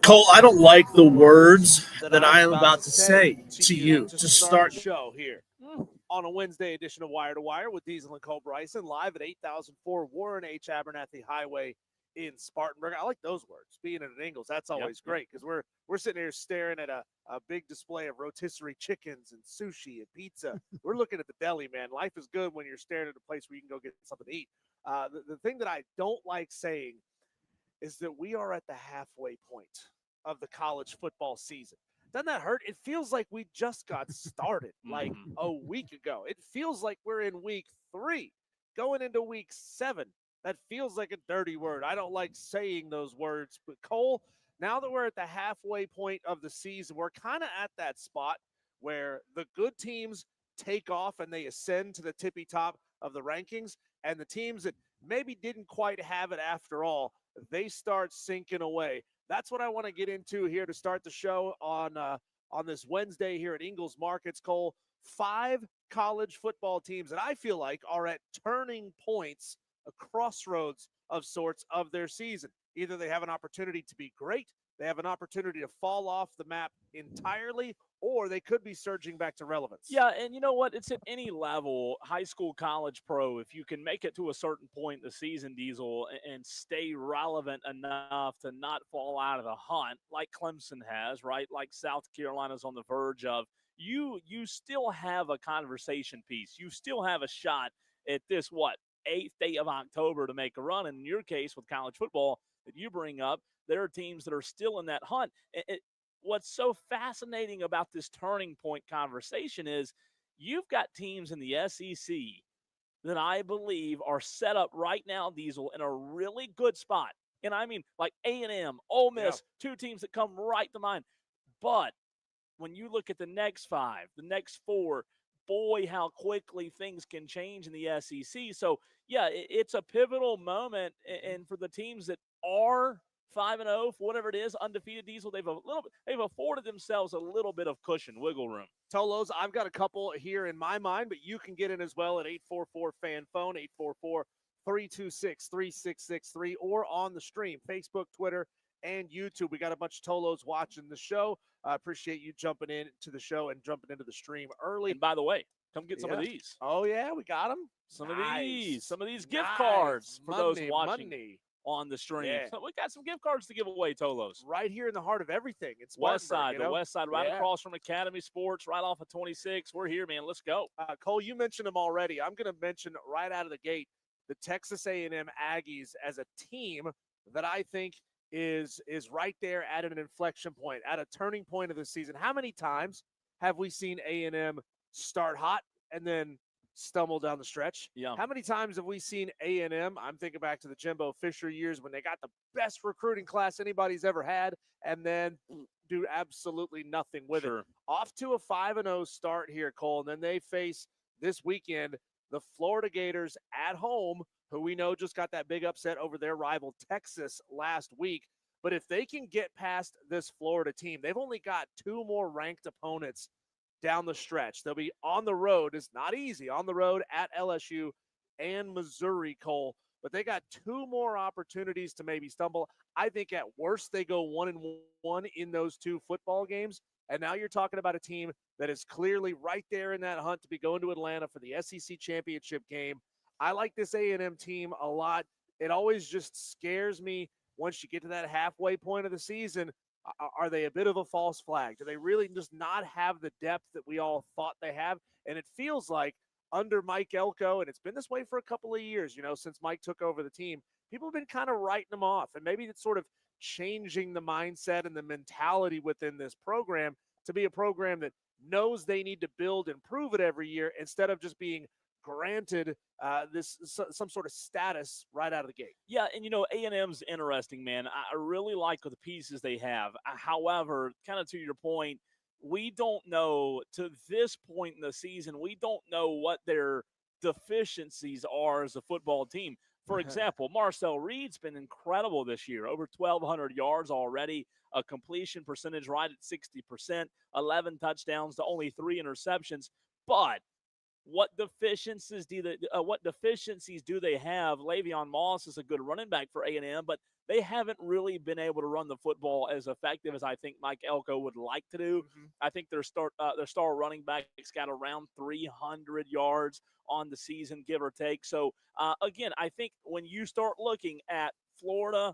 Cole, I don't like the words that I am about to say to you to start the show here on a Wednesday edition of Wire to Wire with Diesel and Cole Bryson live at 8004 Warren H. Abernathy Highway in Spartanburg. I like those words. Being at an Ingles, that's always great because we're sitting here staring at a big display of rotisserie chickens and sushi and pizza. We're looking at the deli, man. Life is good when you're staring at a place where you can go get something to eat. The thing that I don't like saying is that we are at the halfway point of the college football season. Doesn't that hurt? It feels like we just got started like a week ago. It feels like we're in week 3, going into week 7. That feels like a dirty word. I don't like saying those words. But Cole, now that we're at the halfway point of the season, we're kind of at that spot where the good teams take off and they ascend to the tippy top of the rankings, and the teams that maybe didn't quite have it after all, they start sinking away. That's what I want to get into here to start the show on this Wednesday here at Ingles Markets. Cole, 5 college football teams that I feel like are at turning points, a crossroads of sorts of their season. Either they have an opportunity to be great, they have an opportunity to fall off the map entirely, or they could be surging back to relevance. Yeah, and you know what? It's at any level, high school, college, pro. If you can make it to a certain point in the season, Diesel, and stay relevant enough to not fall out of the hunt, like Clemson has, right? Like South Carolina's on the verge of, you still have a conversation piece. You still have a shot at this, 8th day of October to make a run. And in your case, with college football that you bring up, there are teams that are still in that hunt. What's so fascinating about this turning point conversation is you've got teams in the SEC that I believe are set up right now, Diesel, in a really good spot. And I mean, like A&M, Ole Miss, 2 teams that come right to mind. But when you look at the next 5, the next 4, boy, how quickly things can change in the SEC. So, yeah, it's a pivotal moment. And for the teams that are 5-0, for whatever it is, undefeated, Diesel, they've afforded themselves a little bit of cushion, wiggle room. Tolos, I've got a couple here in my mind, but you can get in as well at 844-FAN-PHONE, 844-326-3663, or on the stream, Facebook, Twitter, and YouTube. We got a bunch of Tolos watching the show. I appreciate you jumping into the show and jumping into the stream early. And by the way, come get some of these. Oh, yeah, we got them. Some of these gift cards for those watching on the stream. Yeah. So we got some gift cards to give away, Tolos. Right here in the heart of everything. It's West Side, the West Side, right across from Academy Sports, right off of 26. We're here, man. Let's go. Cole, you mentioned them already. I'm going to mention right out of the gate the Texas A&M Aggies as a team that I think is right there at an inflection point, at a turning point of the season. How many times have we seen A&M start hot and then stumble down the stretch? Yeah. How many times have we seen A&M? I'm thinking back to the Jimbo Fisher years when they got the best recruiting class anybody's ever had and then do absolutely nothing with it. Off to a 5-0 start here, Cole, and then they face this weekend the Florida Gators at home, who we know just got that big upset over their rival Texas last week. But if they can get past this Florida team, they've only got 2 more ranked opponents down the stretch. They'll be on the road. It's not easy. On the road at LSU and Missouri, Cole. But they got 2 more opportunities to maybe stumble. I think at worst they go 1-1 in those 2 football games. And now you're talking about a team that is clearly right there in that hunt to be going to Atlanta for the SEC championship game. I like this A&M team a lot. It always just scares me once you get to that halfway point of the season. Are they a bit of a false flag? Do they really just not have the depth that we all thought they have? And it feels like under Mike Elko, and it's been this way for a couple of years, since Mike took over the team, people have been kind of writing them off. And maybe it's sort of changing the mindset and the mentality within this program to be a program that knows they need to build and prove it every year instead of just being granted some sort of status right out of the gate. Yeah, and A&M's interesting, man. I really like the pieces they have. However, kind of to your point, we don't know to this point in the season, we don't know what their deficiencies are as a football team. For example, Marcel Reed's been incredible this year, over 1,200 yards already, a completion percentage right at 60%, 11 touchdowns to only 3 interceptions. But what deficiencies do they have? Le'Veon Moss is a good running back for A&M, but they haven't really been able to run the football as effective as I think Mike Elko would like to do. Mm-hmm. I think their star running back's got around 300 yards on the season, give or take. So again, I think when you start looking at Florida,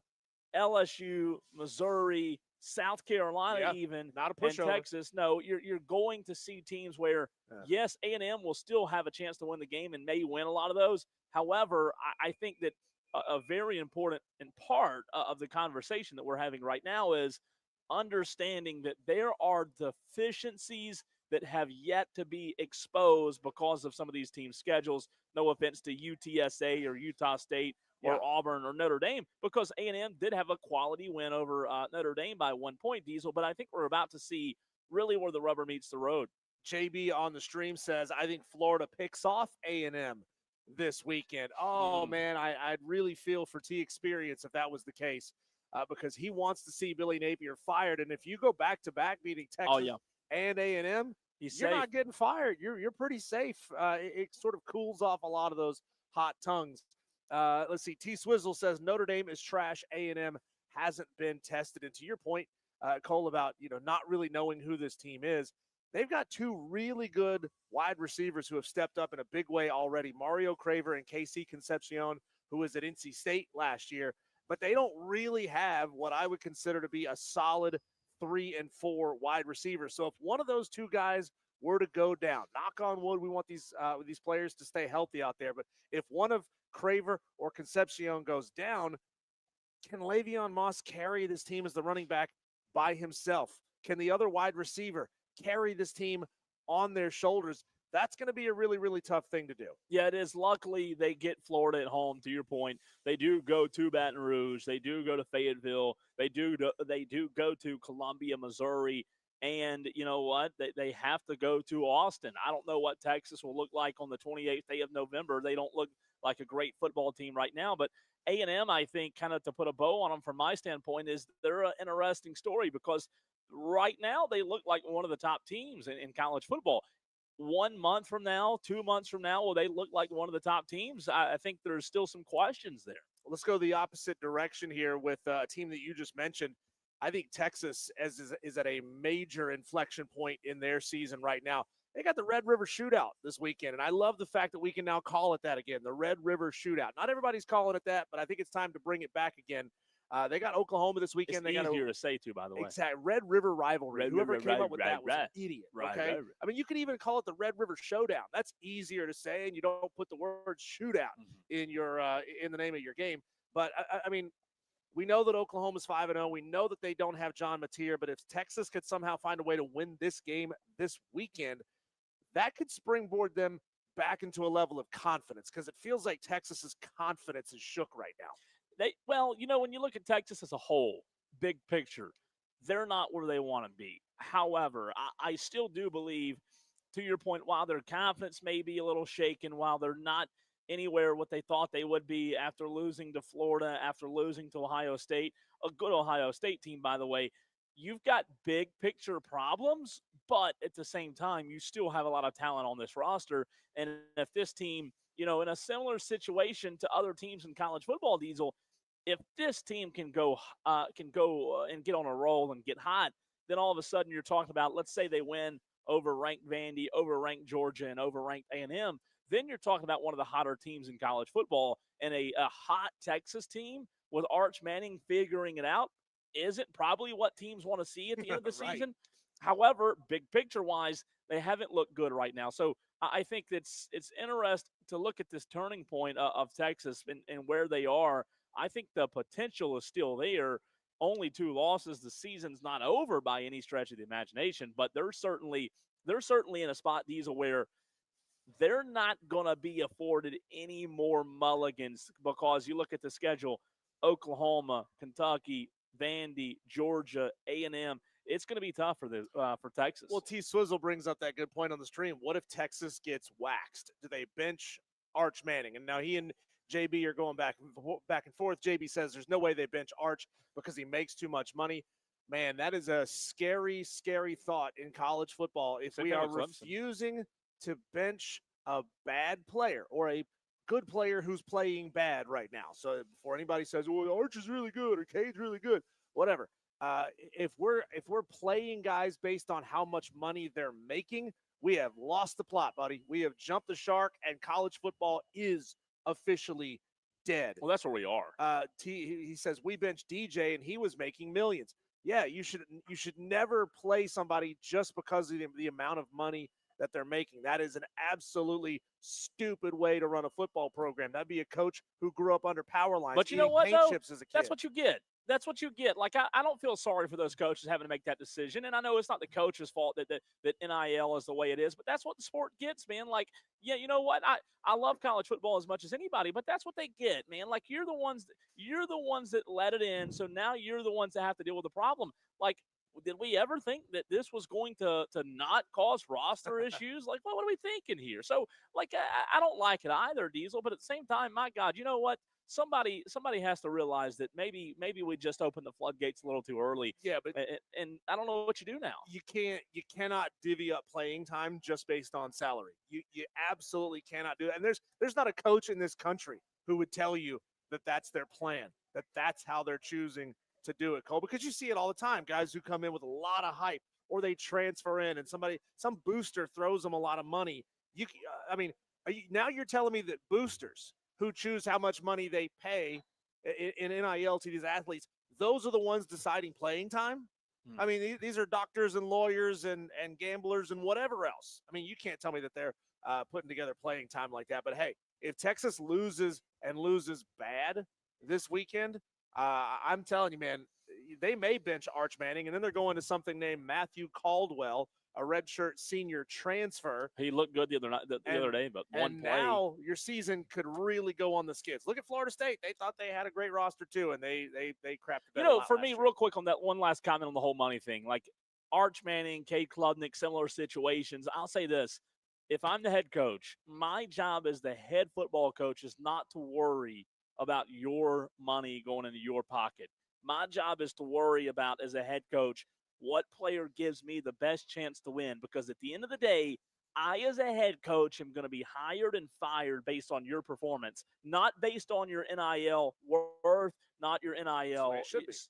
LSU, Missouri, South Carolina, Yeah, even not a and pushover. Texas, no, you're going to see teams where yes, A&M will still have a chance to win the game and may win a lot of those. However, I think that a very important part of the conversation that we're having right now is understanding that there are deficiencies that have yet to be exposed because of some of these teams' schedules. No offense to UTSA or Utah State or Auburn or Notre Dame, because A&M did have a quality win over Notre Dame by 1 point, Diesel. But I think we're about to see really where the rubber meets the road. JB on the stream says, I think Florida picks off A&M this weekend. Oh, man, I'd really feel for T Experience if that was the case, because he wants to see Billy Napier fired. And if you go back-to-back beating Texas and A&M, you're safe. not getting fired. You're pretty safe. It sort of cools off a lot of those hot tongues. Let's see. T Swizzle says Notre Dame is trash. A&M hasn't been tested. And to your point, Cole, about not really knowing who this team is, they've got two really good wide receivers who have stepped up in a big way already, Mario Craver and KC Concepcion, who was at NC State last year. But they don't really have what I would consider to be a solid 3 and 4 wide receivers. So if one of those two guys were to go down, knock on wood, we want these players to stay healthy out there. But if one of Craver or Concepcion goes down, can Le'Veon Moss carry this team as the running back by himself? Can the other wide receiver carry this team on their shoulders? That's going to be a really, really tough thing to do. Yeah, it is. Luckily, they get Florida at home, to your point. They do go to Baton Rouge. They do go to Fayetteville. They do go to Columbia, Missouri. And you know what? They have to go to Austin. I don't know what Texas will look like on the 28th day of November. They don't look like a great football team right now. But A&M, I think, kind of to put a bow on them from my standpoint, is they're an interesting story because right now they look like one of the top teams in college football. 1 month from now, 2 months from now, will they look like one of the top teams? I think there's still some questions there. Let's go the opposite direction here with a team that you just mentioned. I think Texas is at a major inflection point in their season right now. They got the Red River Shootout this weekend, and I love the fact that we can now call it that again, the Red River Shootout. Not everybody's calling it that, but I think it's time to bring it back again. They got Oklahoma this weekend. It's they easier to say, too, by the way. Exactly. Red River Rivalry. Whoever came up with that was an idiot, okay? Right. I mean, you could even call it the Red River Showdown. That's easier to say, and you don't put the word shootout in the name of your game. But, I mean, we know that Oklahoma's 5-0. We know that they don't have John Mateer, but if Texas could somehow find a way to win this game this weekend, that could springboard them back into a level of confidence, because it feels like Texas's confidence is shook right now. When you look at Texas as a whole, big picture, they're not where they want to be. However, I still do believe, to your point, while their confidence may be a little shaken, while they're not anywhere what they thought they would be after losing to Florida, after losing to Ohio State, a good Ohio State team, by the way, you've got big picture problems, but at the same time, you still have a lot of talent on this roster. And if this team, in a similar situation to other teams in college football, Diesel, if this team can go and get on a roll and get hot, then all of a sudden you're talking about, let's say they win over ranked Vandy, over ranked Georgia, and over ranked A&M. Then you're talking about one of the hotter teams in college football, and a hot Texas team with Arch Manning figuring it out isn't probably what teams want to see at the end of the season. However, big picture wise, they haven't looked good right now. So I think it's interesting to look at this turning point of Texas and where they are. I think the potential is still there. Only 2 losses. The season's not over by any stretch of the imagination, but they're certainly in a spot, Diesel, where they're not going to be afforded any more mulligans, because you look at the schedule: Oklahoma, Kentucky, Vandy, Georgia, A&M. It's going to be tough for Texas. Well, T Swizzle brings up that good point on the stream. What if Texas gets waxed? Do they bench Arch Manning? And now he and JB are going back and forth. JB says there's no way they bench Arch because he makes too much money. Man, that is a scary, scary thought in college football. If we are refusing to bench a bad player or a good player who's playing bad right now. So before anybody says, "Well, Arch is really good" or "Cade's really good," whatever. If we're playing guys based on how much money they're making, we have lost the plot, buddy. We have jumped the shark, and college football is officially dead. Well, that's where we are. He says we benched DJ and he was making millions. Yeah, you should never play somebody just because of the amount of money that they're making. That is an absolutely stupid way to run a football program. That'd be a coach who grew up under power lines. But you know what, paint though? chips as a kid. That's what you get. That's what you get. Like, I don't feel sorry for those coaches having to make that decision. And I know it's not the coach's fault that NIL is the way it is, but that's what the sport gets, man. Like, yeah, you know what? I love college football as much as anybody, but that's what they get, man. Like, you're the ones that let it in, so now you're the ones that have to deal with the problem. Like, did we ever think that this was going to not cause roster issues? Like, what are we thinking here? So, like, I don't like it either, Diesel, but at the same time, my God, you know what? Somebody has to realize that maybe we just opened the floodgates a little too early. Yeah, but and I don't know what you do now. you cannot divvy up playing time just based on salary. You absolutely cannot do that. And there's not a coach in this country who would tell you that that's their plan, that that's how they're choosing to do it, Cole, because you see it all the time. Guys who come in with a lot of hype, or they transfer in and some booster throws them a lot of money. Now you're telling me that boosters who choose how much money they pay in NIL to these athletes, those are the ones deciding playing time? I mean, these are doctors and lawyers and gamblers and whatever else. I mean, you can't tell me that they're putting together playing time like that. But, hey, if Texas loses bad this weekend, I'm telling you, man, they may bench Arch Manning, and then they're going to something named Matthew Caldwell, a redshirt senior transfer. He looked good the other day, but one play. And now your season could really go on the skids. Look at Florida State; they thought they had a great roster too, and they crapped the bed. You know, for me, real quick on that one last comment on the whole money thing, like Arch Manning, Cade Klubnik, similar situations. I'll say this: if I'm the head coach, my job as the head football coach is not to worry about your money going into your pocket. My job is to worry about, as a head coach, what player gives me the best chance to win. Because at the end of the day, I, as a head coach, am going to be hired and fired based on your performance, not based on your NIL worth, not your NIL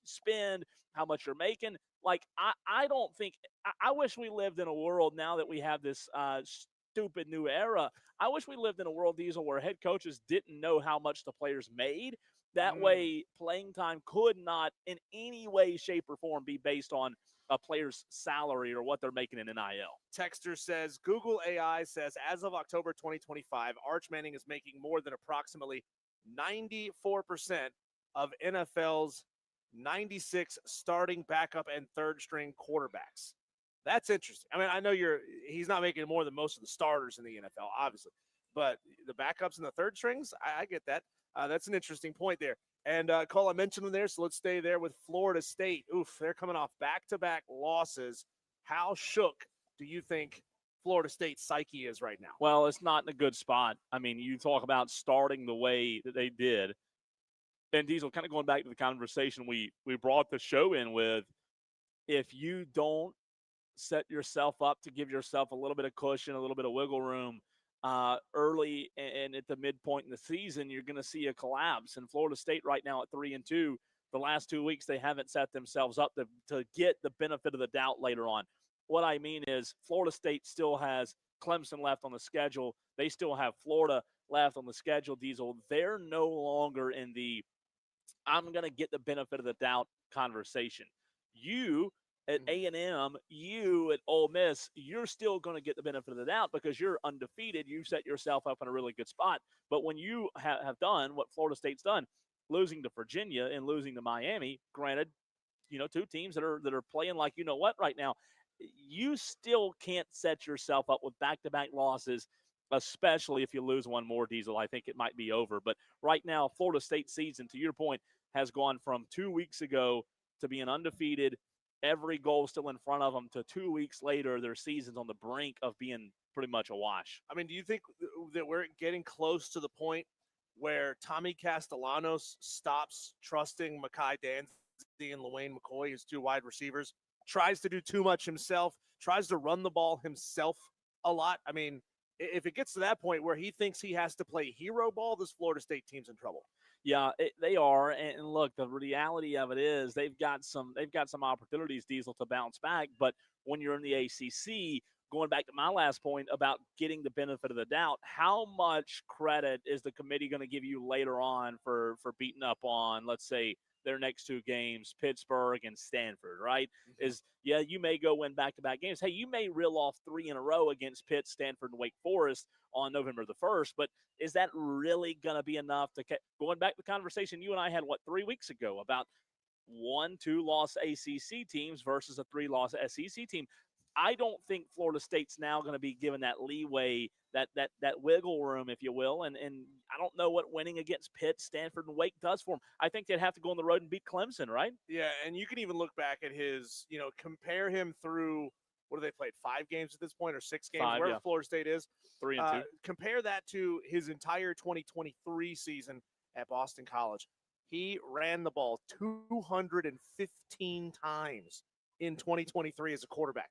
spend, how much you're making. Like, I don't think – I wish we lived in a world now that we have this stupid new era. I wish we lived in a world, Diesel, where head coaches didn't know how much the players made. That way, playing time could not in any way, shape, or form be based on a player's salary or what they're making in NIL. Texter says, Google AI says, as of October 2025, Arch Manning is making more than approximately 94% of NFL's 96 starting, backup, and third-string quarterbacks. That's interesting. I mean, I know he's not making more than most of the starters in the NFL, obviously. But the backups and the third strings, I get that. That's an interesting point there. And, Cole, I mentioned them there, so let's stay there with Florida State. Oof, they're coming off back-to-back losses. How shook do you think Florida State's psyche is right now? Well, it's not in a good spot. I mean, you talk about starting the way that they did. And, Diesel, kind of going back to the conversation we brought the show in with, if you don't set yourself up to give yourself a little bit of cushion, a little bit of wiggle room, early and at the midpoint in the season, you're going to see a collapse. And Florida State right now at 3-2, the last 2 weeks, they haven't set themselves up to get the benefit of the doubt later on. What I mean is Florida State still has Clemson left on the schedule. They still have Florida left on the schedule, Diesel. They're no longer in the I'm going to get the benefit of the doubt conversation. You at A&M, you at Ole Miss, you're still going to get the benefit of the doubt because you're undefeated. You set yourself up in a really good spot. But when you have done what Florida State's done, losing to Virginia and losing to Miami, granted, two teams that are playing like you know what right now, you still can't set yourself up with back-to-back losses, especially if you lose one more, Diesel. I think it might be over. But right now, Florida State's season, to your point, has gone from 2 weeks ago to being undefeated, every goal still in front of them, to 2 weeks later, their season's on the brink of being pretty much a wash. I mean, do you think that we're getting close to the point where Tommy Castellanos stops trusting Mekhi Dansby and LaWayne McCoy, his two wide receivers, tries to do too much himself, tries to run the ball himself a lot? I mean, if it gets to that point where he thinks he has to play hero ball, this Florida State team's in trouble. Yeah, they are. And look, the reality of it is they've got some opportunities, Diesel, to bounce back. But when you're in the ACC, going back to my last point about getting the benefit of the doubt, how much credit is the committee going to give you later on for beating up on, let's say, their next two games, Pittsburgh and Stanford, right? Is, yeah, you may go win back-to-back games. Hey, you may reel off 3 in a row against Pitt, Stanford, and Wake Forest on November the 1st, but is that really going to be enough to going back to the conversation you and I had, 3 weeks ago about 1-2 loss ACC teams versus a 3-loss SEC team? I don't think Florida State's now going to be given that leeway, that wiggle room, if you will. And I don't know what winning against Pitt, Stanford, and Wake does for them. I think they'd have to go on the road and beat Clemson, right? Yeah, and you can even look back at his, compare him through, what do they played, 5 games at this point or 6 games? 5, wherever yeah. Florida State is. 3 and 2. Compare that to his entire 2023 season at Boston College. He ran the ball 215 times in 2023 as a quarterback.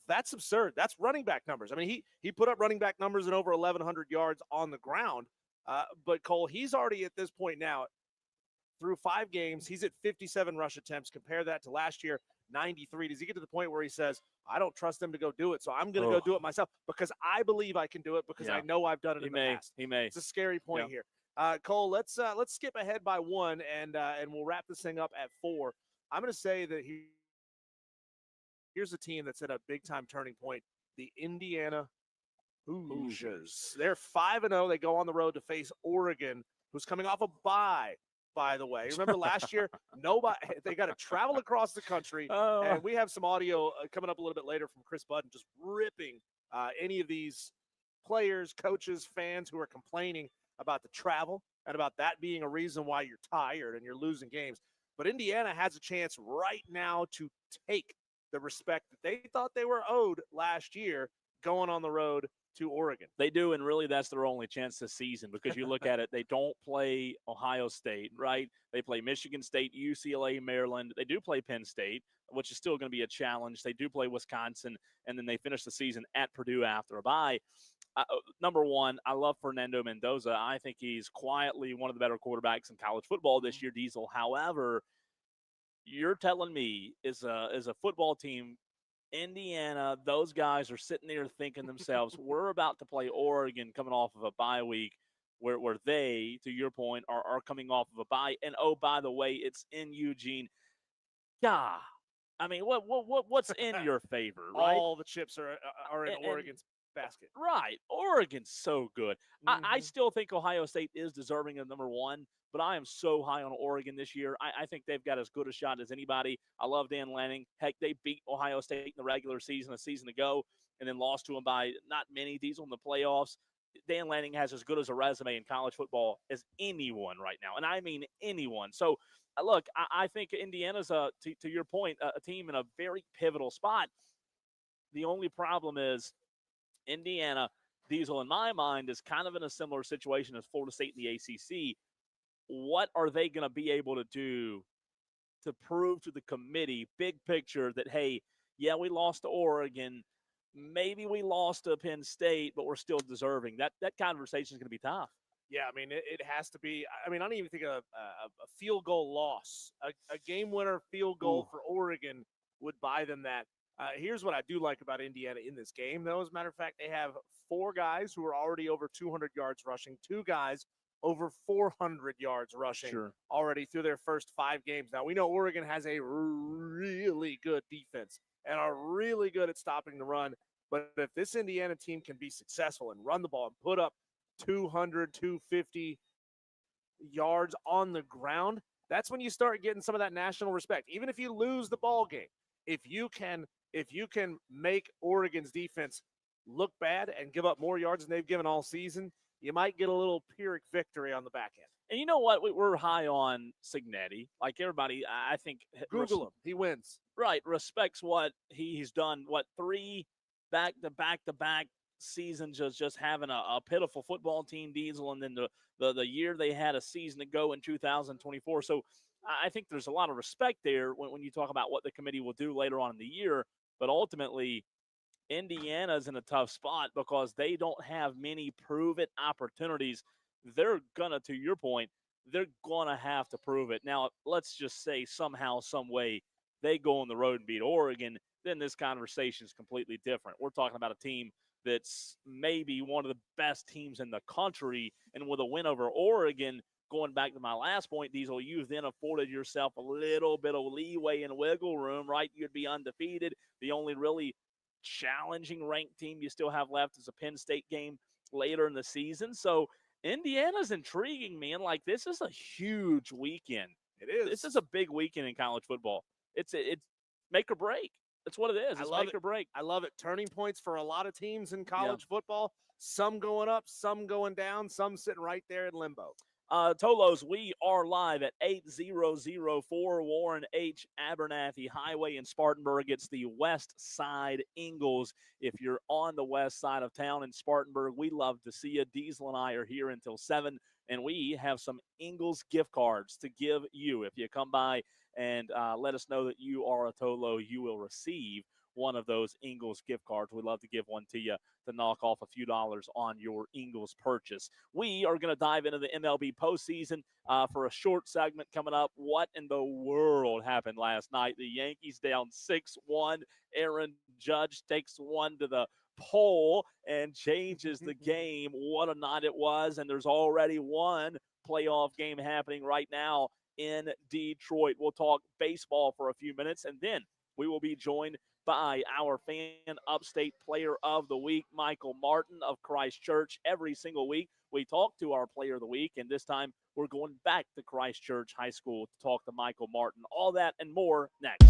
That's absurd. That's running back numbers. I mean, he put up running back numbers in over 1,100 yards on the ground. But, Cole, he's already at this point now, through 5 games, he's at 57 rush attempts. Compare that to last year, 93. Does he get to the point where he says, I don't trust them to go do it, so I'm going to go do it myself because I believe I can do it because I know I've done it in the past. He may. It's a scary point here. Cole, let's skip ahead by 1, and we'll wrap this thing up at 4. I'm going to say that here's a team that's at a big-time turning point, the Indiana Hoosiers. They're 5-0. They go on the road to face Oregon, who's coming off a bye, by the way. Remember last year, they got to travel across the country, and we have some audio coming up a little bit later from Chris Budden just ripping any of these players, coaches, fans who are complaining about the travel and about that being a reason why you're tired and you're losing games. But Indiana has a chance right now to take the respect that they thought they were owed last year going on the road to Oregon. They do, and really that's their only chance this season because you look at it, they don't play Ohio State, right? They play Michigan State, UCLA, Maryland. They do play Penn State, which is still going to be a challenge. They do play Wisconsin, and then they finish the season at Purdue after a bye. Number one, I love Fernando Mendoza. I think he's quietly one of the better quarterbacks in college football this year, Diesel. However, you're telling me is a football team, Indiana, those guys are sitting there thinking themselves, we're about to play Oregon coming off of a bye week where they, to your point, are coming off of a bye. And, oh, by the way, it's in Eugene. Yeah. I mean, what's in your favor, right? All the chips are in Oregon's basket. Right. Oregon's so good. I still think Ohio State is deserving of number 1. But I am so high on Oregon this year. I think they've got as good a shot as anybody. I love Dan Lanning. Heck, they beat Ohio State in the regular season a season ago and then lost to them by not many. Diesel in the playoffs. Dan Lanning has as good as a resume in college football as anyone right now, and I mean anyone. So, look, I think Indiana's, to your point, a team in a very pivotal spot. The only problem is Indiana, Diesel, in my mind, is kind of in a similar situation as Florida State in the ACC. What are they going to be able to do to prove to the committee, big picture, that, hey, yeah, we lost to Oregon, maybe we lost to Penn State, but we're still deserving? That conversation is going to be tough. Yeah, I mean, it has to be. I mean, I don't even think a field goal loss, a game winner field goal for Oregon would buy them that. Here's what I do like about Indiana in this game, though. As a matter of fact, they have 4 guys who are already over 200 yards rushing, 2 guys over 400 yards rushing already through their first 5 games. Now, we know Oregon has a really good defense and are really good at stopping the run. But if this Indiana team can be successful and run the ball and put up 200, 250 yards on the ground, that's when you start getting some of that national respect. Even if you lose the ball game, if you can make Oregon's defense look bad and give up more yards than they've given all season, you might get a little Pyrrhic victory on the back end. And you know what? We're high on Cignetti. Like everybody, I think. Google him. He wins. Right. Respects what he's done. 3 back-to-back seasons just having a pitiful football team, Diesel, and then the year they had a season ago in 2024. So I think there's a lot of respect there when you talk about what the committee will do later on in the year. But ultimately, Indiana's in a tough spot because they don't have many prove-it opportunities. They're going to your point, they're going to have to prove it. Now, let's just say somehow, some way, they go on the road and beat Oregon, then this conversation is completely different. We're talking about a team that's maybe one of the best teams in the country, and with a win over Oregon, going back to my last point, Diesel, you've then afforded yourself a little bit of leeway and wiggle room, right? You'd be undefeated. The only really challenging ranked team you still have left is a Penn State game later in the season. So Indiana's intriguing, man. Like, this is a huge weekend. It is. This is a big weekend in college football. It's make or break. That's what it is. It's make or break. I love it. Turning points for a lot of teams in college football. Some going up, some going down, some sitting right there in limbo. Tolos, we are live at 8004 Warren H. Abernathy Highway in Spartanburg. It's the West Side Ingles. If you're on the west side of town in Spartanburg, we love to see you. Diesel and I are here until 7, and we have some Ingles gift cards to give you. If you come by and let us know that you are a Tolo, you will receive one of those Ingles gift cards. We'd love to give one to you to knock off a few dollars on your Ingles purchase. We are going to dive into the MLB postseason for a short segment coming up. What in the world happened last night? The Yankees down 6-1. Aaron Judge takes one to the pole and changes the game. What a night it was, and there's already one playoff game happening right now in Detroit. We'll talk baseball for a few minutes, and then we will be joined by our Fan Upstate Player of the Week, Michael Martin of Christchurch. Every single week, we talk to our Player of the Week, and this time we're going back to Christchurch High School to talk to Michael Martin. All that and more next.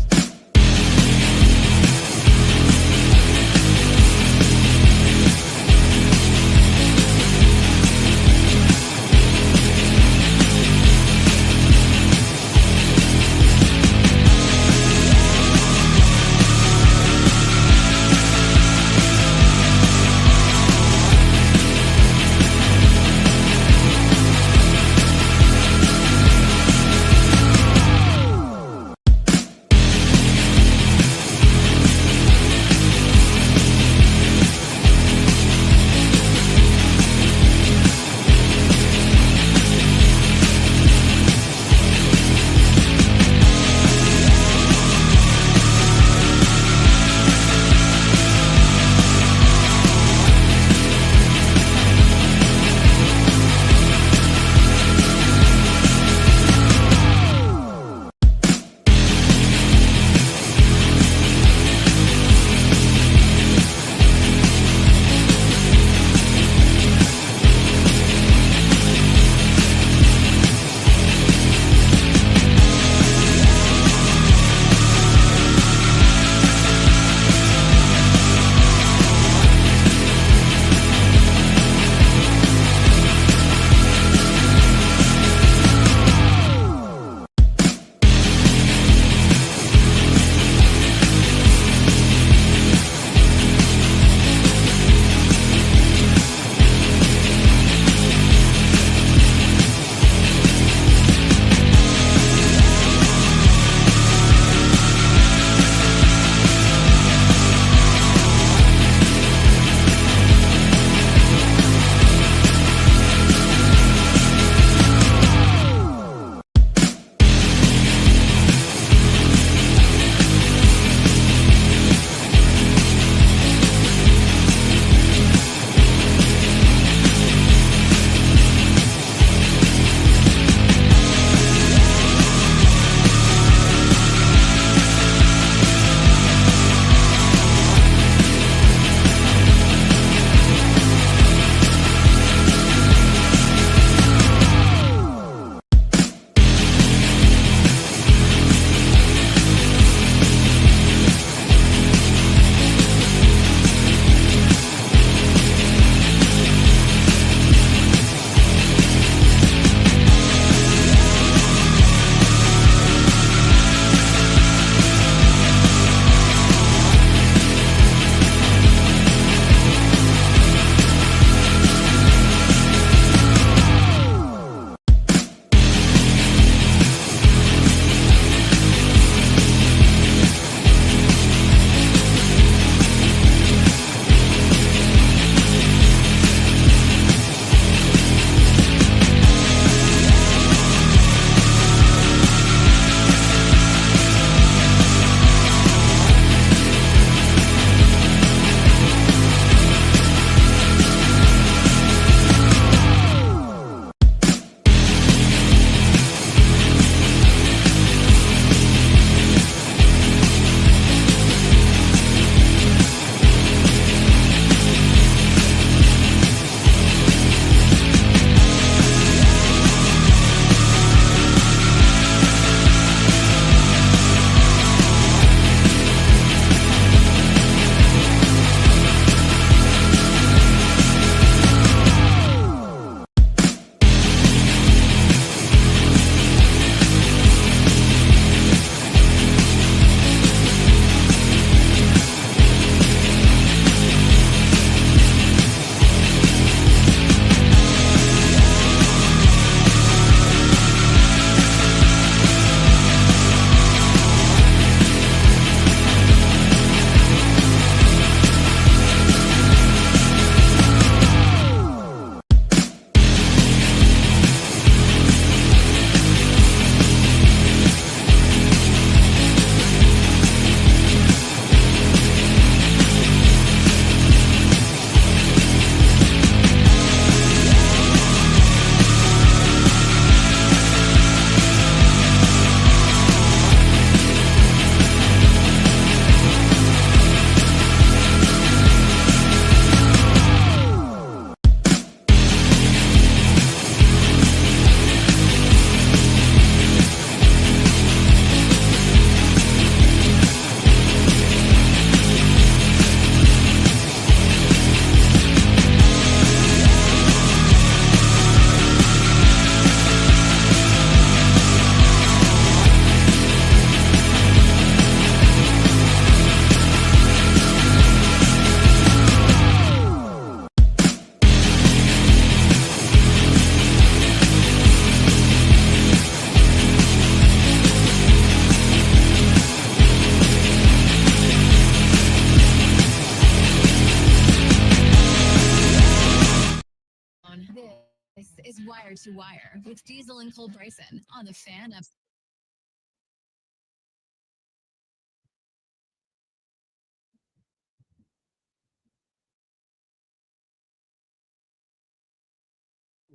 to Wire with Diesel and Cole Bryson on the Fan of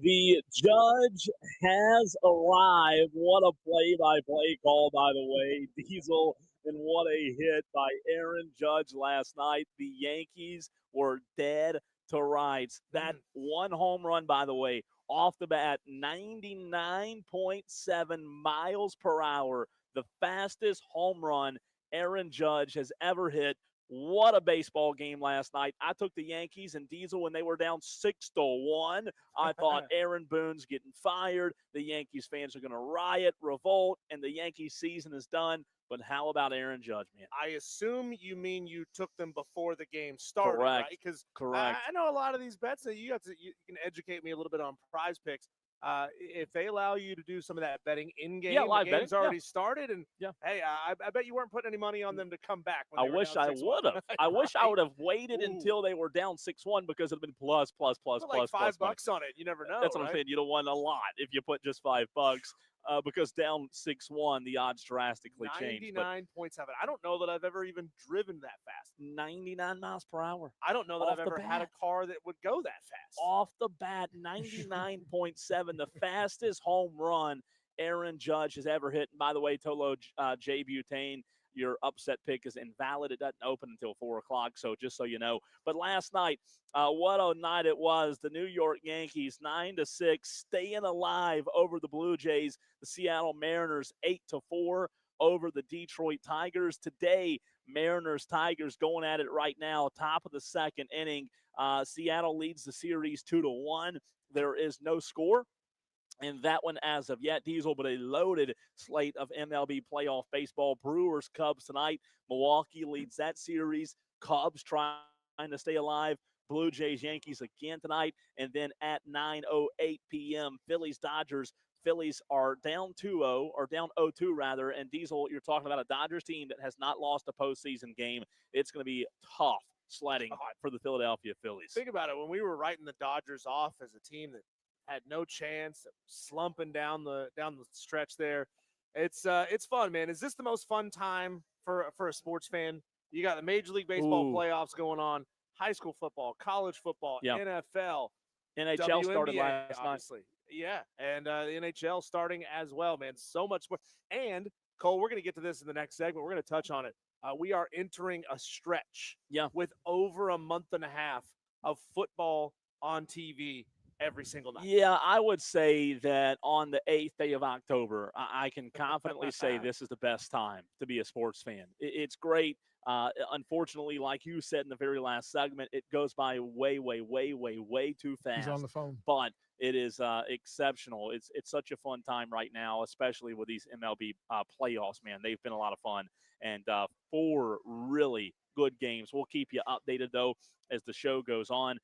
The judge has arrived. What a play-by-play call, by the way. Diesel, and what a hit by Aaron Judge last night. The Yankees were dead to rights. That one home run, by the way, off the bat, 99.7 miles per hour, the fastest home run Aaron Judge has ever hit. What a baseball game last night. I took the Yankees and Diesel when they were down 6-1. I thought Aaron Boone's getting fired. The Yankees fans are going to riot, revolt, and the Yankees season is done. But how about Aaron Judge, man? I assume you mean you took them before the game started, Correct. right? Because Correct. I know a lot of these bets that you can educate me a little bit on Prize Picks. If they allow you to do some of that betting in game, live the game's betting, already started, and hey, I bet you weren't putting any money on them to come back. When I they were wish down I 6-1. would have. I wish I would have waited Ooh. until they were down 6-1 because it would have been plus. Put like $5 money. on it. You never know. That's what right? I'm saying. You'd have won a lot if you put just $5. Because down 6-1, the odds drastically changed. 99.7. I don't know that I've ever even driven that fast. 99 miles per hour. I don't know that Off I've the ever had a bat. got that would go that fast. Off the bat, 99.7, the fastest home run Aaron Judge has ever hit. And by the way, Tolo J. Butane, your upset pick is invalid. It doesn't open until 4 o'clock, so just so you know. But last night, what a night it was. The New York Yankees, 9-6, staying alive over the Blue Jays. The Seattle Mariners, 8-4 over the Detroit Tigers. Today, Mariners-Tigers going at it right now, top of the second inning. Seattle leads the series 2-1. There is no score in that one as of yet, Diesel, but a loaded slate of MLB playoff baseball. Brewers, Cubs tonight. Milwaukee leads that series. Cubs trying to stay alive. Blue Jays, Yankees again tonight. And then at 9:08 p.m., Phillies, Dodgers. Phillies are down 2-0, or down 0-2 rather. And Diesel, you're talking about a Dodgers team that has not lost a postseason game. It's going to be tough sledding for the Philadelphia Phillies. Think about it. When we were writing the Dodgers off as a team that had no chance, slumping down the stretch there, it's fun, man. Is this the most fun time for a sports fan? You got the Major League Baseball playoffs going on, high school football, college football, NFL, NHL WNBA, started last obviously. Yeah, and the NHL starting as well, man. So much more. And, Cole, we're going to get to this in the next segment. We're going to touch on it. We are entering a stretch with over a month and a half of football on TV every single night. Yeah, I would say that on the 8th day of October, I can confidently say this is the best time to be a sports fan. It's great. Unfortunately, like you said in the very last segment, it goes by way too fast. He's on the phone. But it is exceptional. It's such a fun time right now, especially with these MLB playoffs, man. They've been a lot of fun. And 4 really good games. We'll keep you updated, though, as the show goes on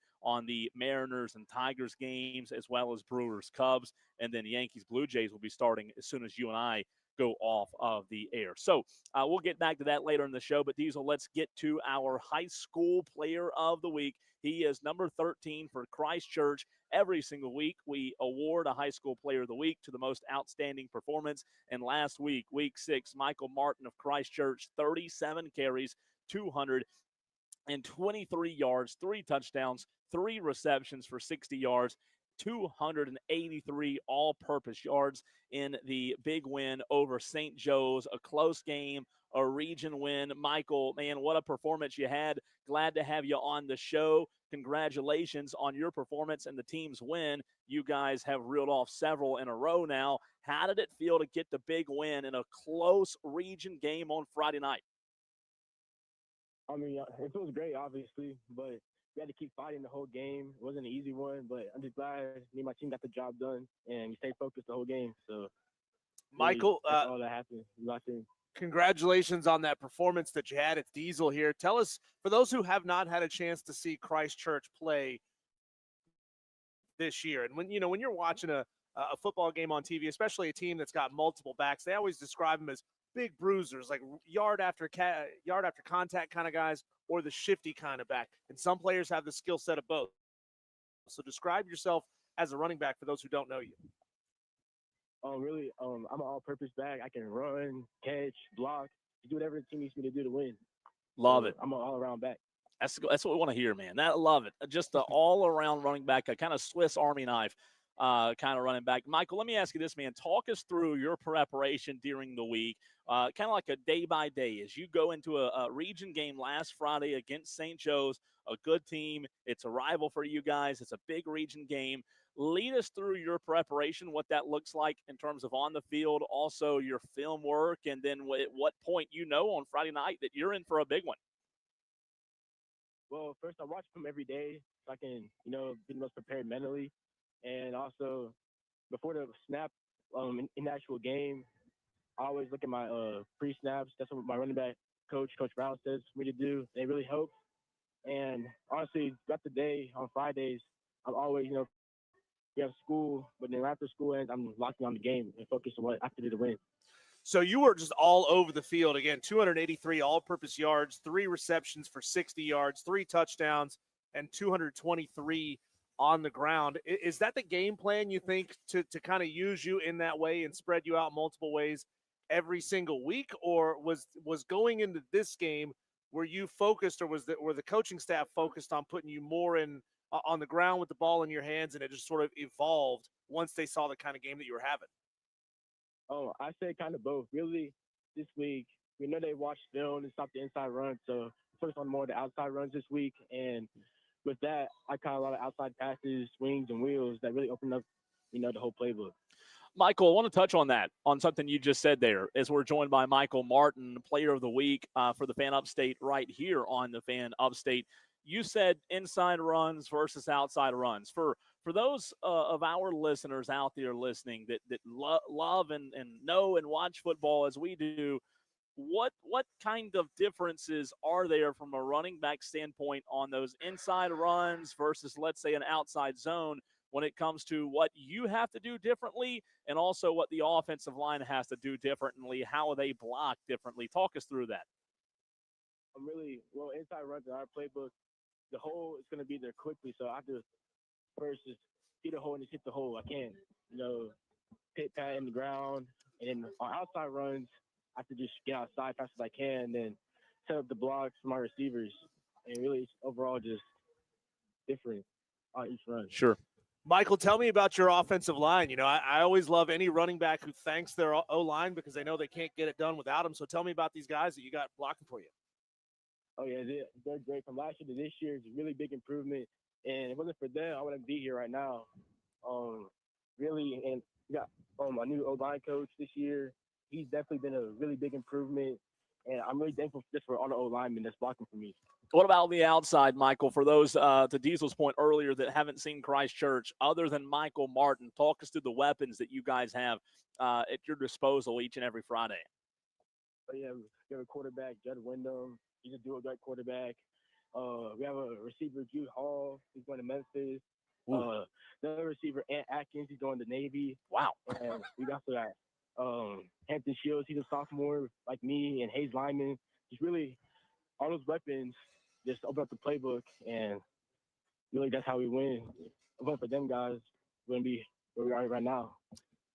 the Mariners and Tigers games, as well as Brewers, Cubs, and then Yankees, Blue Jays will be starting as soon as you and I go off of the air. So we'll get back to that later in the show. But, Diesel, let's get to our high school player of the week. He is number 13 for Christchurch. Every single week, we award a high school player of the week to the most outstanding performance. And last week, week 6, Michael Martin of Christchurch, 37 carries, 223 yards, 3 touchdowns, 3 receptions for 60 yards, 283 all-purpose yards in the big win over St. Joe's, a close game, a region win. Michael, man, what a performance you had. Glad to have you on the show. Congratulations on your performance and the team's win. You guys have reeled off several in a row now. How did it feel to get the big win in a close region game on Friday night? I mean, it feels great, obviously, but we had to keep fighting the whole game. It wasn't an easy one, but I'm just glad me and my team got the job done, and we stayed focused the whole game. So, Michael, that's all that happened. Congratulations on that performance that you had. It's Diesel here. Tell us, for those who have not had a chance to see Christchurch play this year, and when you're watching a football game on TV, especially a team that's got multiple backs, they always describe them as big bruisers, like yard after contact kind of guys, or the shifty kind of back. And some players have the skill set of both. So describe yourself as a running back for those who don't know you. Really, I'm an all-purpose back. I can run, catch, block, do whatever the team needs me to do to win. Love So it. I'm an all-around back. That's what we want to hear, man. I love it. Just the all-around running back, a kind of Swiss Army knife kind of running back. Michael, let me ask you this, man. Talk us through your preparation during the week, kind of like a day-by-day. As you go into a region game last Friday against St. Joe's, a good team. It's a rival for you guys. It's a big region game. Lead us through your preparation, what that looks like in terms of on the field, also your film work, and then at what point you know on Friday night that you're in for a big one. Well, first I watch film every day so I can, be the most prepared mentally, and also before the snap, in the actual game, I always look at my pre-snaps. That's what my running back coach, Coach Brown, says for me to do. They really help. And honestly, throughout the day on Fridays, I'm always, we have school, but then after school ends, I'm locking on the game and focus on what I have to do to win. So you were just all over the field again. 283 all-purpose yards, 3 receptions for 60 yards, 3 touchdowns, and 223 on the ground. Is that the game plan you think to kind of use you in that way and spread you out multiple ways every single week, or was going into this game were you focused, or were the coaching staff focused on putting you more in on the ground with the ball in your hands, and it just sort of evolved once they saw the kind of game that you were having? Oh, I say kind of both. Really, this week, we know they watched film and stopped the inside run, so focus on more of the outside runs this week. And with that, I caught a lot of outside passes, swings, and wheels that really opened up, the whole playbook. Michael, I want to touch on that, on something you just said there, as we're joined by Michael Martin, Player of the Week for the Fan Upstate right here on the Fan Upstate. You said inside runs versus outside runs. For those of our listeners out there listening that love and know and watch football as we do, what kind of differences are there from a running back standpoint on those inside runs versus, let's say, an outside zone when it comes to what you have to do differently and also what the offensive line has to do differently, how they block differently? Talk us through that. I'm really, well, inside runs in our playbook, the hole is going to be there quickly, so I have to first just see the hole and just hit the hole. I can't, pit pat in the ground. And then on outside runs, I have to just get outside fast as I can, and then set up the blocks for my receivers. And really, it's overall just different on each run. Sure. Michael, tell me about your offensive line. I always love any running back who thanks their O-line because they know they can't get it done without them. So tell me about these guys that you got blocking for you. Oh, yeah, they're great. From last year to this year, it's a really big improvement. And if it wasn't for them, I wouldn't be here right now. Really, and we got a new O-line coach this year. He's definitely been a really big improvement. And I'm really thankful just for all the O-linemen that's blocking for me. What about on the outside, Michael, for those, to Diesel's point earlier, that haven't seen Christchurch, other than Michael Martin? Talk us through the weapons that you guys have at your disposal each and every Friday. But yeah, we have a quarterback, Judd Wyndham. He's a dual-threat quarterback. We have a receiver, Jude Hall. He's going to Memphis. Another receiver, Ant Atkins. He's going to Navy. Wow. And we also got Hampton Shields. He's a sophomore, like me, and Hayes Lyman. Just really all those weapons just open up the playbook, and really that's how we win. But for them guys, we're going to be where we are right now.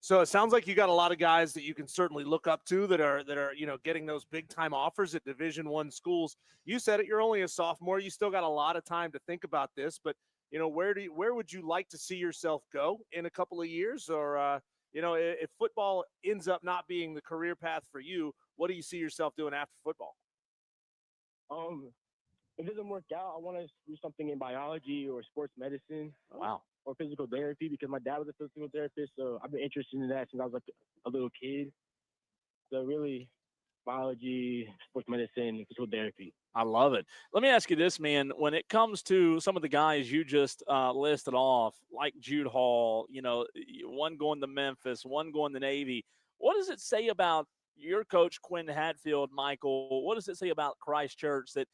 So it sounds like you got a lot of guys that you can certainly look up to that are getting those big time offers at Division I schools. You said it, you're only a sophomore. You still got a lot of time to think about this, but where would you like to see yourself go in a couple of years? Or if football ends up not being the career path for you, what do you see yourself doing after football? If it doesn't work out, I want to do something in biology or sports medicine. Wow. Or physical therapy, because my dad was a physical therapist, so I've been interested in that since I was like a little kid. So really, biology, sports medicine, physical therapy. I love it. Let me ask you this, man. When it comes to some of the guys you just listed off, like Jude Hall, one going to Memphis, one going to Navy, what does it say about your coach, Quinn Hatfield, Michael? What does it say about Christchurch that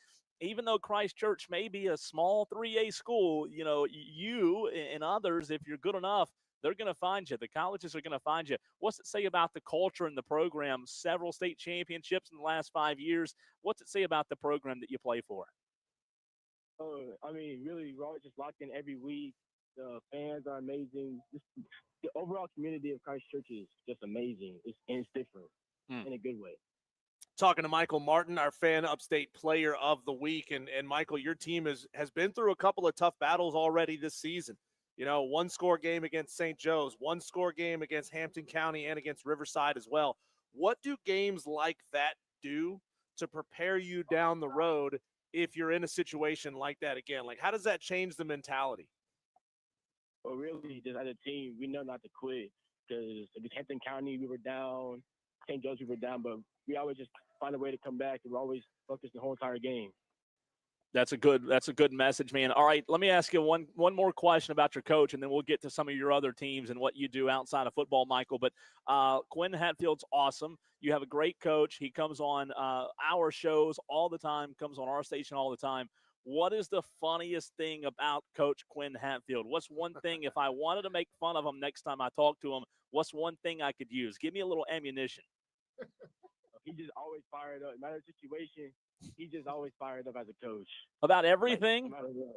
even though Christchurch may be a small 3A school, you and others, if you're good enough, they're going to find you. The colleges are going to find you. What's it say about the culture and the program? Several state championships in the last 5 years. What's it say about the program that you play for? Really, we're always just locked in every week. The fans are amazing. The overall community of Christchurch is just amazing. It's different in a good way. Talking to Michael Martin, our Fan Upstate Player of the Week. And Michael, your team has been through a couple of tough battles already this season. You know, 1-score game against St. Joe's, 1-score game against Hampton County and against Riverside as well. What do games like that do to prepare you down the road if you're in a situation like that again? Like, how does that change the mentality? Well, really, just as a team, we know not to quit because against Hampton County, we were down. St. Joe's, we were down, but we always just find a way to come back, and we're always focused the whole entire game. That's a good message, man. All right, let me ask you one more question about your coach, and then we'll get to some of your other teams and what you do outside of football, Michael. But Quinn Hatfield's awesome. You have a great coach. He comes on our shows all the time, comes on our station all the time. What is the funniest thing about Coach Quinn Hatfield? What's one thing, if I wanted to make fun of him next time I talk to him, what's one thing I could use? Give me a little ammunition. He just always fired up. No matter the situation, he just always fired up as a coach. About everything? Like, no matter what.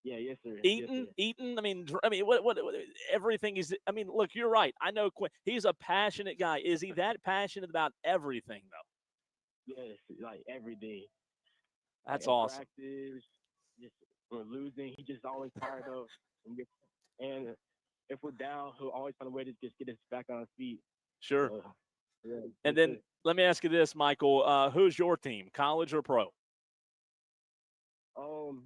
Yeah, yes, sir. Eating. I mean, what everything is. I mean, look, you're right. I know Quinn. He's a passionate guy. Is he that passionate about everything, though? Yes, like every day. That's like, awesome. Practice, just we're losing. He just always fired up. And if we're down, he'll always find a way to just get us back on our feet. Sure. Yeah, and then let me ask you this, Michael. Who's your team, college or pro?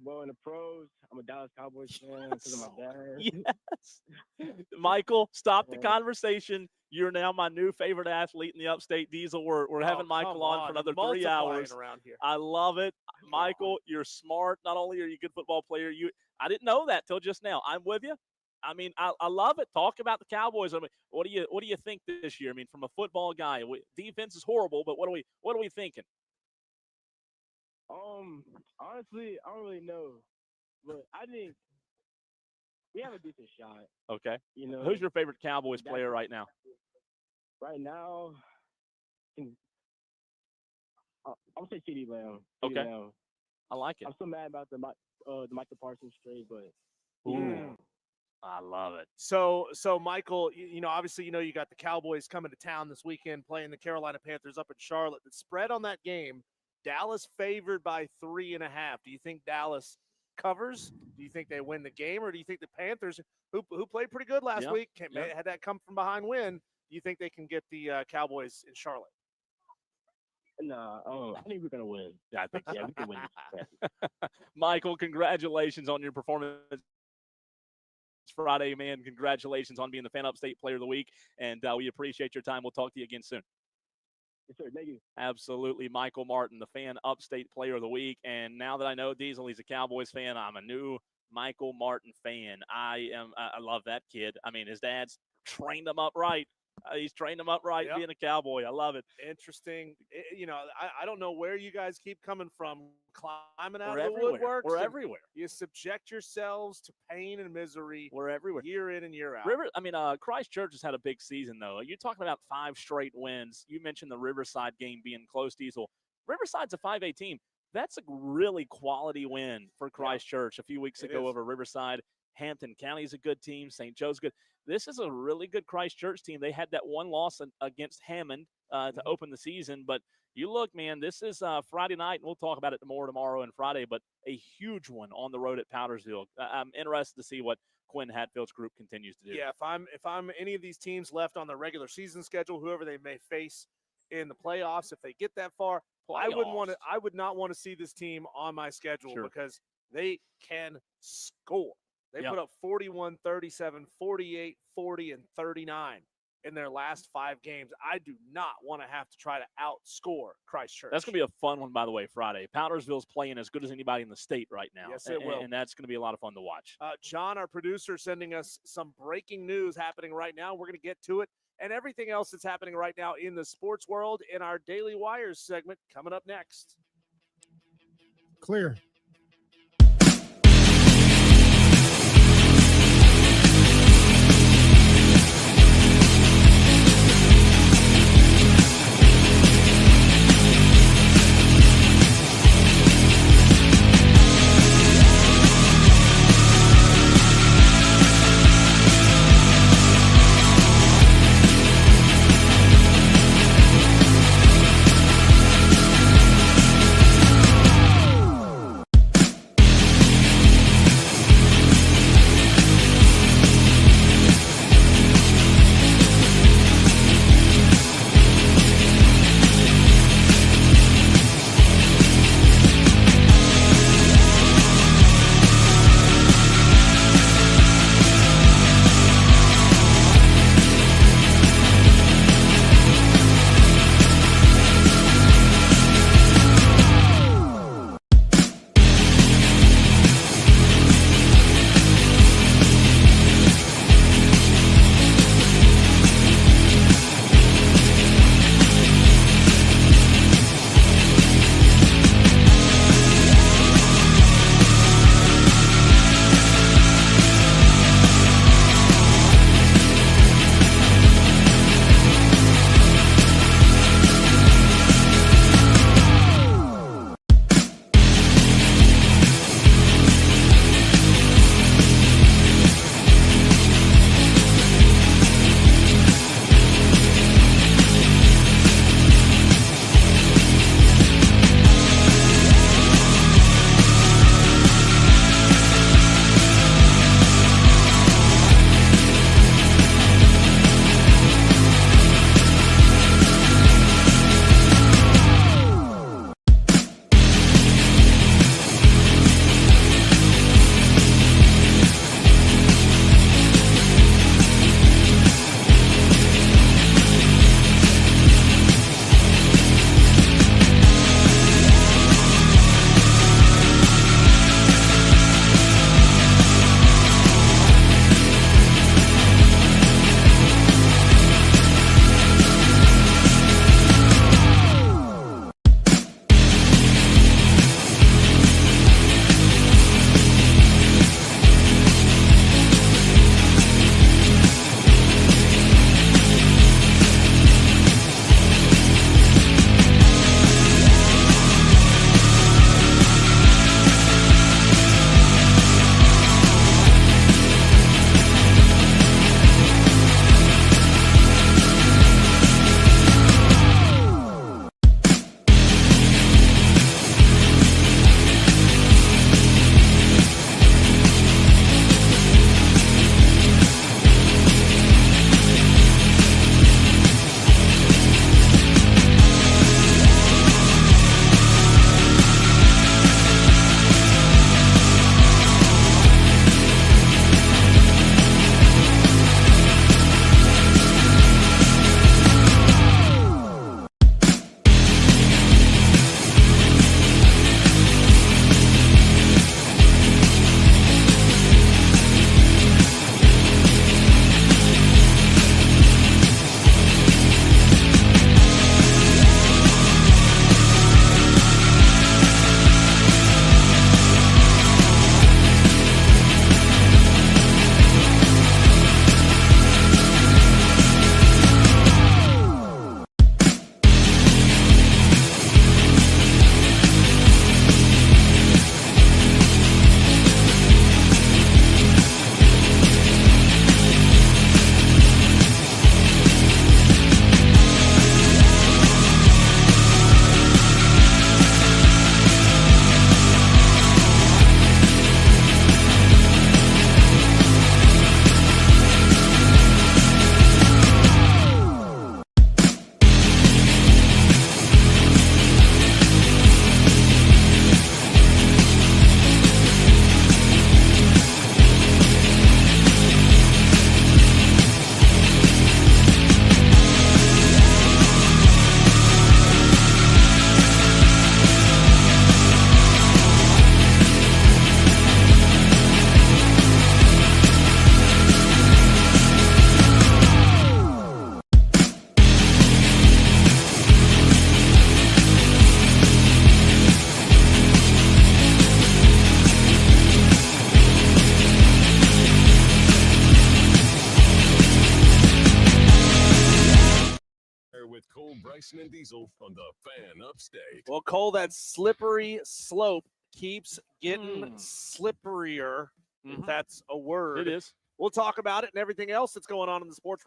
Well, in the pros, I'm a Dallas Cowboys fan because of my dad. Yes. Michael, stop the conversation. You're now my new favorite athlete in the Upstate Diesel. We're having Michael on for another 3 hours. Around here. I love it. Michael, you're smart. Not only are you a good football player, I didn't know that till just now. I'm with you. I mean, I love it. Talk about the Cowboys. I mean, what do you think this year? I mean, from a football guy, defense is horrible, but what are we thinking? Honestly, I don't really know, but I think we have a decent shot. Okay. You know, who's your favorite Cowboys player right now? Right now, I'll say CeeDee Lamb. Okay. Lamb. I like it. I'm still mad about the Michael Parsons trade, but I love it. So Michael, obviously, you got the Cowboys coming to town this weekend playing the Carolina Panthers up in Charlotte. The spread on that game, Dallas favored by 3.5. Do you think Dallas covers? Do you think they win the game, or do you think the Panthers, who played pretty good last week, had that come from behind win? Do you think they can get the Cowboys in Charlotte? No, I think we're gonna win. Yeah, I think we can win. Michael, congratulations on your performance Friday, man. Congratulations on being the Fan Upstate Player of the Week, and we appreciate your time. We'll talk to you again soon. Yes, sir. Thank you. Absolutely. Michael Martin, the Fan Upstate Player of the Week. And now that I know Diesel, he's a Cowboys fan, I'm a new Michael Martin fan. I love that kid. I mean, his dad's trained him up right. He's trained him up right being a Cowboy. I love it. Interesting. I don't know where you guys keep coming from, climbing out We're of the everywhere. woodwork. We're everywhere. You subject yourselves to pain and misery. We're everywhere. Year in and year out. Christchurch has had a big season, though. You're talking about 5 straight wins. You mentioned the Riverside game being close, Diesel. Riverside's a 5A team. That's a really quality win for Christchurch a few weeks ago over Riverside. Hampton County is a good team. St. Joe's good. This is a really good Christchurch team. They had that one loss against Hammond to open the season. But you look, man, this is Friday night, and we'll talk about it more tomorrow and Friday, but a huge one on the road at Powdersville. I'm interested to see what Quinn Hatfield's group continues to do. Yeah, if I'm any of these teams left on the regular season schedule, whoever they may face in the playoffs, if they get that far, I would not want to see this team on my schedule because they can score. They put up 41, 37, 48, 40, and 39 in their last 5 games. I do not want to have to try to outscore Christchurch. That's going to be a fun one, by the way, Friday. Powdersville's playing as good as anybody in the state right now. Yes, it will. And that's going to be a lot of fun to watch. John, our producer, sending us some breaking news happening right now. We're going to get to it and everything else that's happening right now in the sports world in our Daily Wires segment coming up next. Clear. Carson and Diesel on the Fan Upstate. Well, Cole, that slippery slope keeps getting slipperier. If that's a word. It is. We'll talk about it and everything else that's going on in the sports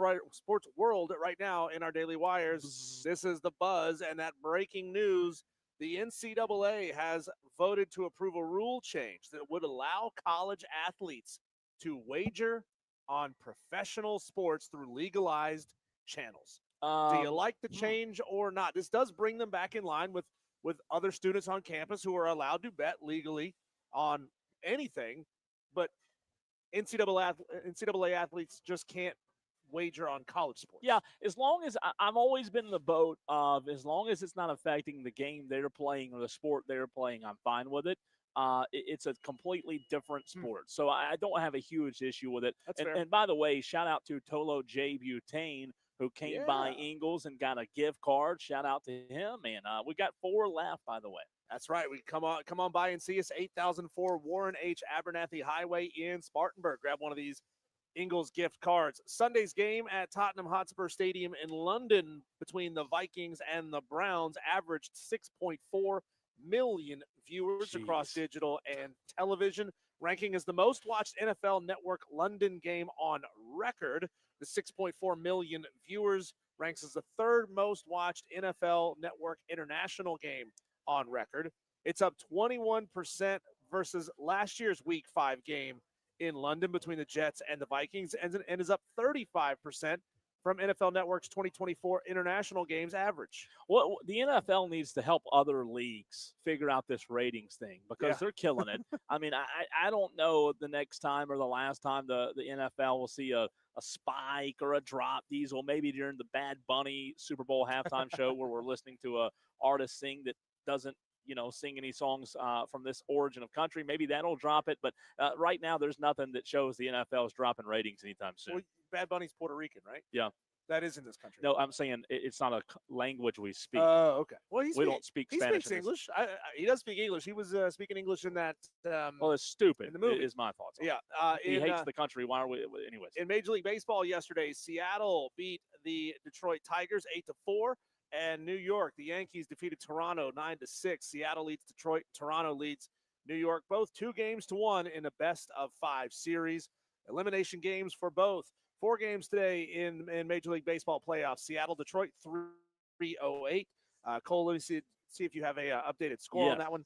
world right now in our Daily Wires. This is the buzz, and that breaking news. The NCAA has voted to approve a rule change that would allow college athletes to wager on professional sports through legalized channels. Do you like the change or not? This does bring them back in line with other students on campus who are allowed to bet legally on anything, but NCAA athletes just can't wager on college sports. Yeah, as long as I've always been in the boat of as long as it's not affecting the game they're playing or the sport they're playing, I'm fine with it. It's a completely different sport, so I don't have a huge issue with it. That's fair. And by the way, shout out to Tolo J. Butane, who came by Ingles and got a gift card. Shout out to him, and we got 4 left, by the way. That's right. We come on by and see us. 8004 Warren H. Abernathy Highway in Spartanburg. Grab one of these Ingles gift cards. Sunday's game at Tottenham Hotspur Stadium in London between the Vikings and the Browns averaged 6.4 million viewers across digital and television, ranking as the most watched NFL Network London game on record. The 6.4 million viewers ranks as the 3rd most watched NFL Network international game on record. It's up 21% versus last year's Week 5 game in London between the Jets and the Vikings, and is up 35% from NFL Network's 2024 international games average. Well, the NFL needs to help other leagues figure out this ratings thing because they're killing it. I mean, I don't know the next time or the last time the NFL will see a spike or a drop, Diesel, maybe during the Bad Bunny Super Bowl halftime show where we're listening to a artist sing that doesn't sing any songs from this origin of country. Maybe that'll drop it, but right now there's nothing that shows the NFL is dropping ratings anytime soon. Well, Bad Bunny's Puerto Rican, right? Yeah. That is in this country. No, I'm saying it's not a language we speak. Oh, okay. Well, we don't speak Spanish. He speaks English. He does speak English. He was speaking English in that. Well, it's stupid. In the movie. Is my thoughts. Yeah. He hates the country. Why are we? Anyways. In Major League Baseball yesterday, Seattle beat the Detroit Tigers 8-4. And New York, the Yankees defeated Toronto 9-6. Seattle leads Detroit. Toronto leads New York. Both 2-1 in a best-of-5 series. Elimination games for both. 4 games today in Major League Baseball playoffs. Seattle, Detroit 308. Cole, let me see if you have a updated score on that one.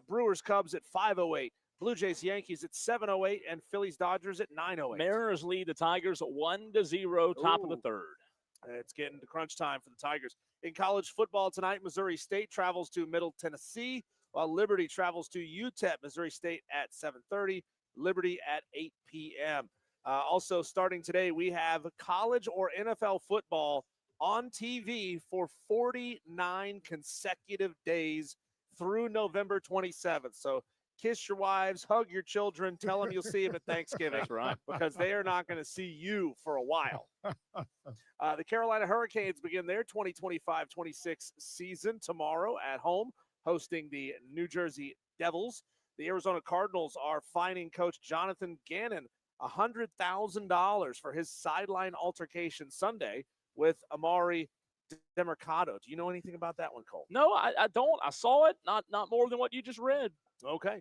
Brewers, Cubs at 508. Blue Jays, Yankees at 708, and Phillies, Dodgers at 908. Mariners lead the Tigers 1-0, top of the 3rd. It's getting to crunch time for the Tigers. In college football tonight, Missouri State travels to Middle Tennessee, while Liberty travels to UTEP. Missouri State at 7:30, Liberty at 8 p.m. Also starting today, we have college or NFL football on TV for 49 consecutive days through November 27th. So kiss your wives, hug your children, tell them you'll see them at Thanksgiving. That's right. Because they are not going to see you for a while. The Carolina Hurricanes begin their 2025-26 season tomorrow at home, hosting the New Jersey Devils. The Arizona Cardinals are fining coach Jonathan Gannon $100,000 for his sideline altercation Sunday with Amari Demercado. Do you know anything about that one, Cole? No, I don't. I saw it. Not more than what you just read. Okay.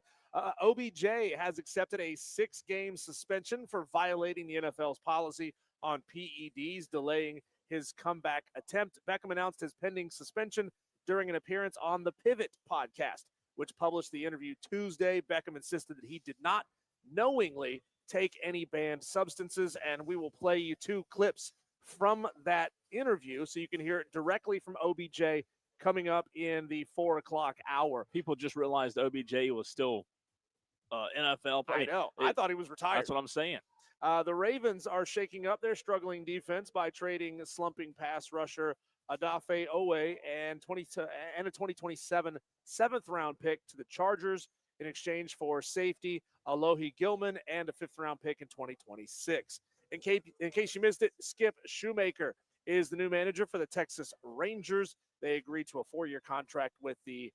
OBJ has accepted a 6-game suspension for violating the NFL's policy on PEDs, delaying his comeback attempt. Beckham announced his pending suspension during an appearance on the Pivot podcast, which published the interview Tuesday. Beckham insisted that he did not knowingly take any banned substances, and we will play you 2 clips from that interview so you can hear it directly from OBJ coming up in the 4 o'clock hour. People just realized OBJ was still NFL player. I know. I thought he was retired. That's what I'm saying. The Ravens are shaking up their struggling defense by trading slumping pass rusher Adafe Owe and a 2027 7th-round pick to the Chargers in exchange for safety Alohi Gilman and a 5th-round pick in 2026. In case you missed it, Skip Shoemaker is the new manager for the Texas Rangers. They agreed to a 4-year contract with the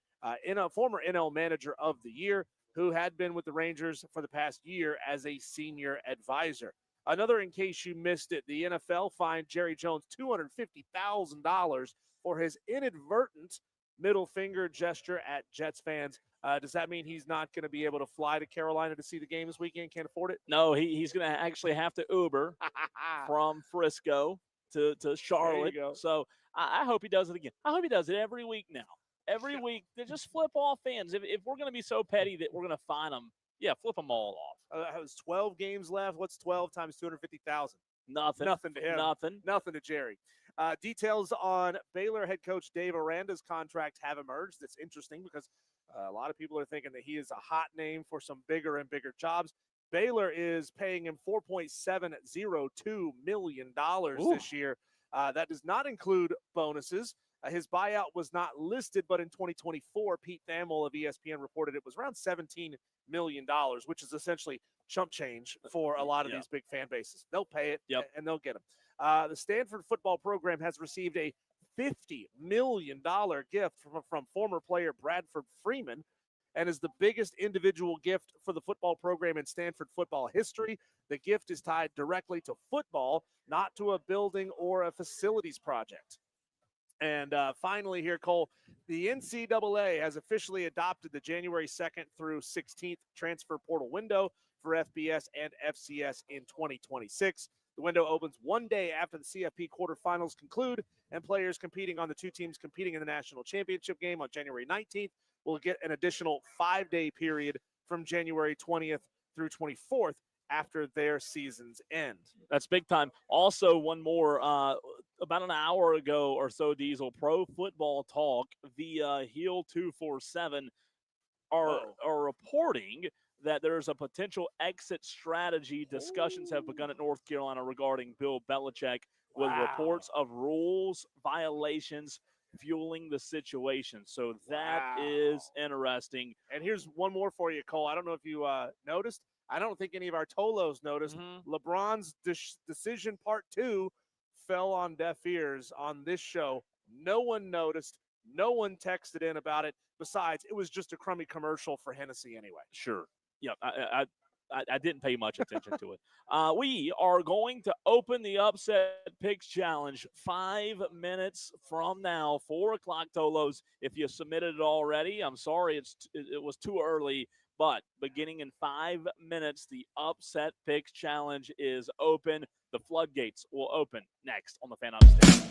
former NL Manager of the Year, who had been with the Rangers for the past year as a senior advisor. Another, in case you missed it, the NFL fined Jerry Jones $250,000 for his inadvertent middle finger gesture at Jets fans. Does that mean he's not going to be able to fly to Carolina to see the game this weekend? Can't afford it? No, he's going to actually have to Uber from Frisco to Charlotte. go. So I hope he does it again. I hope he does it every week now. Every week, they just flip off fans. If we're going to be so petty that we're going to fine them, yeah, flip them all off. Has 12 games left. What's 12 times 250,000? Nothing. Nothing to him. Nothing. Nothing to Jerry. Details on Baylor head coach Dave Aranda's contract have emerged. It's interesting because a lot of people are thinking that he is a hot name for some bigger and bigger jobs. Baylor is paying him $4.702 million this year. That does not include bonuses. His buyout was not listed, but in 2024, Pete Thamel of ESPN reported it was around $17 million, which is essentially chump change for a lot of these big fan bases. They'll pay it, and they'll get him. The Stanford football program has received a $50 million gift from former player Bradford Freeman, and is the biggest individual gift for the football program in Stanford football history. The gift is tied directly to football, not to a building or a facilities project. And finally here, Cole, the NCAA has officially adopted the January 2nd through 16th transfer portal window for FBS and FCS in 2026. The window opens one day after the CFP quarterfinals conclude, and players competing on the two teams competing in the national championship game on January 19th will get an additional 5-day period from January 20th through 24th after their seasons end. That's big time. Also, one more, about an hour ago or so, Diesel, Pro Football Talk via Heel 247 are reporting that there's a potential exit strategy. Discussions have begun at North Carolina regarding Bill Belichick, with reports of rules violations fueling the situation. So that is interesting. And here's one more for you, Cole. I don't know if you noticed. I don't think any of our Tolos noticed. LeBron's decision part 2 fell on deaf ears on this show. No one noticed. No one texted in about it. Besides, it was just a crummy commercial for Hennessy anyway. Sure. Yeah, I didn't pay much attention to it. We are going to open the Upset Picks Challenge 5 minutes from now, 4 o'clock, Tolos. If you submitted it already, I'm sorry, it was too early. But beginning in 5 minutes, the Upset Picks Challenge is open. The floodgates will open next on the Fan Upstate.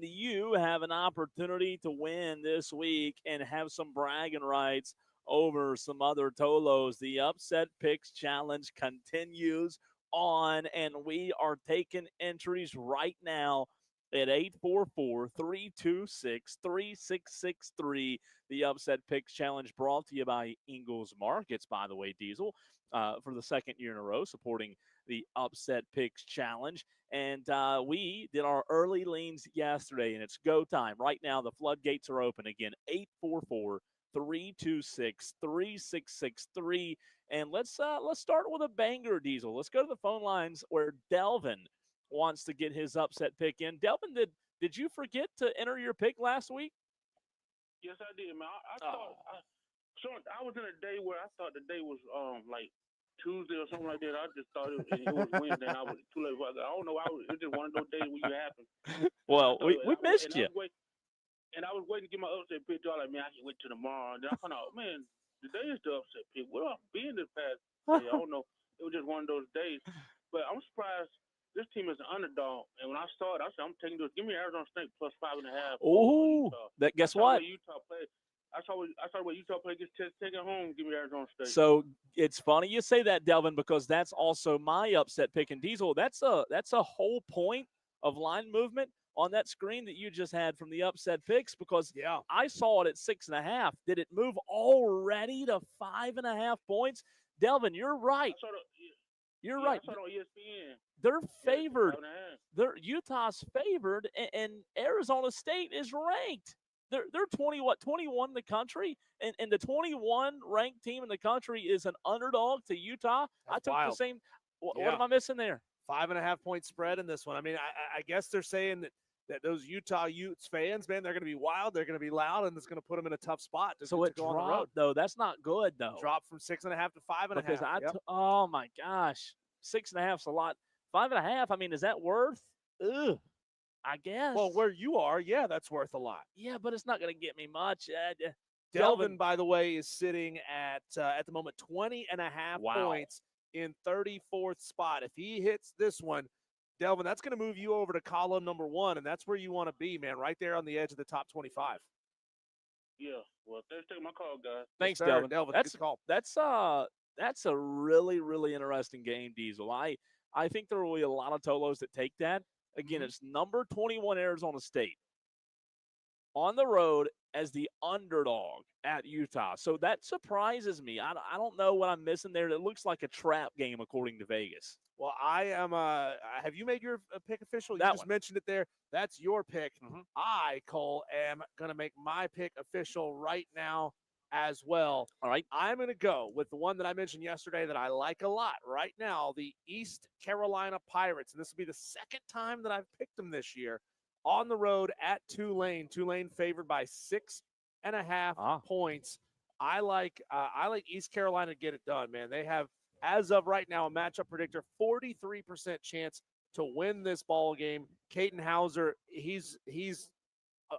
and you have an opportunity to win this week and have some bragging rights over some other Tolos. The Upset Picks Challenge continues on, and we are taking entries right now at 844-326-3663. The Upset Picks Challenge brought to you by Ingles Markets, by the way, Diesel, for the second year in a row, supporting the Upset Picks Challenge. And we did our early leans yesterday, and it's go time. Right now, the floodgates are open. Again, 844-326-3663. And let's start with a banger, Diesel. Let's go to the phone lines where Delvin wants to get his upset pick in. Delvin, did you forget to enter your pick last week? Yes, I did, man. I thought I was in a day where I thought the day was like Tuesday or something like that. I just thought it was Wednesday, and I was too late. I don't know. It was just one of those days where you happen. Well, we missed you. And I was waiting to get my upset pick. I was like, man, I can wait till tomorrow. And then I found out, man, today is the upset pick. Where have I been this past day? I don't know. It was just one of those days. But I'm surprised. This team is an underdog, and when I saw it, I said, "I'm taking this. Give me Arizona State plus 5.5." Oh, that guess what? Utah played. I saw what Utah played. Just take it home. Give me Arizona State. So it's funny you say that, Delvin, because that's also my upset pick. And Diesel, that's a whole point of line movement on that screen that you just had from the upset picks, because I saw it at 6.5. Did it move already to 5.5 points? Delvin, you're right. You're right. I saw it on ESPN. They're favored. Utah's favored, and Arizona State is ranked. They're 21 in the country, and the 21 ranked team in the country is an underdog to Utah. That's I took wild. the same. What am I missing there? 5.5 point spread in this one. I mean, I guess they're saying that those Utah Utes fans, man, they're going to be wild, they're going to be loud, and it's going to put them in a tough spot. So it dropped, though. That's not good, though. Dropped from 6.5 to 5.5. Because oh my gosh, 6.5's a lot. 5.5. I mean, is that worth? Ugh, I guess. Well, where you are, that's worth a lot. Yeah, but it's not going to get me much. Delvin, by the way, is sitting at the moment 20.5 points in 34th spot. If he hits this one, Delvin, that's going to move you over to column number 1, and that's where you want to be, man, right there on the edge of the top 25. Yeah. Well, thanks for taking my call, guys. Thanks, yes, Delvin. That's a call. That's a really, really interesting game, Diesel. I think there will be a lot of Tolos that take that. Again, it's number 21 Arizona State on the road as the underdog at Utah. So that surprises me. I don't know what I'm missing there. It looks like a trap game according to Vegas. Well, I am. Have you made your pick official? You just mentioned it there. That's your pick. I, Cole, am going to make my pick official right now as well. All right. I'm going to go with the one that I mentioned yesterday that I like a lot right now, the East Carolina Pirates. And this will be the second time that I've picked them this year on the road at Tulane. Tulane favored by 6.5 points. I like East Carolina to get it done, man. They have, as of right now, a matchup predictor, 43% chance to win this ball game. Caden Hauser, he's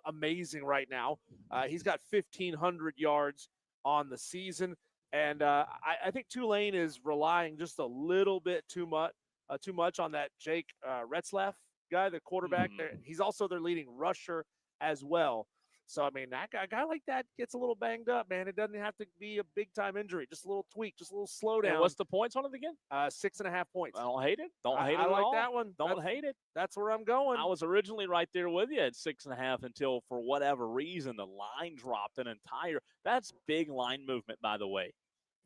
amazing right now. He's got 1,500 yards on the season, and I think Tulane is relying just a little bit too much on that Jake Retzlaff guy, the quarterback. He's also their leading rusher as well. So, I mean, a guy like that gets a little banged up, man. It doesn't have to be a big-time injury. Just a little tweak, just a little slowdown. And what's the points on it again? 6.5 points. I don't hate it. I like that one. Don't hate it. That's where I'm going. I was originally right there with you at 6.5 until, for whatever reason, the line dropped an entire – that's big line movement, by the way.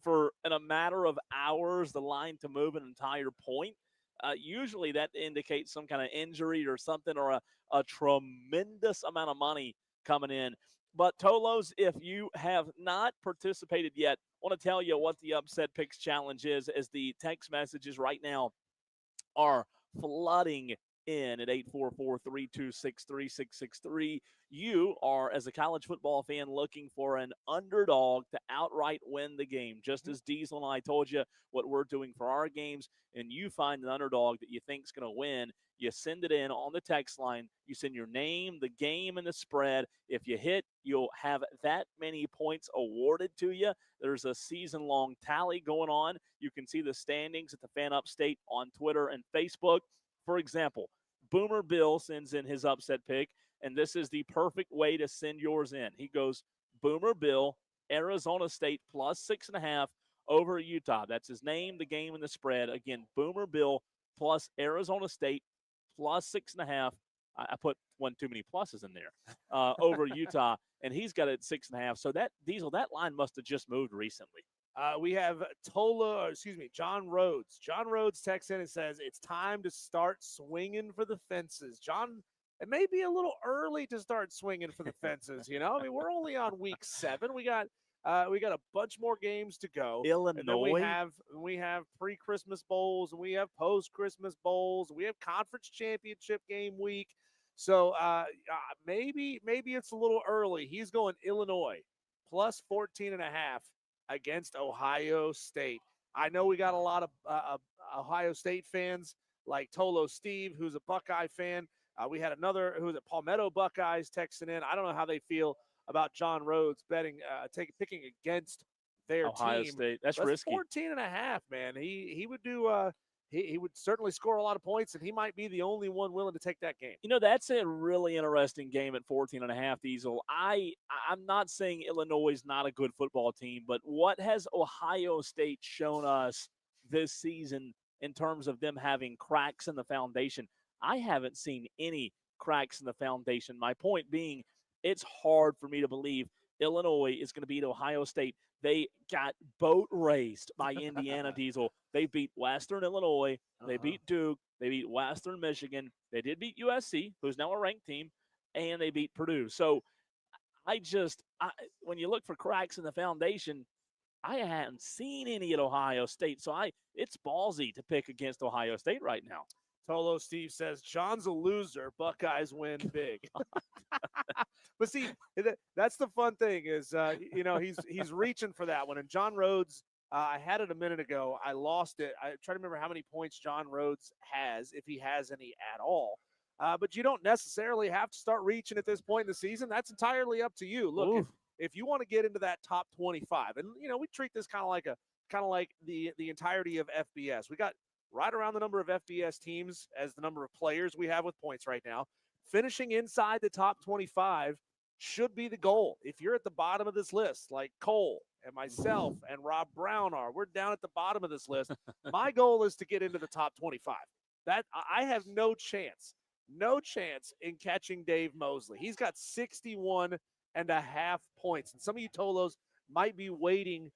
For in a matter of hours, the line to move an entire point, usually that indicates some kind of injury or something, or a tremendous amount of money coming in. But Tolos, if you have not participated yet, I want to tell you what the Upset Picks Challenge is, as the text messages right now are flooding in at 844-326-3663. You are, as a college football fan, looking for an underdog to outright win the game, just as Diesel and I told you what we're doing for our games, and you find an underdog that you think is going to win. You send it in on the text line. You send your name, the game, and the spread. If you hit, you'll have that many points awarded to you. There's a season-long tally going on. You can see the standings at the Fan Upstate on Twitter and Facebook. For example, Boomer Bill sends in his upset pick. and this is the perfect way to send yours in. He goes Boomer Bill, Arizona State plus 6.5 over Utah. That's his name, the game, and the spread. Again, Boomer Bill plus Arizona State plus 6.5. I put one too many pluses in there over Utah, and he's got it at 6.5. So that Diesel, that line must have just moved recently. We have John Rhodes. John Rhodes texts in and says, it's time to start swinging for the fences. John, it may be a little early to start swinging for the fences, you know? I mean, we're only on week 7. We got a bunch more games to go. Illinois. And then we have pre-Christmas bowls, and we have post-Christmas bowls, and we have conference championship game week. So maybe it's a little early. He's going Illinois plus 14.5 against Ohio State. I know we got a lot of Ohio State fans like Tolo Steve, who's a Buckeye fan. We had another who's a Palmetto Buckeyes texting in. I don't know how they feel about John Rhodes picking against their Ohio team. State. That's risky. 14.5, man. He would do he would certainly score a lot of points, and he might be the only one willing to take that game. You know, that's a really interesting game at 14.5, Diesel. I'm not saying Illinois is not a good football team, but what has Ohio State shown us this season in terms of them having cracks in the foundation? I haven't seen any cracks in the foundation. My point being, it's hard for me to believe Illinois is going to beat Ohio State. They got boat raced by Indiana, Diesel. They beat Western Illinois. They beat Duke. They beat Western Michigan. They did beat USC, who's now a ranked team, and they beat Purdue. So when you look for cracks in the foundation, I haven't seen any at Ohio State. So it's ballsy to pick against Ohio State right now. Tolo Steve says, John's a loser. Buckeyes win big. But see, that's the fun thing is, he's reaching for that one. And John Rhodes, I had it a minute ago. I lost it. I try to remember how many points John Rhodes has, if he has any at all. But you don't necessarily have to start reaching at this point in the season. That's entirely up to you. Look, if you want to get into that top 25, and we treat this kind of like the entirety of FBS. We got right around the number of FBS teams as the number of players we have with points right now. Finishing inside the top 25 should be the goal. If you're at the bottom of this list, like Cole and myself and Rob Brown we're down at the bottom of this list. My goal is to get into the top 25. That I have no chance in catching Dave Mosley. He's got 61.5 points. And some of you Tolos might be waiting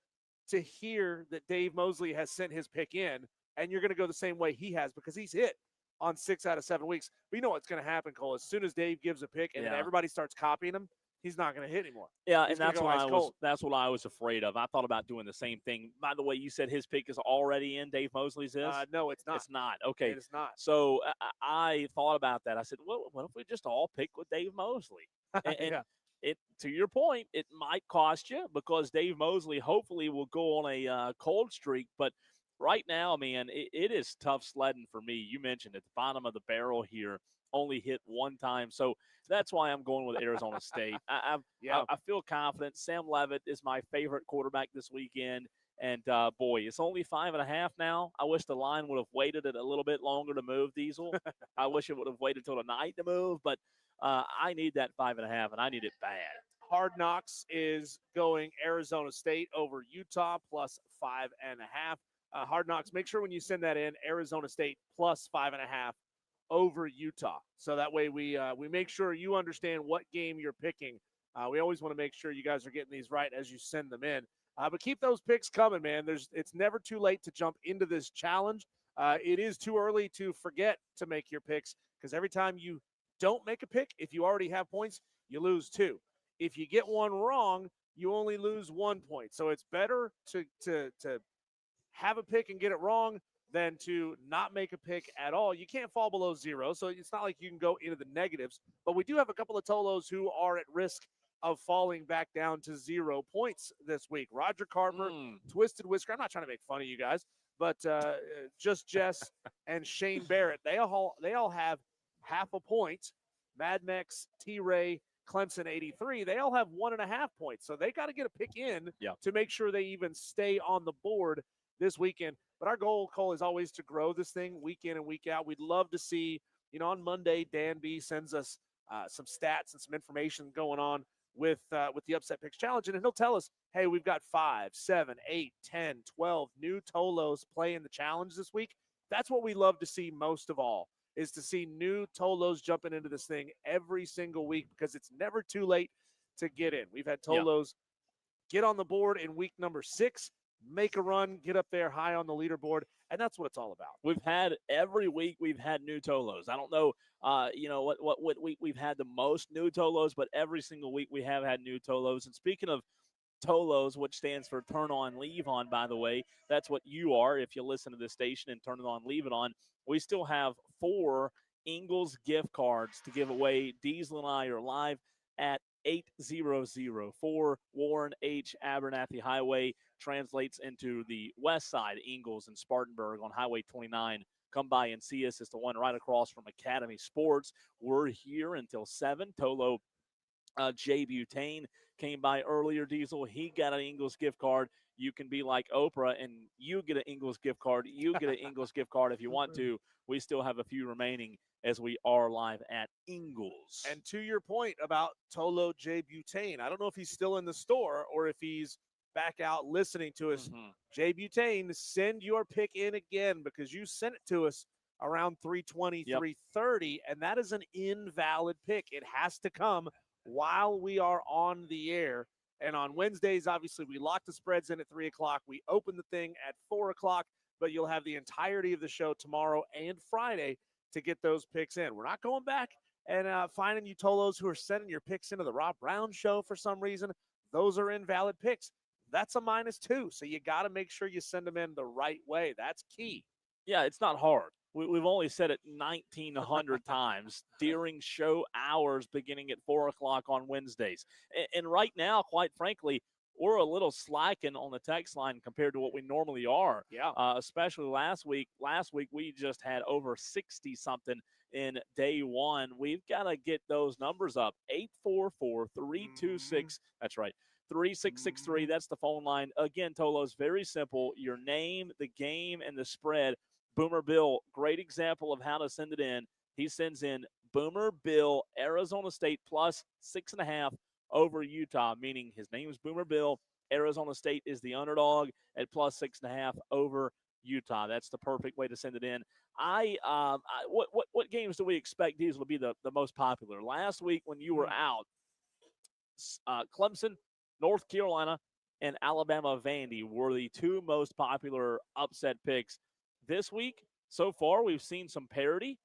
to hear that Dave Mosley has sent his pick in, and you're going to go the same way he has because he's hit on 6 out of 7 weeks. But you know what's going to happen, Cole? As soon as Dave gives a pick and then everybody starts copying him, he's not going to hit anymore. Yeah, he's and that's what I was afraid of. I thought about doing the same thing. By the way, you said his pick is already in. Dave Mosley's is? No, it's not. It's not. Okay. It is not. So I thought about that. I said, well, what if we just all pick with Dave Mosley? And it, to your point, it might cost you because Dave Mosley hopefully will go on a cold streak, but right now, man, it is tough sledding for me. You mentioned at the bottom of the barrel here, only hit one time. So that's why I'm going with Arizona State. I feel confident. Sam Leavitt is my favorite quarterback this weekend. And, boy, it's only 5.5 now. I wish the line would have waited it a little bit longer to move, Diesel. I wish it would have waited till tonight to move. But I need that 5.5, and I need it bad. Hard Knocks is going Arizona State over Utah plus 5.5. Hard Knocks, make sure when you send that in, Arizona State plus 5.5 over Utah. So that way we make sure you understand what game you're picking. We always want to make sure you guys are getting these right as you send them in. But keep those picks coming, man. It's never too late to jump into this challenge. It is too early to forget to make your picks because every time you don't make a pick, if you already have points, you lose 2. If you get one wrong, you only lose 1 point. So it's better to have a pick and get it wrong than to not make a pick at all. You can't fall below 0, so it's not like you can go into the negatives. But we do have a couple of Tolos who are at risk of falling back down to 0 points this week. Roger Carper, Twisted Whisker. I'm not trying to make fun of you guys, but Just Jess and Shane Barrett, they all have half a point. Mad Mex, T-Ray, Clemson 83, they all have 1.5 points. So they got to get a pick in to make sure they even stay on the board this weekend. But our goal, Cole, is always to grow this thing week in and week out. We'd love to see, on Monday, Dan B sends us some stats and some information going on with the Upset Picks Challenge, and he'll tell us, hey, we've got 5, 7, 8, 10, 12 new Tolos playing the challenge this week. That's what we love to see most of all, is to see new Tolos jumping into this thing every single week, because it's never too late to get in. We've had Tolos get on the board in week number 6, make a run, get up there high on the leaderboard, and that's what it's all about. We've had every week we've had new Tolos. I don't know, what week we've had the most new Tolos, but every single week we have had new Tolos. And speaking of Tolos, which stands for Turn On, Leave On, by the way, that's what you are if you listen to this station and turn it on, leave it on. We still have 4 Ingles gift cards to give away. Diesel and I are live at 8004 Warren H. Abernathy Highway, translates into the west side, Ingles and Spartanburg on Highway 29. Come by and see us. It's the one right across from Academy Sports. We're here until 7. Tolo Jay Butane came by earlier, Diesel. He got an Ingles gift card. You can be like Oprah and you get an Ingles gift card. You get an Ingles gift card if you want to. We still have a few remaining as we are live at Ingles. And to your point about Tolo J. Butane, I don't know if he's still in the store or if he's back out listening to us. Jay Butane, send your pick in again, because you sent it to us around 3:20, 3:30, and that is an invalid pick. It has to come while we are on the air. And on Wednesdays, obviously, we lock the spreads in at 3 o'clock. We open the thing at 4 o'clock, but you'll have the entirety of the show tomorrow and Friday to get those picks in. We're not going back and finding you Tolos who are sending your picks into the Rob Brown show for some reason. Those are invalid picks. That's a -2, so you got to make sure you send them in the right way. That's key. Yeah, it's not hard. We've only said it 1,900 times during show hours beginning at 4 o'clock on Wednesdays. And right now, quite frankly, we're a little slacking on the text line compared to what we normally are. Yeah. Especially last week. Last week, we just had over 60-something in day one. We've got to get those numbers up. 844-326. That's right. 3663. That's the phone line. Again, Tolo's very simple. Your name, the game, and the spread. Boomer Bill, great example of how to send it in. He sends in Boomer Bill, Arizona State plus 6.5 over Utah, meaning his name is Boomer Bill. Arizona State is the underdog at plus 6.5 over Utah. That's the perfect way to send it in. What games do we expect these will be the most popular? Last week when you were out, Clemson, North Carolina, and Alabama Vandy were the 2 most popular upset picks. This week, so far, we've seen some parity.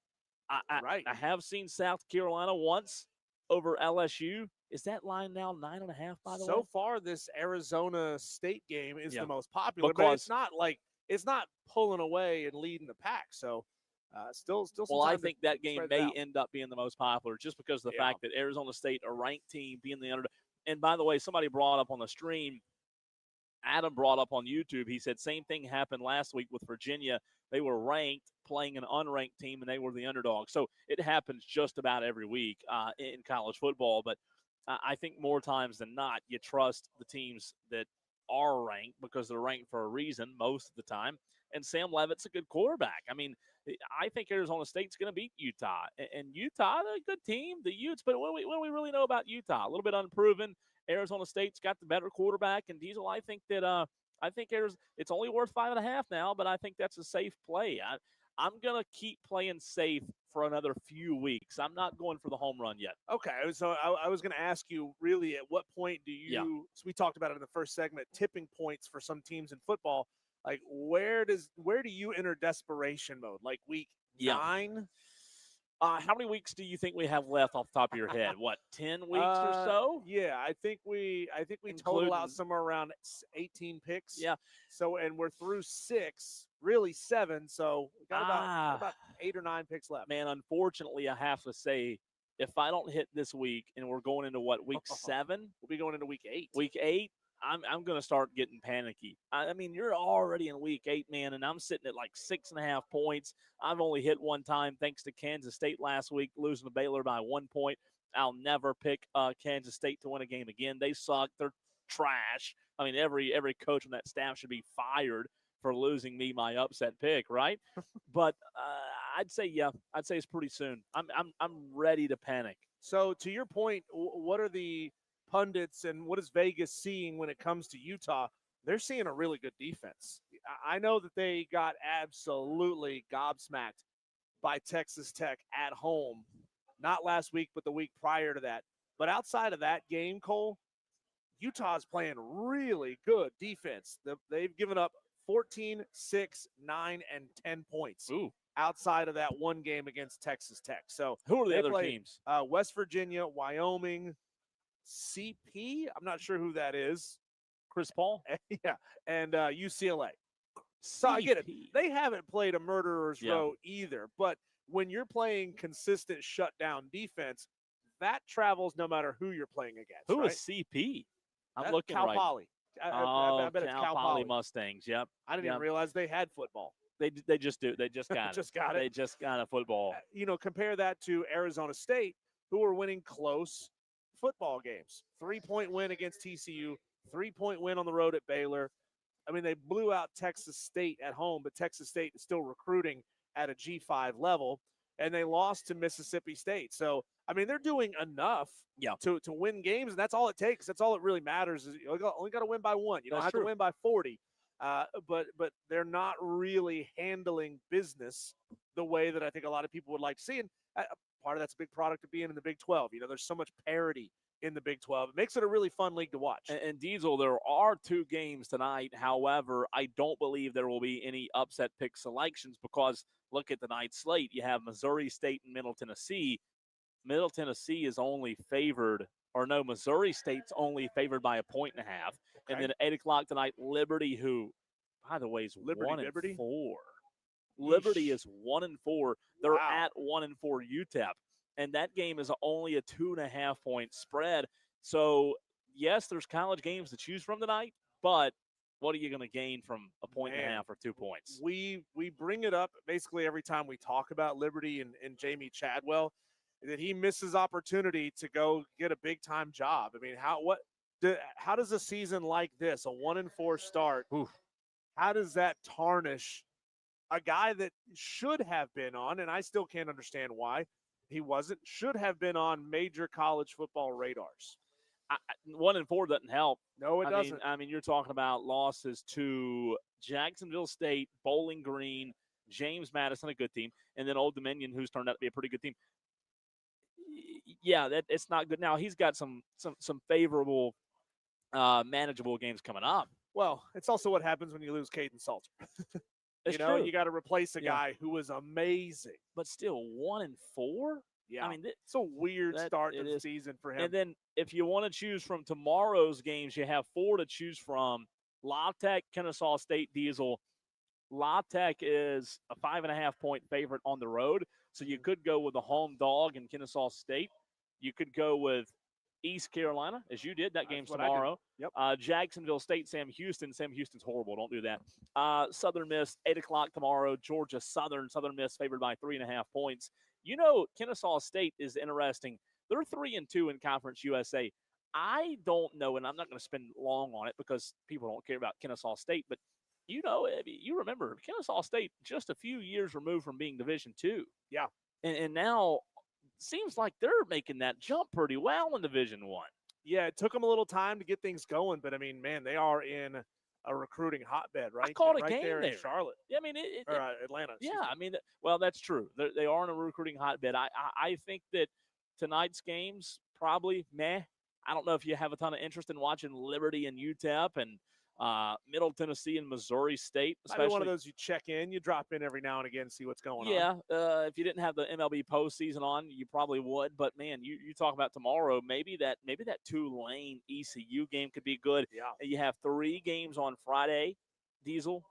I have seen South Carolina once over LSU. Is that line now 9.5, by the way? So far, this Arizona State game is the most popular, because but it's not pulling away and leading the pack. So still. Well, I think that game may end up being the most popular just because of the fact that Arizona State, a ranked team, being the underdog. And by the way, somebody brought up on the stream, Adam brought up on YouTube, he said same thing happened last week with Virginia. They were ranked playing an unranked team, and they were the underdog. So it happens just about every week in college football. But I think more times than not, you trust the teams that are ranked because they're ranked for a reason most of the time. And Sam Leavitt's a good quarterback. I mean, I think Arizona State's going to beat Utah. And Utah, they're a good team, the Utes. But what do we really know about Utah? A little bit unproven. Arizona State's got the better quarterback. And Diesel, I think that it's only worth 5.5 now, but I think that's a safe play. I'm going to keep playing safe for another few weeks. I'm not going for the home run yet. Okay, so I was going to ask you, really, at what point do you so we talked about it in the first segment, tipping points for some teams in football. Like, where do you enter desperation mode? Like week 9? How many weeks do you think we have left off the top of your head? What, 10 weeks or so? Yeah, I think we total out somewhere around 18 picks. Yeah. So, and we're through 6, really 7. So we got about 8 or 9 picks left. Man, unfortunately, I have to say, if I don't hit this week and we're going into week 7? We'll be going into week 8. Week 8? I'm going to start getting panicky. I mean, you're already in week 8, man, and I'm sitting at like 6.5 points. I've only hit one time thanks to Kansas State last week, losing to Baylor by 1 point. I'll never pick Kansas State to win a game again. They suck. They're trash. I mean, every coach on that staff should be fired for losing me my upset pick, right? But I'd say it's pretty soon. I'm ready to panic. So to your point, what are the pundits and what is Vegas seeing when it comes to Utah? They're seeing a really good defense. I know that they got absolutely gobsmacked by Texas Tech at home, not last week, but the week prior to that. But outside of that game, Cole, Utah's playing really good defense. They've given up 14, 6, 9, and 10 points outside of that one game against Texas Tech. So who are the they other play, teams? West Virginia, Wyoming, CP. I'm not sure who that is. Chris Paul? Yeah, and UCLA. So I get it. They haven't played a murderer's row either. But when you're playing consistent shutdown defense, that travels no matter who you're playing against. Who right? is CP? I'm That's looking Cal right. Poly. I bet it's Cal Poly Mustangs. Yep. I didn't even realize they had football. They just do. They just got it. Just got it. They just got a football. Compare that to Arizona State, who are winning close football games. 3-point win against TCU, 3-point win on the road at Baylor. I mean, they blew out Texas State at home, but Texas State is still recruiting at a G5 level, and they lost to Mississippi State. So, I mean, they're doing enough to win games, and that's all it takes. That's all it really matters is you only got to win by one. You don't have to win by 40. But they're not really handling business the way that I think a lot of people would like to see. And part of that's a big product of being in the Big 12. There's so much parity in the Big 12. It makes it a really fun league to watch. And Diesel, there are 2 games tonight. However, I don't believe there will be any upset pick selections because look at tonight's slate. You have Missouri State and Middle Tennessee. Middle Tennessee is only favored, Missouri State's only favored by 1.5. Okay. And then at 8 o'clock tonight, Liberty, who, by the way, is 1-4. Liberty is 1-4. They're at 1-4 UTEP. And that game is only a 2.5-point spread. So, yes, there's college games to choose from tonight, but what are you going to gain from a 1.5 or 2 points? We bring it up basically every time we talk about Liberty and Jamie Chadwell, that he misses opportunity to go get a big-time job. I mean, how does a season like this, a 1-4 start, how does that tarnish a guy that should have been on, and I still can't understand why, he wasn't, should have been on major college football radars. 1-4 doesn't help. No, it doesn't. I mean, you're talking about losses to Jacksonville State, Bowling Green, James Madison, a good team, and then Old Dominion, who's turned out to be a pretty good team. Yeah, it's not good. Now, he's got some favorable, manageable games coming up. Well, it's also what happens when you lose Caden Salter. True. You got to replace a guy who was amazing. But still, 1-4? Yeah. I mean, it's a weird start to the season for him. And then if you want to choose from tomorrow's games, you have 4 to choose from. La Tech, Kennesaw State, Diesel. La Tech is a 5.5-point favorite on the road. So you could go with the home dog in Kennesaw State. You could go with East Carolina, as you did. That game's tomorrow. Yep. Jacksonville State, Sam Houston. Sam Houston's horrible. Don't do that. Southern Miss, 8 o'clock tomorrow. Georgia Southern. Southern Miss favored by 3.5 points. Kennesaw State is interesting. They're 3-2 in Conference USA. I don't know, and I'm not going to spend long on it because people don't care about Kennesaw State, but you remember Kennesaw State just a few years removed from being Division II. Yeah. And now seems like they're making that jump pretty well in Division I. Yeah, it took them a little time to get things going, but I mean, man, they are in a recruiting hotbed, right? I called a right game there in Charlotte. Yeah, I mean, Atlanta. Yeah, I mean, well, that's true. They are in a recruiting hotbed. I think that tonight's games probably meh. I don't know if you have a ton of interest in watching Liberty and UTEP and Middle Tennessee and Missouri State. Especially one of those you check in, you drop in every now and again, see what's going on. Yeah, if you didn't have the MLB postseason on, you probably would. But man, you talk about tomorrow. Maybe that Tulane ECU game could be good. Yeah, you have 3 games on Friday. Diesel,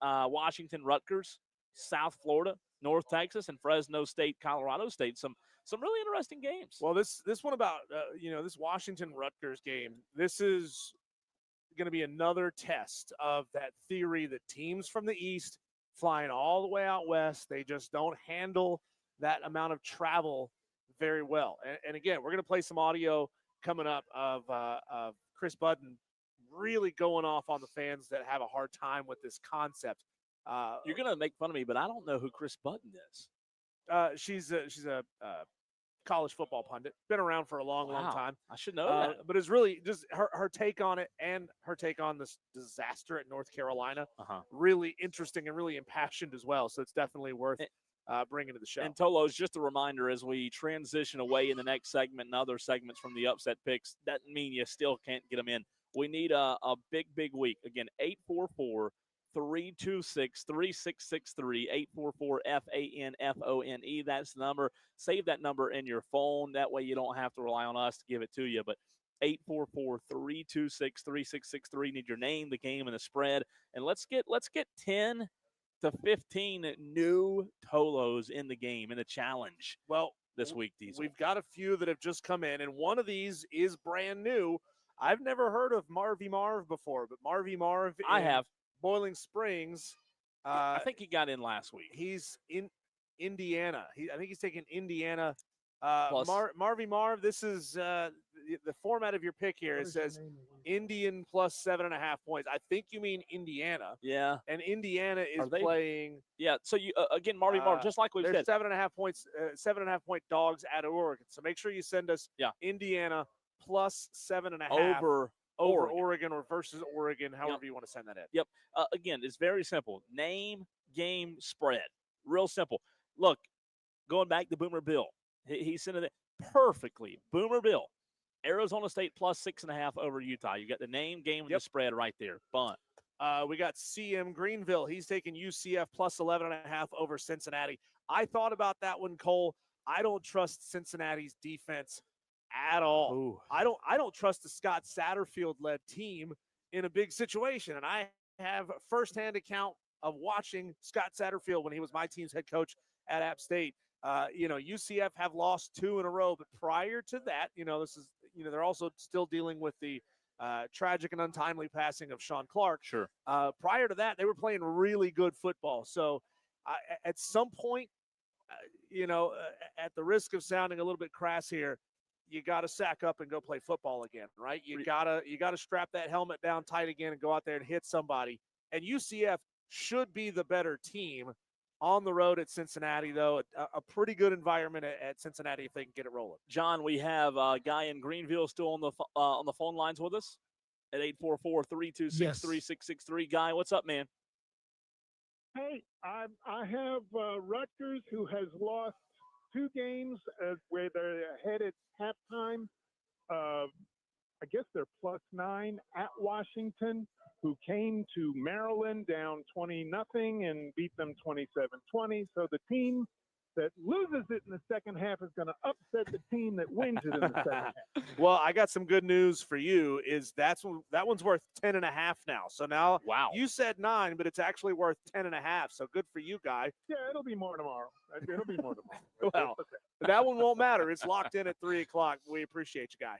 Washington, Rutgers, South Florida, North Texas, and Fresno State, Colorado State. Some really interesting games. Well, this one about this Washington Rutgers game. This is going to be another test of that theory that teams from the East flying all the way out west, they just don't handle that amount of travel very well. And again, we're going to play some audio coming up of Chris Budden really going off on the fans that have a hard time with this concept. You're going to make fun of me, but I don't know who Chris Budden is. She's a college football pundit. Been around for a long, long Wow. time. I should know that. But it's really just her take on it and her take on this disaster at North Carolina. Really interesting and really impassioned as well. So it's definitely worth bringing to the show. And Tolos, just a reminder as we transition away in the next segment and other segments from the upset picks, doesn't mean you still can't get them in. We need a big, big week. Again, 844-326-3663, 844-FANFONE. That's the number. Save that number in your phone. That way you don't have to rely on us to give it to you. But 844-326-3663. Need your name, the game, and the spread. And let's get 10 to 15 new Tolos in the game, in the challenge. Well, this week, Diesel. We've got a few that have just come in, and one of these is brand new. I've never heard of Marvy Marv before, but Marvy Marv I have. Boiling Springs. I think he got in last week. He's in Indiana. I think he's taking Indiana. Plus- Marvy Marv, this is the format of your pick here. It says Indian plus 7.5 points. I think you mean Indiana. Yeah. And Indiana is Are they- playing. Yeah. So you again, Marvy Marv, just like we've they're said. 7.5 points, 7.5 point dogs at Oregon. So make sure you send us Indiana plus 7.5 over Oregon or versus Oregon, however you want to send that in. Yep. Again, it's very simple. Name, game, spread. Real simple. Look, going back to Boomer Bill. He sent it perfectly. Boomer Bill. Arizona State plus 6.5 over Utah. You got the name, game, and the spread right there. Bunt. We got CM Greenville. He's taking UCF plus 11.5 over Cincinnati. I thought about that one, Cole. I don't trust Cincinnati's defense at all. Ooh. I don't trust the Scott Satterfield-led team in a big situation. And I have a firsthand account of watching Scott Satterfield when he was my team's head coach at App State. UCF have lost 2 in a row, but prior to that, they're also still dealing with the tragic and untimely passing of Sean Clark. Sure. Prior to that, they were playing really good football. So at some point, at the risk of sounding a little bit crass here, you got to sack up and go play football again, right? You gotta strap that helmet down tight again and go out there and hit somebody. And UCF should be the better team on the road at Cincinnati, though. A pretty good environment at Cincinnati if they can get it rolling. John, we have a guy in Greenville still on the phone lines with us at 844-326-3663. Guy, what's up, man? Hey, I have Rutgers, who has lost 2 games where they're ahead at halftime. I guess they're +9 at Washington, who came to Maryland down 20-0 and beat them 27-20. So the team that loses it in the second half is going to upset the team that wins it in the second half. Well, I got some good news for you. That one's worth 10.5 now. So now, wow, you said 9, but it's actually worth 10.5. So good for you, Guy. Yeah, it'll be more tomorrow. Well, that one won't matter. It's locked in at 3:00. We appreciate you, Guy.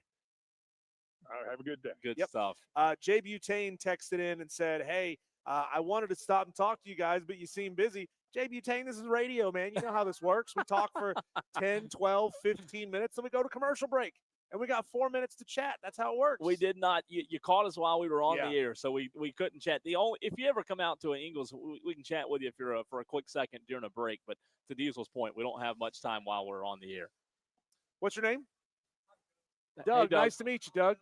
All right, have a good day. Good stuff. Jay Butane texted in and said, hey, I wanted to stop and talk to you guys, but you seem busy. Jay Butane, this is radio, man. You know how this works. We talk for 10, 12, 15 minutes, then we go to commercial break. And we got 4 minutes to chat. That's how it works. We did not. You caught us while we were on Yeah. the air, so we couldn't chat. If you ever come out to an Ingles, we can chat with you for a quick second during a break. But to Diesel's point, we don't have much time while we're on the air. What's your name? Hey, Doug. Nice to meet you, Doug.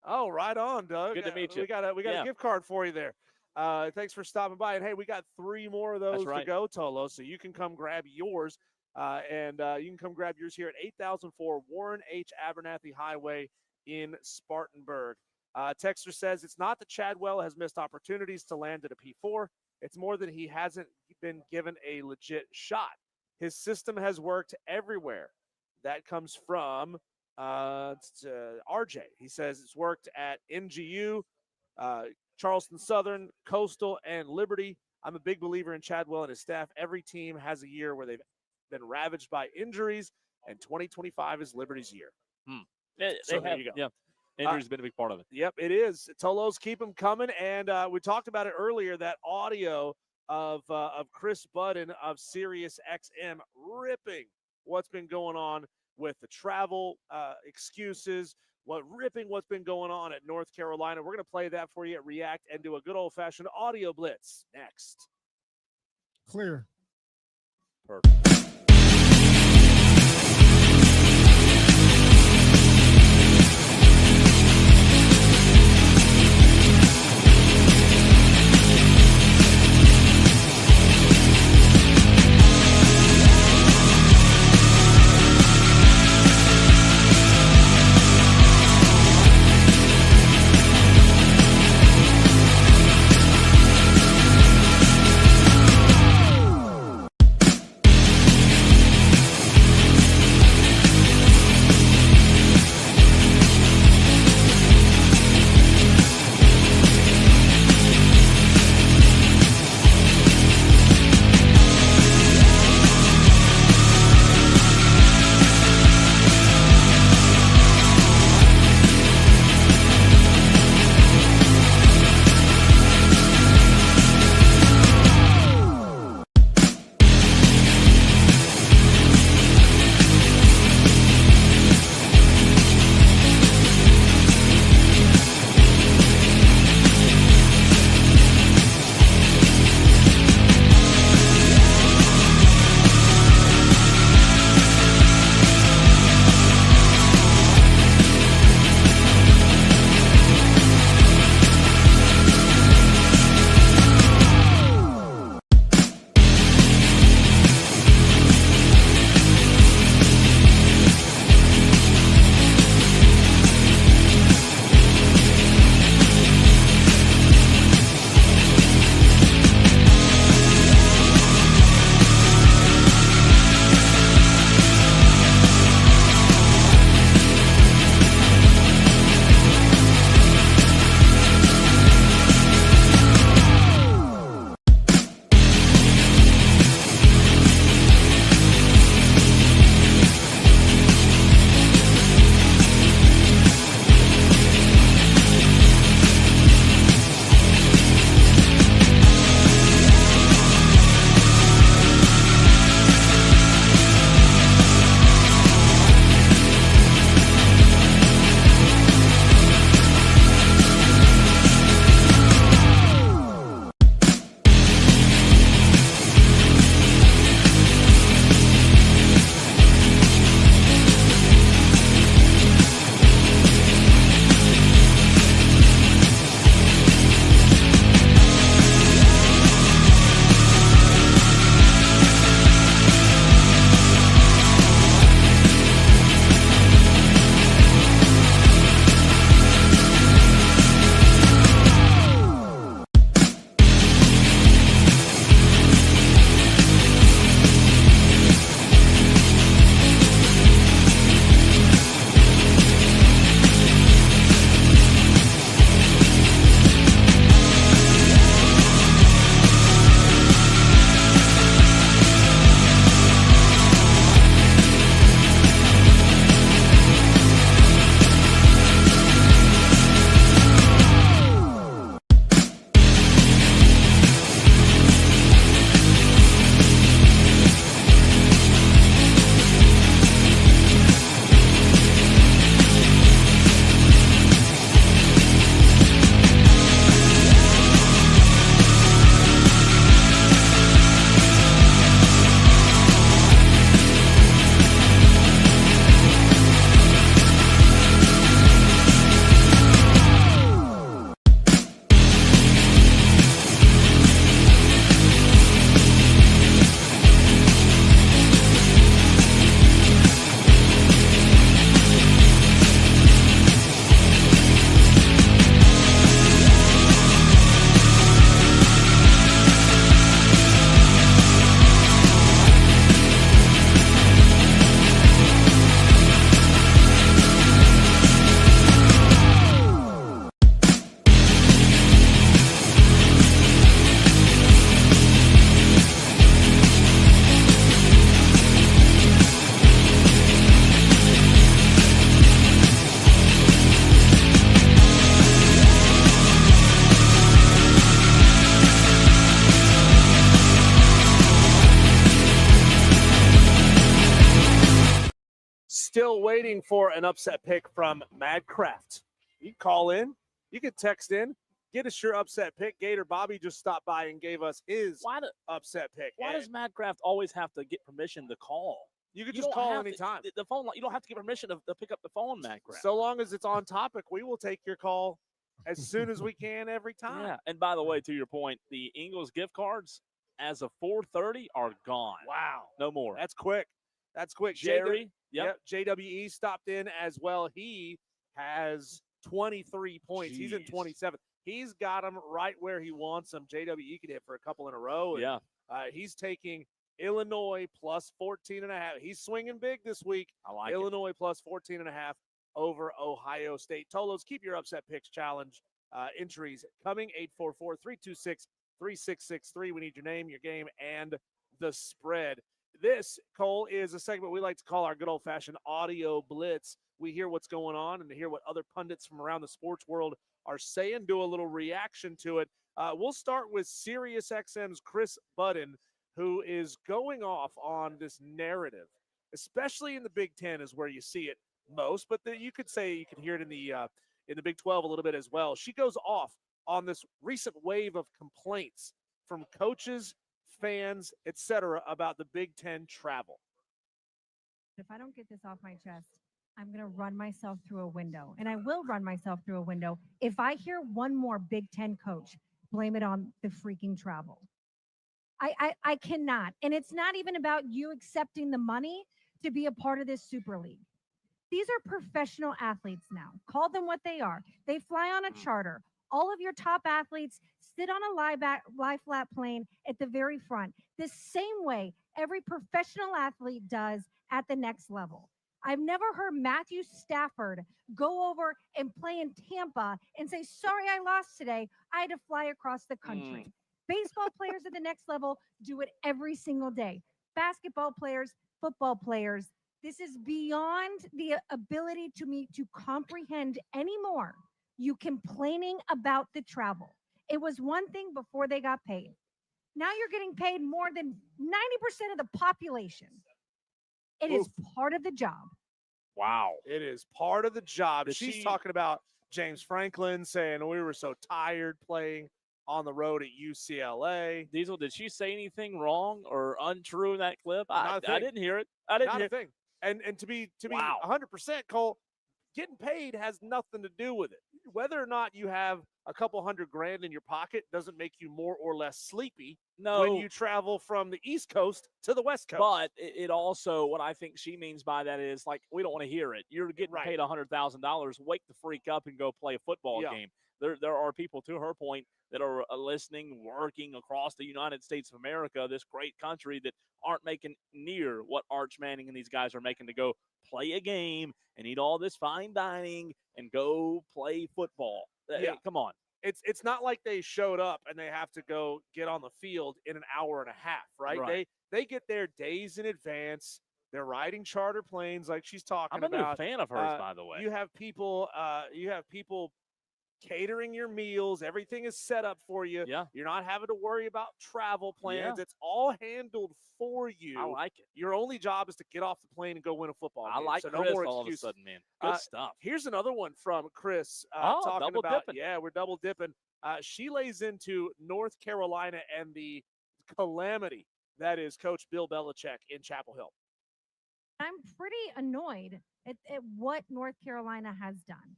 Oh, right on, Doug. Good to meet you. We got a gift card for you there. Thanks for stopping by. And hey, we got 3 more of those to go, Tolo. So you can come grab yours. And you can come grab yours here at 8004 Warren H. Abernathy Highway in Spartanburg. Texter says it's not that Chadwell has missed opportunities to land at a P4. It's more that he hasn't been given a legit shot. His system has worked everywhere. That comes from RJ. He says it's worked at NGU, Charleston Southern, Coastal, and Liberty. I'm a big believer in Chadwell and his staff. Every team has a year where they've been ravaged by injuries, and 2025 is Liberty's year. So there you go. Yeah, injuries have been a big part of it. Yep, it is. Tolos, keep them coming. And we talked about it earlier, that audio of Chris Budden of Sirius XM ripping what's been going on with the travel excuses, what's been going on at North Carolina. We're going to play that for you at React and do a good old-fashioned audio blitz next. Clear. Perfect. still waiting for an upset pick from Madcraft. You can call in. You can text in. Get us your upset pick. Gator Bobby just stopped by and gave us his upset pick. Why does Madcraft always have to get permission to call? You can just call anytime. The phone, you don't have to get permission to pick up the phone, Madcraft. So long as it's on topic, we will take your call as soon as we can every time. Yeah, and by the way, to your point, the Ingles gift cards as of 4:30 are gone. Wow. No more. That's quick. That's quick. Jerry, JWE stopped in as well. He has 23 points. He's in 27th. He's got him right where he wants him. JWE could hit for a couple in a row. And, he's taking Illinois plus 14.5. He's swinging big this week. I like Illinois plus 14.5 over Ohio State. Tolos, keep your upset picks challenge entries coming. 844-326-3663. We need your name, your game, and the spread. This, Cole, is a segment we like to call our good old-fashioned audio blitz. We hear what's going on and hear what other pundits from around the sports world are saying, do a little reaction to it. We'll start with SiriusXM's Chris Budden, who is going off on this narrative, especially in the Big Ten is where you see it most, but you could say you can hear it in the Big 12 a little bit as well. She goes off on this recent wave of complaints from coaches, fans, etc., about the Big Ten travel. If I don't get this off my chest, I'm going to run myself through a window, and I will run myself through a window if I hear one more Big Ten coach blame it on the freaking travel. I cannot. And it's not even about you accepting the money to be a part of this Super League. These are professional athletes now. Call them what they are. They fly on a charter. All of your top athletes sit on a lie flat plane at the very front, the same way every professional athlete does at the next level. I've never heard Matthew Stafford go over and play in Tampa and say, sorry, I lost today. I had to fly across the country. Baseball players at the next level do it every single day. Basketball players, football players. This is beyond the ability to me to comprehend anymore. You complaining about the travel. It was one thing before they got paid. Now you're getting paid more than 90% of the population. It is part of the job. Wow. It is part of the job. She's talking about James Franklin saying we were so tired playing on the road at UCLA. Diesel, did she say anything wrong or untrue in that clip? I Not a didn't hear it. I didn't Not hear a thing. And to be Wow. 100%, Cole, getting paid has nothing to do with it. Whether or not you have a couple $100,000 in your pocket doesn't make you more or less sleepy when you travel from the East Coast to the West Coast. But it also, what I think she means by that is, like, we don't want to hear it. You're getting paid $100,000. Wake the freak up and go play a football game. There are people, to her point, that are listening, working across the United States of America, this great country, that aren't making near what Arch Manning and these guys are making to go play a game and eat all this fine dining and go play football. Hey, come on. It's not like they showed up and they have to go get on the field in an hour and a half, right? They get there days in advance. They're riding charter planes like she's talking about. I'm a new fan of hers, by the way. You have people catering your meals. Everything is set up for you. Yeah. You're not having to worry about travel plans. Yeah. It's all handled for you. I like it. Your only job is to get off the plane and go win a football game. I like so Chris no more all excuses. of a sudden, man. Good stuff. Here's another one from Chris talking double about, dipping. we're double dipping. She lays into North Carolina and the calamity that is Coach Bill Belichick in Chapel Hill. I'm pretty annoyed at what North Carolina has done.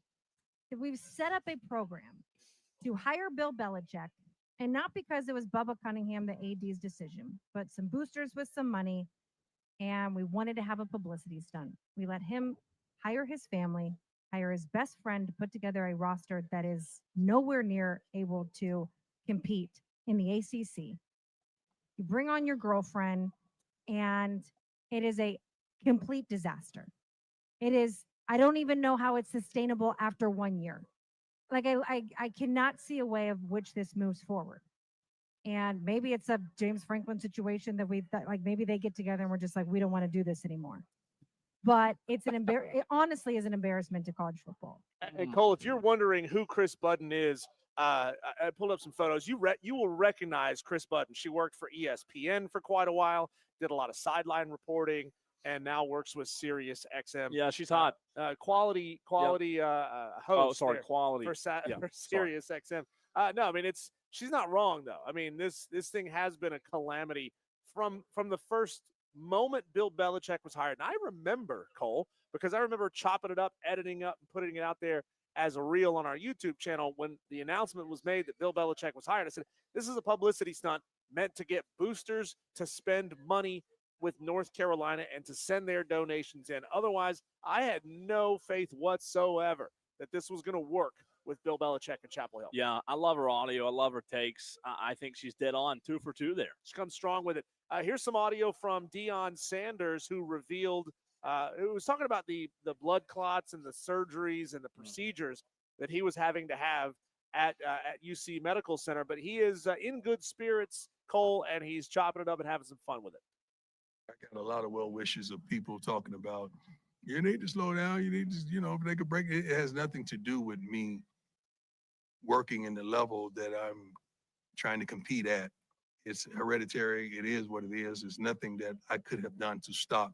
We've set up a program to hire Bill Belichick, and not because it was Bubba Cunningham, the AD's decision, but some boosters with some money, and we wanted to have a publicity stunt. We let him hire his family, hire his best friend to put together a roster that is nowhere near able to compete in the ACC. You bring on your girlfriend, and it is a complete disaster. It is, I don't even know how it's sustainable after 1 year. Like I cannot see a way of which this moves forward. And maybe it's a James Franklin situation that like maybe they get together and we're just like, we don't want to do this anymore. But it's it honestly is an embarrassment to college football. And Cole, if you're wondering who Chris Budden is, I pulled up some photos. You will recognize Chris Budden. She worked for ESPN for quite a while, did a lot of sideline reporting and now works with Sirius XM. Yeah, she's hot. Quality host. Oh, sorry, there quality. for, Yeah, for sorry. Sirius XM. No, I mean she's not wrong though. I mean this thing has been a calamity from the first moment Bill Belichick was hired. And I remember, Cole, because I remember chopping it up, editing up, and putting it out there as a reel on our YouTube channel when the announcement was made that Bill Belichick was hired. I said, this is a publicity stunt meant to get boosters to spend money with North Carolina and to send their donations in. Otherwise, I had no faith whatsoever that this was going to work with Bill Belichick and Chapel Hill. Yeah, I love her audio. I love her takes. I think she's dead on, 2 for 2 there. She comes strong with it. Here's some audio from Deion Sanders, who revealed it was talking about the blood clots and the surgeries and the procedures that he was having to have at UC Medical Center. But he is in good spirits, Cole, and he's chopping it up and having some fun with it. I got a lot of well wishes of people talking about you need to slow down. You need to, take a break. It has nothing to do with me working in the level that I'm trying to compete at. It's hereditary. It is what it is. There's nothing that I could have done to stop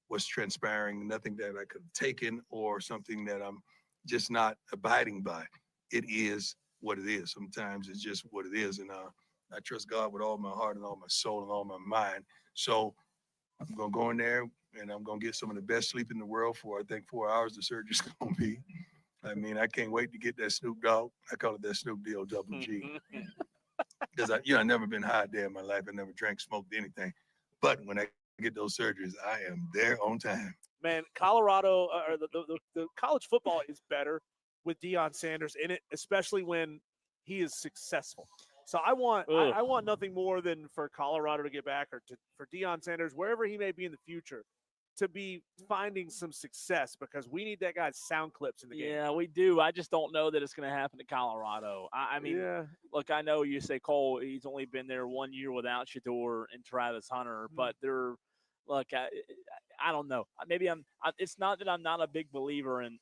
what's transpiring, nothing that I could have taken or something that I'm just not abiding by. It is what it is. Sometimes it's just what it is. And I trust God with all my heart and all my soul and all my mind. So I'm going to go in there and I'm going to get some of the best sleep in the world for, I think, 4 hours the surgery's going to be. I mean, I can't wait to get that Snoop Dogg. I call it that Snoop Deal double G. Because I've never been high a day in my life. I never drank, smoked anything. But when I get those surgeries, I am there on time. Man, Colorado, or the college football is better with Deion Sanders in it, especially when he is successful. So I want nothing more than for Colorado to get back, or for Deion Sanders, wherever he may be in the future, to be finding some success, because we need that guy's sound clips in the game. Yeah, we do. I just don't know that it's going to happen to Colorado. I mean, look, I know you say, Cole, he's only been there 1 year without Shador and Travis Hunter, but I don't know. Maybe it's not that I'm not a big believer in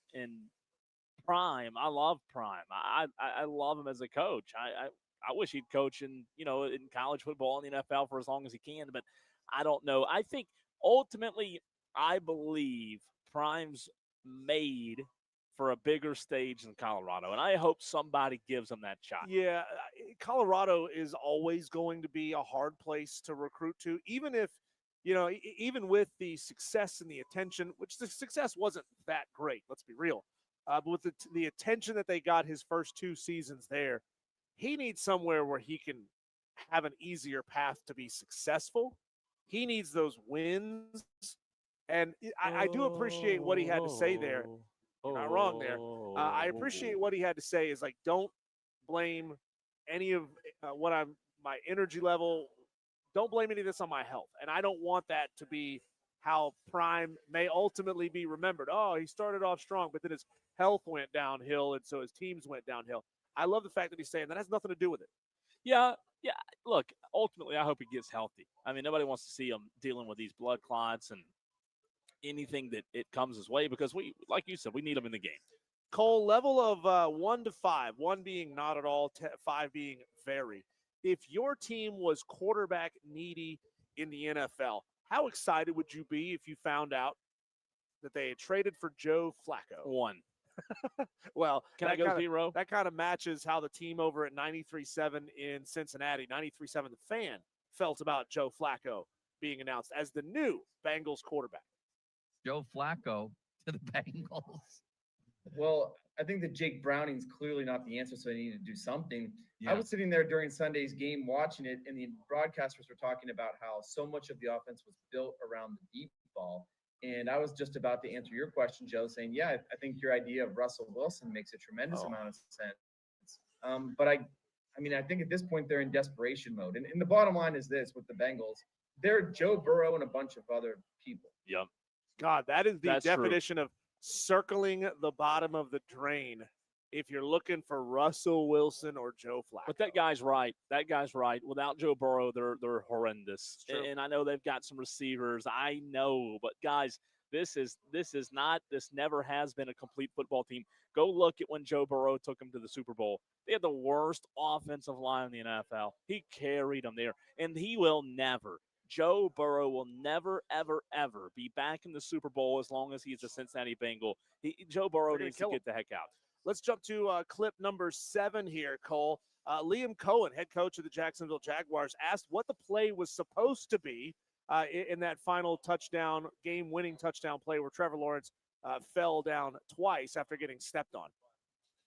Prime. I love Prime. I love him as a coach. I wish he'd coach in college football in the NFL for as long as he can, but I don't know. I think ultimately, I believe Prime's made for a bigger stage than Colorado, and I hope somebody gives him that shot. Yeah, Colorado is always going to be a hard place to recruit to, even if, even with the success and the attention, which the success wasn't that great, let's be real. But with the attention that they got his first 2 seasons there, he needs somewhere where he can have an easier path to be successful. He needs those wins. And I do appreciate what he had to say there. You're not wrong there. I appreciate what he had to say is, like, don't blame any of my energy level. Don't blame any of this on my health. And I don't want that to be how Prime may ultimately be remembered. Oh, he started off strong, but then his health went downhill, and so his teams went downhill. I love the fact that he's saying that has nothing to do with it. Yeah. Look, ultimately, I hope he gets healthy. I mean, nobody wants to see him dealing with these blood clots and anything that it comes his way, because we, like you said, we need him in the game. Cole, level of 1 to 5, 1 being not at all, 5 being very. If your team was quarterback needy in the NFL, how excited would you be if you found out that they had traded for Joe Flacco? 1. Well, can I go 0? That kind of matches how the team over at 93.7 in Cincinnati, 93.7 The Fan, felt about Joe Flacco being announced as the new Bengals quarterback. Joe Flacco to the Bengals. Well, I think that Jake Browning's clearly not the answer, so they need to do something. Yeah. I was sitting there during Sunday's game watching it, and the broadcasters were talking about how so much of the offense was built around the deep ball. And I was just about to answer your question, Joe, saying, yeah, I think your idea of Russell Wilson makes a tremendous amount of sense. But I think at this point they're in desperation mode. And the bottom line is this with the Bengals, they're Joe Burrow and a bunch of other people. Yep. God, that's definition of circling the bottom of the drain if you're looking for Russell Wilson or Joe Flacco. But that guy's right. Without Joe Burrow, they're horrendous. And I know they've got some receivers. I know, but guys, this never has been a complete football team. Go look at when Joe Burrow took them to the Super Bowl. They had the worst offensive line in the NFL. He carried them there, and he will never Joe Burrow will never, ever, ever be back in the Super Bowl as long as he's a Cincinnati Bengal. Joe Burrow needs to get the heck out. Let's jump to clip number 7 here, Cole. Liam Cohen, head coach of the Jacksonville Jaguars, asked what the play was supposed to be in that final touchdown, game-winning touchdown play where Trevor Lawrence fell down twice after getting stepped on.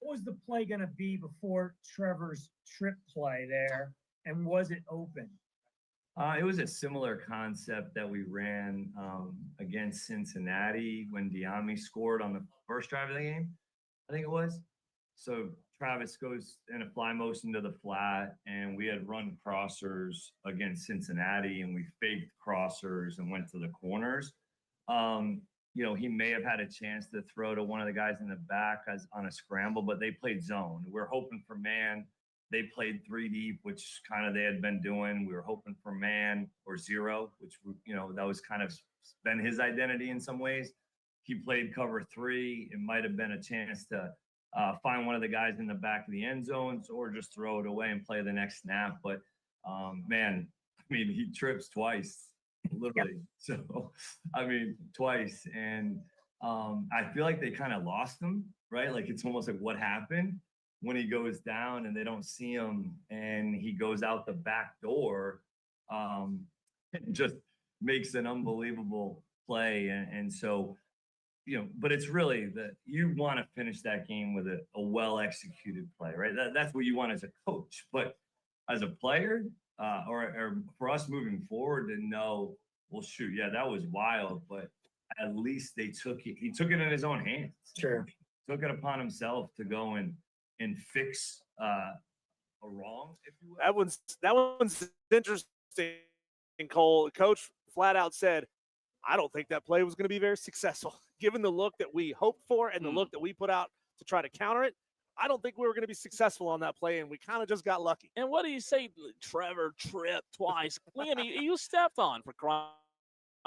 What was the play going to be before Trevor's trip play there, and was it open? It was a similar concept that we ran against Cincinnati when Diami scored on the first drive of the game, I think it was. So Travis goes in a fly motion to the flat, and we had run crossers against Cincinnati, and we faked crossers and went to the corners. He may have had a chance to throw to one of the guys in the back as on a scramble, but they played zone. We're hoping for man. They played 3 deep, which kind of they had been doing. We were hoping for man or zero, which, that was kind of been his identity in some ways. He played cover 3. It might have been a chance to find one of the guys in the back of the end zones or just throw it away and play the next snap. But, he trips twice, literally. Yep. So, twice. And I feel like they kind of lost him, right? Like, it's almost like what happened when he goes down and they don't see him and he goes out the back door, just makes an unbelievable play. And so, but it's really that you want to finish that game with a well-executed play, right? That's what you want as a coach. But as a player or for us moving forward to know, well, shoot, yeah, that was wild, but at least he took it in his own hands. Sure. Took it upon himself to go and fix a wrong, if you will. That one's interesting, Cole. Coach flat out said, I don't think that play was going to be very successful. Given the look that we hoped for and the look that we put out to try to counter it, I don't think we were going to be successful on that play, and we kind of just got lucky. And what do you say, Trevor tripped twice? Liam, you stepped on, for crying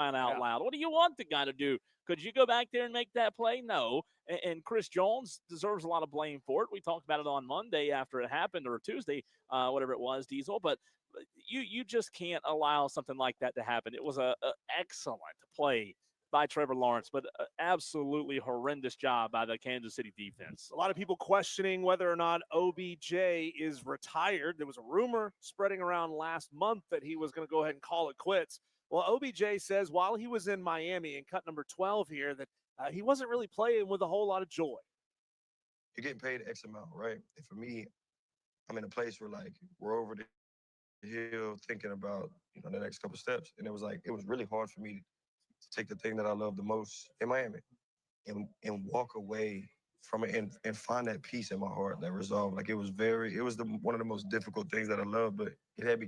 out loud. What do you want the guy to do? Could you go back there and make that play? No. And Chris Jones deserves a lot of blame for it. We talked about it on Monday after it happened, or Tuesday, whatever it was, Diesel. But you just can't allow something like that to happen. It was a excellent play by Trevor Lawrence, but absolutely horrendous job by the Kansas City defense. A lot of people questioning whether or not OBJ is retired. There was a rumor spreading around last month that he was going to go ahead and call it quits. Well, OBJ says while he was in Miami in cut number 12 here that he wasn't really playing with a whole lot of joy. You're getting paid X amount, right? And for me, I'm in a place where we're over the hill thinking about, the next couple steps. And it was really hard for me to take the thing that I love the most in Miami and walk away from it and find that peace in my heart, that resolve. It was one of the most difficult things that I love, but it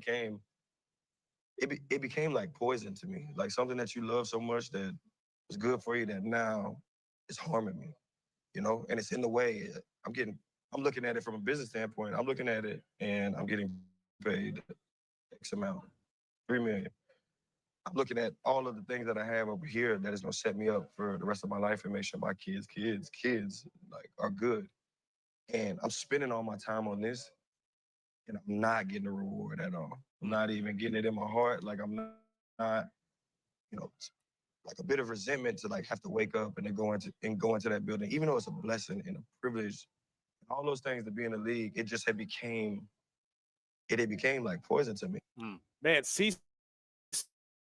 became like poison to me, like something that you love so much that was good for you that now is harming me, and it's in the way. I'm looking at it from a business standpoint. I'm looking at it and I'm getting paid X amount, $3 million. I'm looking at all of the things that I have over here that is going to set me up for the rest of my life and make sure my kids are good. And I'm spending all my time on this and I'm not getting a reward at all. I'm not even getting it in my heart. I'm not, a bit of resentment to have to wake up and then go into that building, even though it's a blessing and a privilege, all those things to be in the league. It just became like poison to me. Man,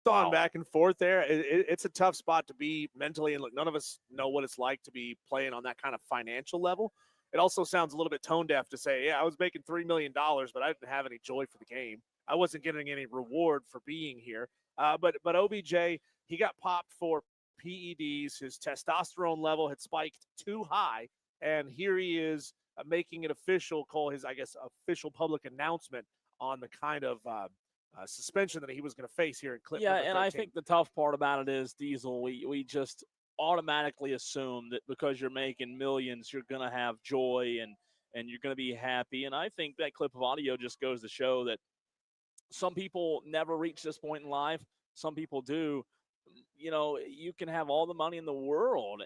on back and forth there. It's a tough spot to be mentally, and look, none of us know what it's like to be playing on that kind of financial level. It also sounds a little bit tone deaf to say, yeah, I was making $3 million, but I didn't have any joy for the game. I wasn't getting any reward for being here. But OBJ, he got popped for PEDs. His testosterone level had spiked too high, and here he is making it official, his official public announcement on the kind of suspension that he was going to face here in clip. Yeah, and I think the tough part about it is, Diesel, we just automatically assume that because you're making millions, you're going to have joy and you're going to be happy. And I think that clip of audio just goes to show that some people never reach this point in life. Some people do. you can have all the money in the world,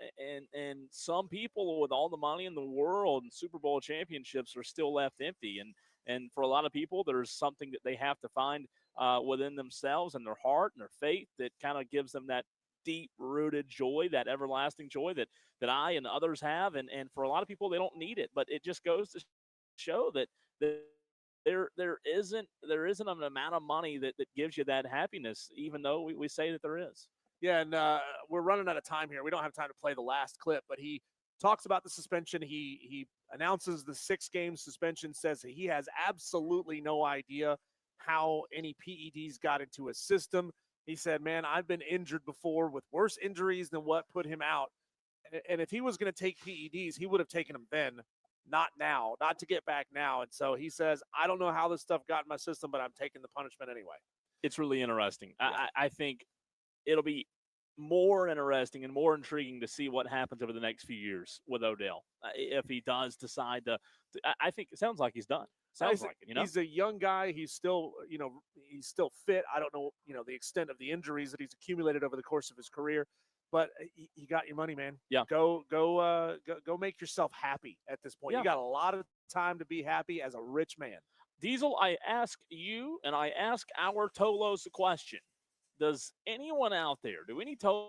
and some people with all the money in the world and Super Bowl championships are still left empty. And for a lot of people, there's something that they have to find within themselves and their heart and their faith that kind of gives them that deep rooted joy, that everlasting joy that I and others have. And for a lot of people, they don't need it, but it just goes to show that there isn't an amount of money that gives you that happiness, even though we say that there is. Yeah, and we're running out of time here. We don't have time to play the last clip, but he talks about the suspension. He announces the 6-game suspension, says that he has absolutely no idea how any PEDs got into his system. He said, man, I've been injured before with worse injuries than what put him out. And if he was going to take PEDs, he would have taken them then, not now, not to get back now. And so he says, I don't know how this stuff got in my system, but I'm taking the punishment anyway. It's really interesting. Yeah. I think it'll be more interesting and more intriguing to see what happens over the next few years with Odell. If he does decide I think it sounds like he's done. Sounds like it, He's a young guy. He's still, he's still fit. I don't know, the extent of the injuries that he's accumulated over the course of his career, but you got your money, man. Yeah. Go make yourself happy at this point. Yeah. You got a lot of time to be happy as a rich man. Diesel, I ask you and I ask our Tolos a question. Does anyone out there, do any Tolos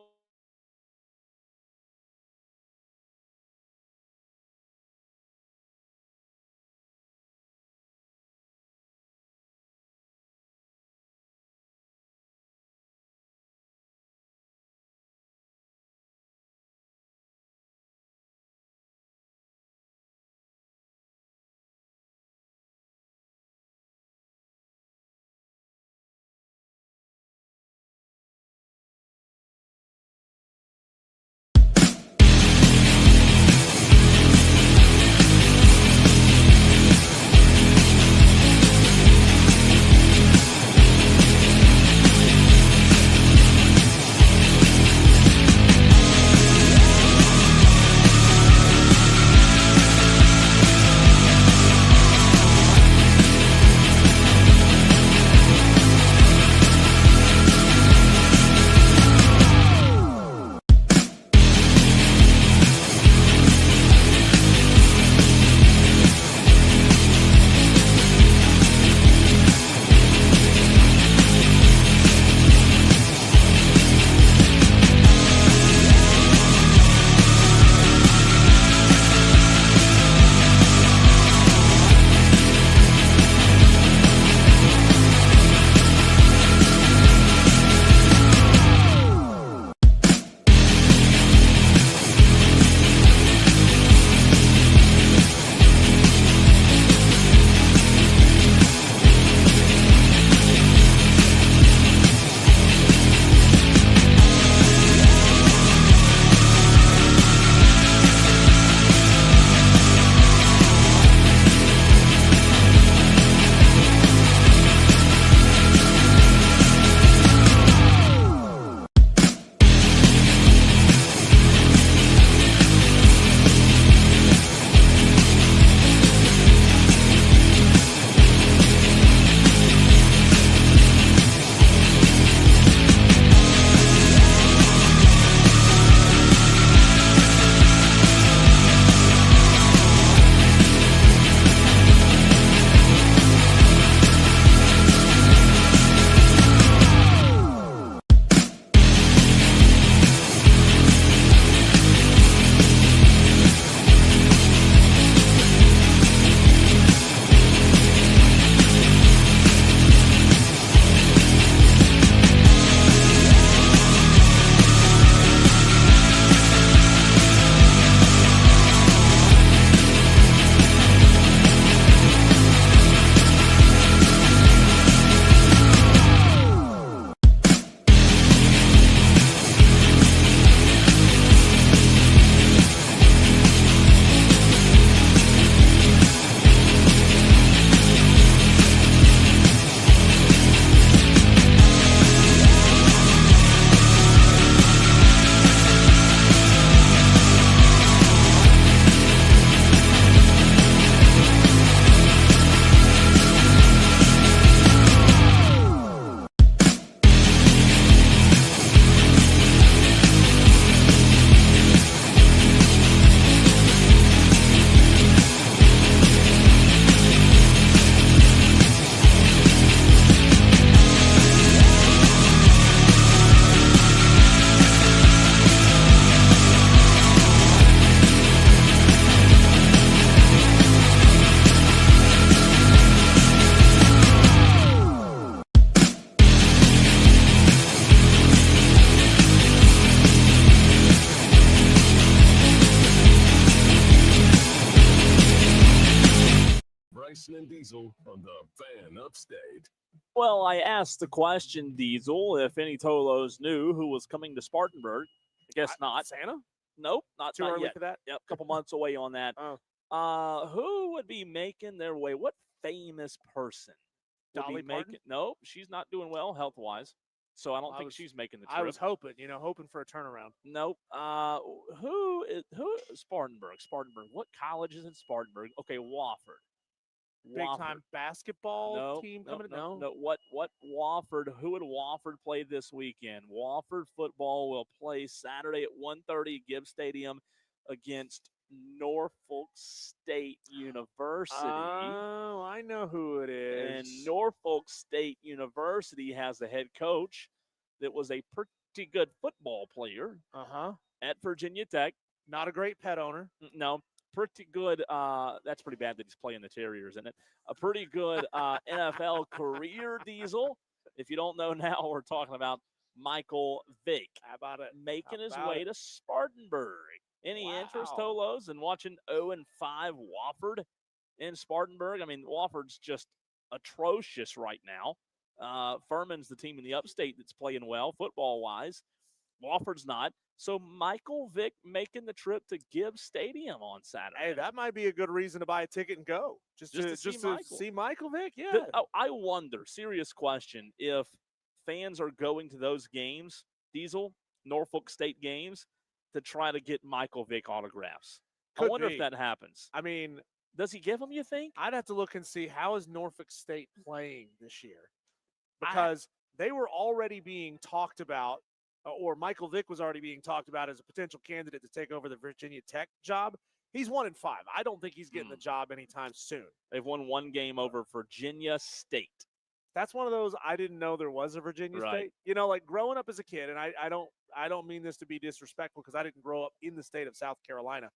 on the Fan Upstate. Well, I asked the question, Diesel, if any Tolos knew who was coming to Spartanburg. I guess not. Santa? Nope, not Too not early yet. for that? Yep, a couple months away on that. Oh. Who would be making their way? What famous person would Dolly be making? Parton? Nope, she's not doing well health-wise, so I don't think she's making the trip. I was hoping for a turnaround. Nope. Who Spartanburg? Spartanburg. What college is in Spartanburg? Okay, Wofford. Big time basketball team coming. No. What Wofford? Who would Wofford play this weekend? Wofford football will play Saturday at 1:30 at Gibbs Stadium against Norfolk State University. Oh, I know who it is. And Norfolk State University has a head coach that was a pretty good football player. At Virginia Tech. Not a great pet owner. No. Pretty good. That's pretty bad that he's playing the Terriers, isn't it? A pretty good NFL career, Diesel. If you don't know now, we're talking about Michael Vick. How about it? Making his way to Spartanburg. Any interest, Tolos, in watching 0-5 Wofford in Spartanburg? I mean, Wofford's just atrocious right now. Furman's the team in the upstate that's playing well football-wise. Wofford's not. So Michael Vick making the trip to Gibbs Stadium on Saturday. Hey, that might be a good reason to buy a ticket and go. Just to see Michael Vick. Yeah. I wonder, serious question, if fans are going to those games, Diesel, Norfolk State games, to try to get Michael Vick autographs. I wonder if that happens. I mean, does he give them, you think? I'd have to look and see how is Norfolk State playing this year. Because they were already being talked about, or Michael Vick was already being talked about as a potential candidate to take over the Virginia Tech job. He's 1-5. I don't think he's getting the job anytime soon. They've won one game over Virginia State. That's one of those I didn't know there was a Virginia State. You know, like growing up as a kid, and I don't mean this to be disrespectful because I didn't grow up in the state of South Carolina.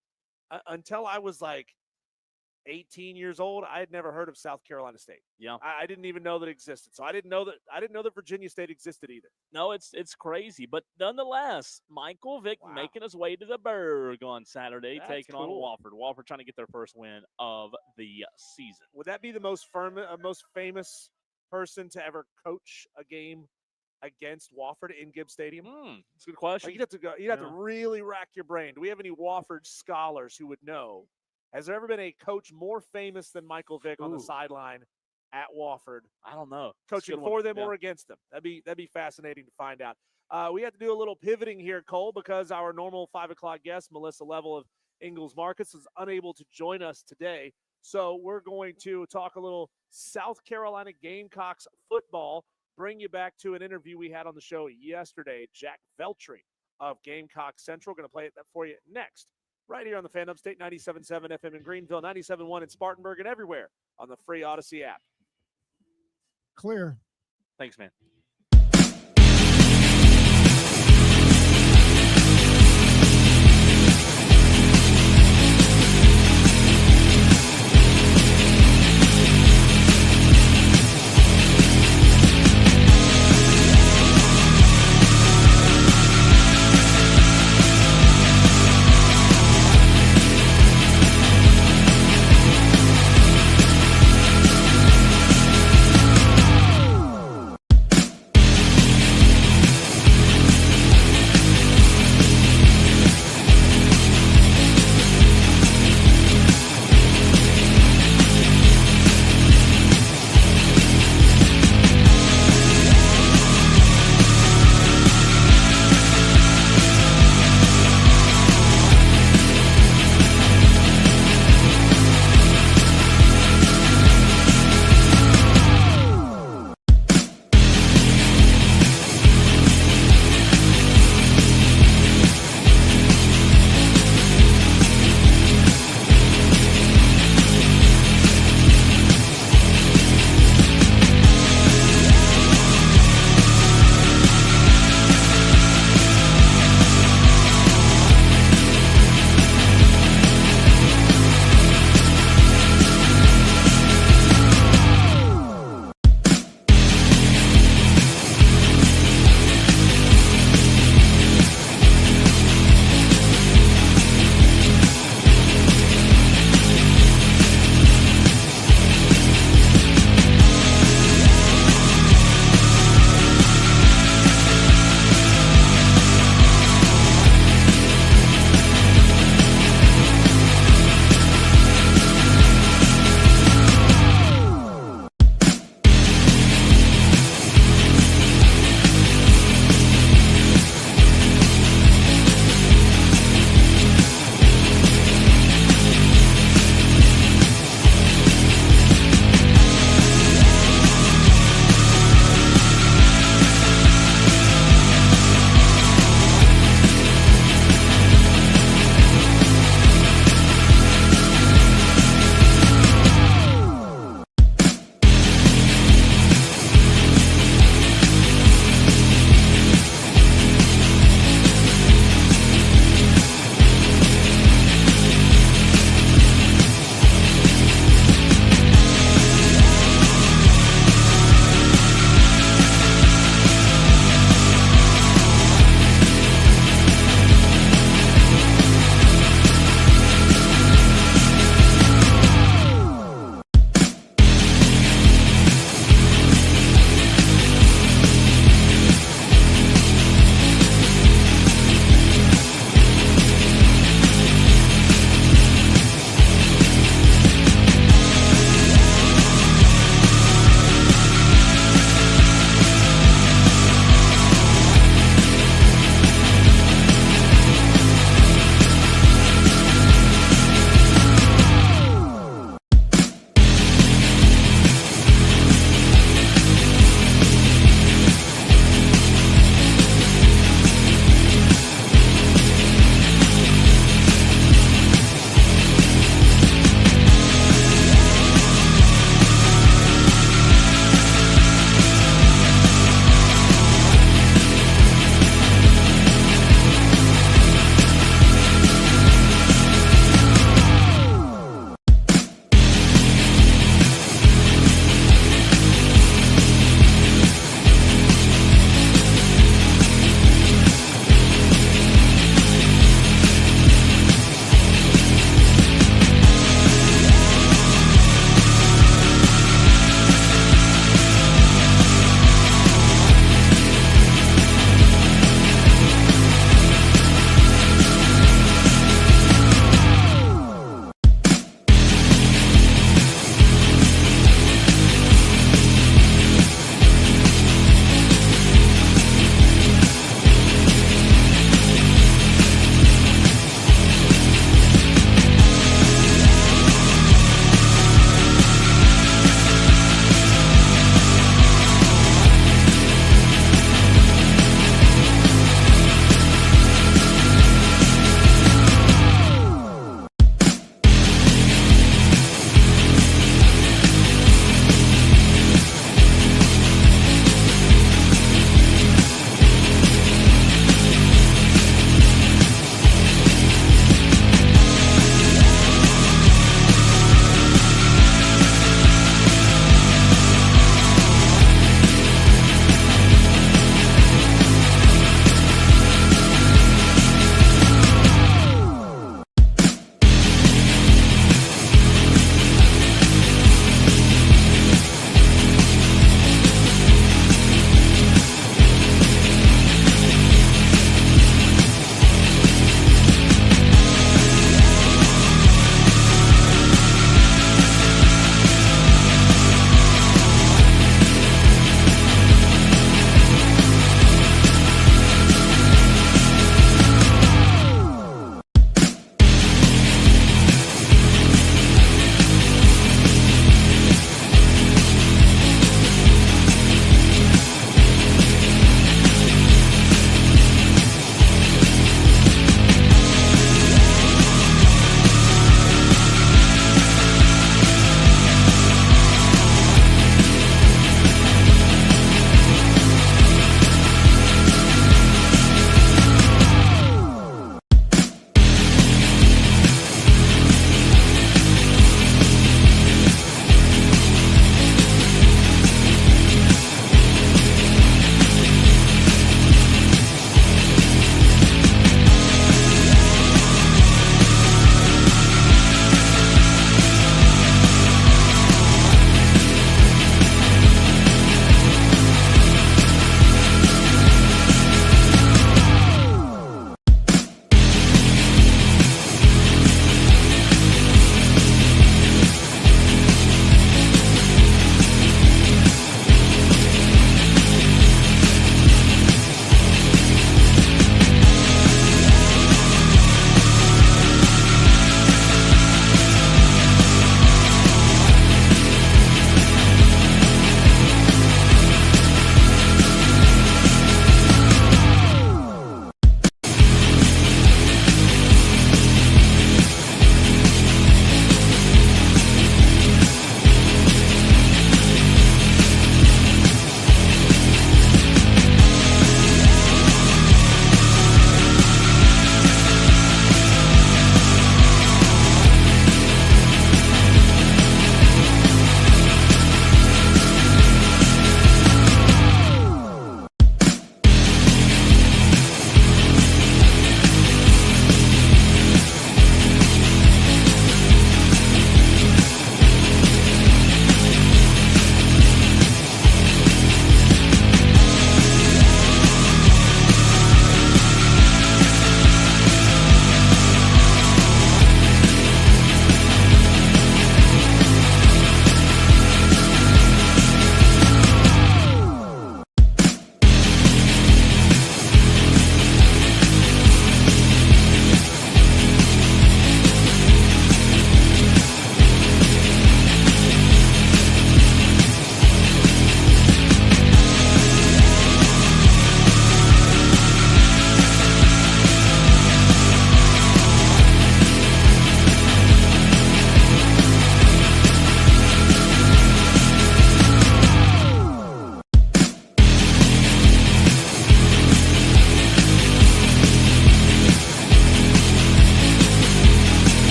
Until I was like 18 years old, I had never heard of South Carolina State. Yeah. I didn't even know that it existed. So I didn't know that Virginia State existed either. No, it's crazy. But nonetheless, Michael Vick making his way to the Berg on Saturday, taking on Wofford. Wofford trying to get their first win of the season. Would that be the most famous person to ever coach a game against Wofford in Gibbs Stadium? That's a good question. Like you'd have to really rack your brain. Do we have any Wofford scholars who would know? Has there ever been a coach more famous than Michael Vick on the sideline at Wofford? I don't know. Coaching for them or against them. That'd be fascinating to find out. We have to do a little pivoting here, Cole, because our normal 5 o'clock guest, Melissa Level of Ingalls Markets, is unable to join us today. So we're going to talk a little South Carolina Gamecocks football, bring you back to an interview we had on the show yesterday. Jack Veltri of Gamecock Central. Going to play it for you next, right here on the Fan Upstate 97.7 FM in Greenville, 97.1 in Spartanburg, and everywhere on the free Odyssey app. Clear. Thanks, man.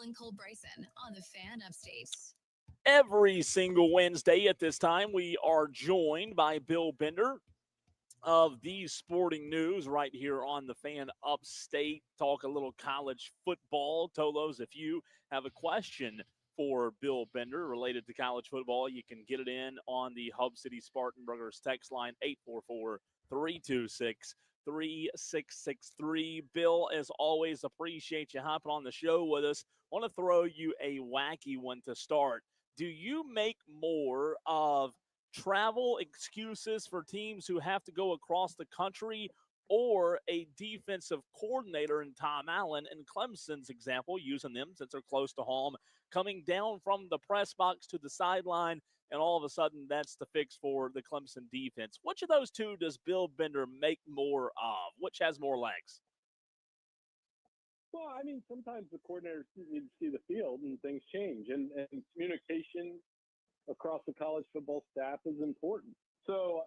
and Cole Bryson on the Fan Upstate. Every single Wednesday at this time, we are joined by Bill Bender of the Sporting News right here on the Fan Upstate. Talk a little college football. Tolos, if you have a question for Bill Bender related to college football, you can get it in on the Hub City Spartanburgers text line 844-326-3663. Bill, as always, appreciate you hopping on the show with us. Want to throw you a wacky one to start. Do you make more of travel excuses for teams who have to go across the country, or a defensive coordinator in Tom Allen and Clemson's example, using them since they're close to home, coming down from the press box to the sideline, and all of a sudden that's the fix for the Clemson defense? Which of those two does Bill Bender make more of? Which has more legs? Well, I mean, sometimes the coordinators need to see the field and things change, and communication across the college football staff is important. So,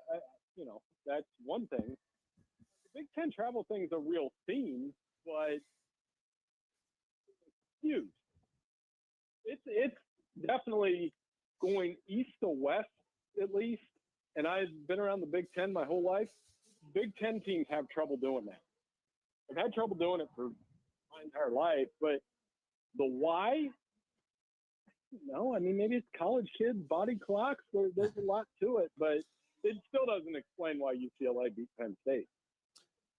that's one thing. The Big Ten travel thing is a real theme, but it's huge. It's definitely going east to west, at least. And I've been around the Big Ten my whole life. Big Ten teams have trouble doing that. I've had trouble doing it for my entire life, but the why? No, I mean, maybe it's college kids, body clocks. There's a lot to it, but it still doesn't explain why UCLA beat Penn State.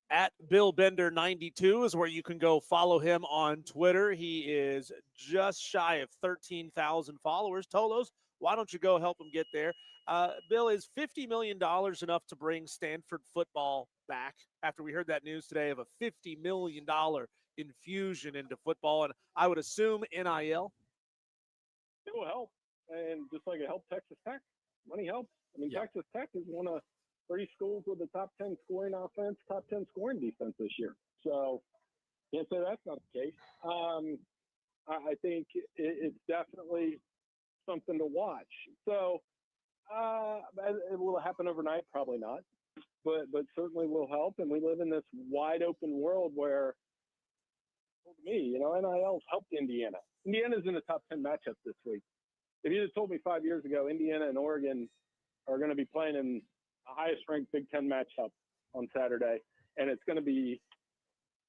At Bill Bender 92 is where you can go follow him on Twitter. He is just shy of 13,000 followers. Tolos, why don't you go help him get there? Bill, is $50 million enough to bring Stanford football back after we heard that news today of a $50 million infusion into football? And I would assume NIL. It will help. And just like it helped Texas Tech, money helps. I mean, Texas Tech is one of 3 schools with the top 10 scoring offense, top 10 scoring defense this year. So can't say that's not the case. I think it's definitely something to watch. So will it happen overnight? Probably not. But certainly will help. And we live in this wide open world where, to me, NIL's helped Indiana. Indiana's in the top 10 matchup this week. If you had told me 5 years ago Indiana and Oregon are going to be playing in the highest ranked Big Ten matchup on Saturday, and it's going to be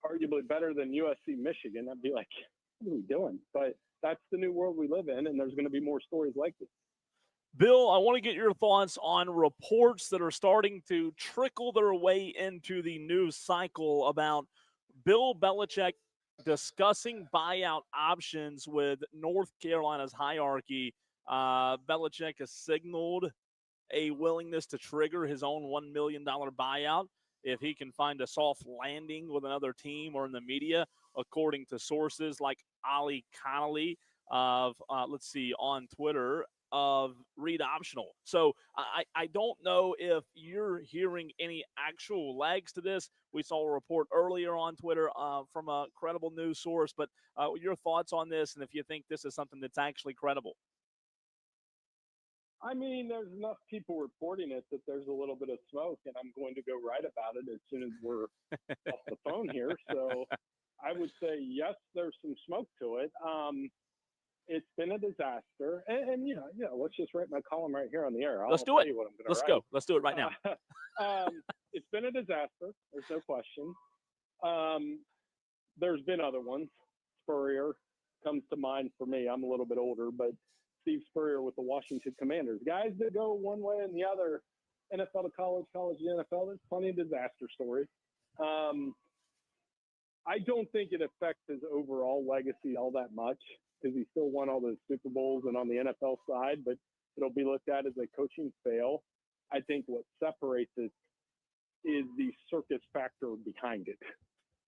arguably better than USC Michigan, I'd be like, what are we doing? But that's the new world we live in, and there's going to be more stories like this. Bill, I want to get your thoughts on reports that are starting to trickle their way into the news cycle about Bill Belichick discussing buyout options with North Carolina's hierarchy. Belichick has signaled a willingness to trigger his own $1 million buyout if he can find a soft landing with another team or in the media, according to sources like Ali Connolly of, on Twitter, of Read Optional. So I don't know if you're hearing any actual legs to this. We saw a report earlier on Twitter from a credible news source, but your thoughts on this, and if you think this is something that's actually credible. I mean, there's enough people reporting it that there's a little bit of smoke, and I'm going to go write about it as soon as we're off the phone here. So I would say, yes, there's some smoke to it. It's been a disaster. And let's just write my column right here on the air. Let's do it. Let's go. Let's do it right now. It's been a disaster. There's no question. There's been other ones. Spurrier comes to mind for me. I'm a little bit older, but Steve Spurrier with the Washington Commanders. Guys that go one way and the other, NFL to college, college to NFL, there's plenty of disaster stories. I don't think it affects his overall legacy all that much because he still won all those Super Bowls and on the NFL side, but it'll be looked at as a coaching fail. I think what separates it is the circus factor behind it.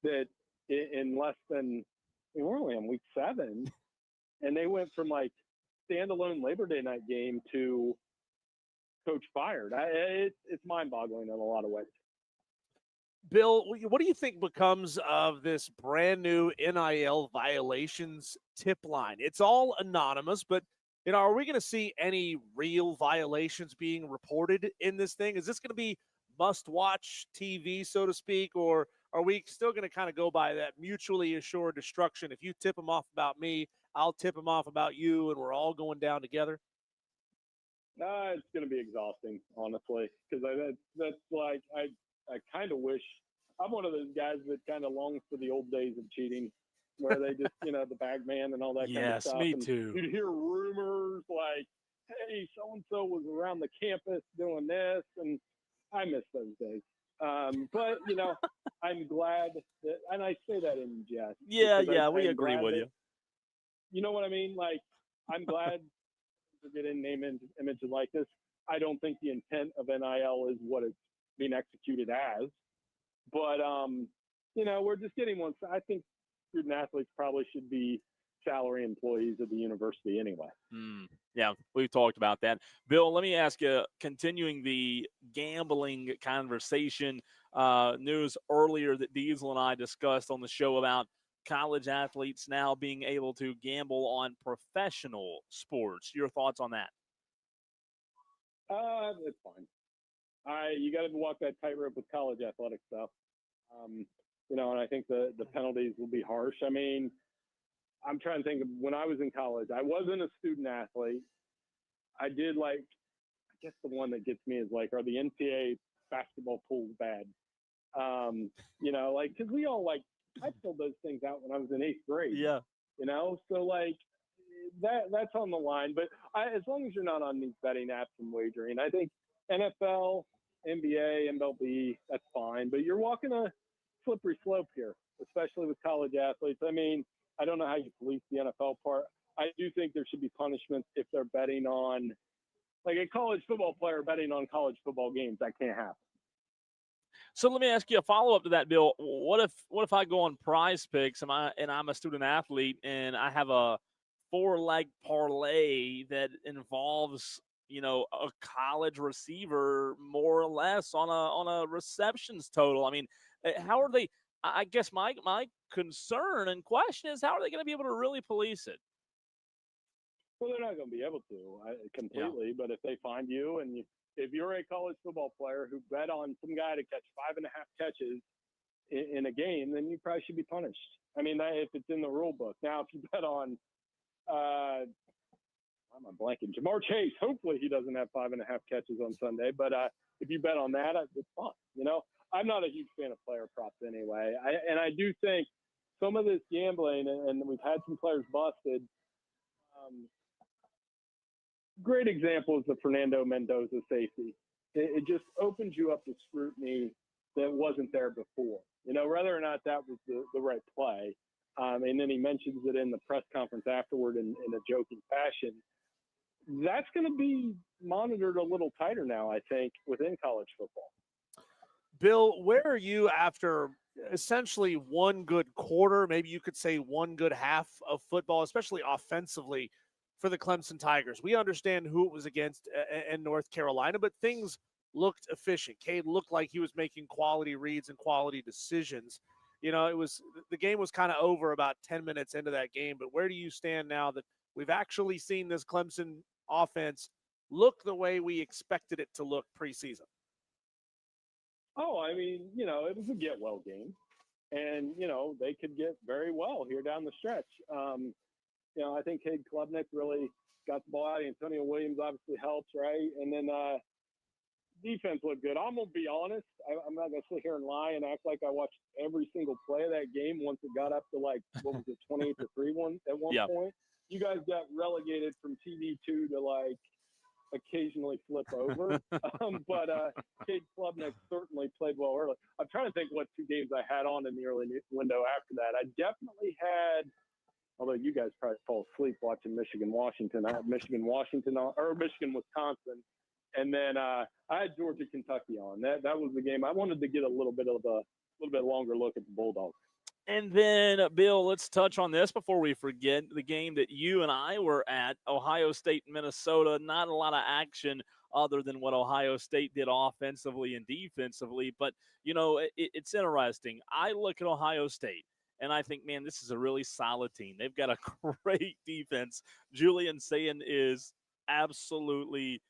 That in less than, we're only on week 7, and they went from like standalone Labor Day night game to coach fired. It's mind-boggling in a lot of ways. Bill, what do you think becomes of this brand new NIL violations tip line? It's all anonymous, but are we going to see any real violations being reported in this thing? Is this going to be must-watch TV, so to speak, or are we still going to kind of go by that mutually assured destruction? If you tip them off about me, I'll tip him off about you, and we're all going down together? It's going to be exhausting, honestly, because that's like I kind of wish I'm one of those guys that kind of longs for the old days of cheating, where they just the bag man and all that kind of Yes, stuff. me and too. You'd hear rumors like, "Hey, so and so was around the campus doing this," and I miss those days. But I'm glad that, and I say that in jest. Yeah, because yeah, we I'm agree glad with that- you. You know what I mean? Like, I'm glad we're getting name and images like this. I don't think the intent of NIL is what it's being executed as, but we're just getting one. I think student athletes probably should be salary employees of the university anyway. Yeah, we've talked about that. Bill, let me ask you, continuing the gambling conversation, news earlier that Diesel and I discussed on the show about college athletes now being able to gamble on professional sports. Your thoughts on that? It's fine. You got to walk that tightrope with college athletic stuff. And I think the penalties will be harsh. I mean, I'm trying to think of when I was in college. I wasn't a student athlete. I did I guess the one that gets me is are the NCAA basketball pools bad? Because we all I filled those things out when I was in 8th grade. Yeah. So that's on the line. But as long as you're not on these betting apps and wagering, I think NFL, NBA, MLB, that's fine. But you're walking a slippery slope here, especially with college athletes. I mean, I don't know how you police the NFL part. I do think there should be punishments if they're betting on, a college football player betting on college football games. That can't happen. So let me ask you a follow-up to that, Bill. What if I go on Prize Picks and I'm a student athlete and I have a 4-leg parlay that involves a college receiver more or less on a receptions total? I mean, how are they? I guess my concern and question is, how are they going to be able to really police it? Well, they're not going to be able to completely, but if they find you and if you're a college football player who bet on some guy to catch 5.5 catches in a game, then you probably should be punished. I mean, if it's in the rule book. Now, if you bet on, I'm blanking, Jamar Chase, hopefully he doesn't have 5.5 catches on Sunday, but if you bet on that, it's fun. I'm not a huge fan of player props anyway. I do think some of this gambling, and we've had some players busted. Great example is the Fernando Mendoza safety. It just opens you up to scrutiny that wasn't there before. Whether or not that was the right play. And then he mentions it in the press conference afterward in a joking fashion. That's going to be monitored a little tighter now, I think, within college football. Bill, where are you after essentially one good quarter, maybe you could say one good half of football, especially offensively for the Clemson Tigers? We understand who it was against in North Carolina, but things looked efficient. Cade looked like he was making quality reads and quality decisions. The game was kind of over about 10 minutes into that game, but where do you stand now that we've actually seen this Clemson offense look the way we expected it to look preseason? Oh, I mean, it was a get well game, and they could get very well here down the stretch. I think Cade Klubnik really got the ball out. Antonio Williams obviously helps, right? And then defense looked good. I'm gonna be honest. I'm not gonna sit here and lie and act like I watched every single play of that game once it got up to 28-3 at one point. You guys got relegated from TV2 to occasionally flip over. But Cade Klubnik certainly played well early. I'm trying to think what 2 games I had on in the early window after that. I definitely had, although you guys probably fall asleep watching Michigan-Washington. I had Michigan-Washington or Michigan-Wisconsin. And then I had Georgia-Kentucky on. That was the game. I wanted to get a little bit longer look at the Bulldogs. And then, Bill, let's touch on this before we forget the game that you and I were at, Ohio State, Minnesota. Not a lot of action other than what Ohio State did offensively and defensively. But, it's interesting. I look at Ohio State, and I think, man, this is a really solid team. They've got a great defense. Julian Sayin is absolutely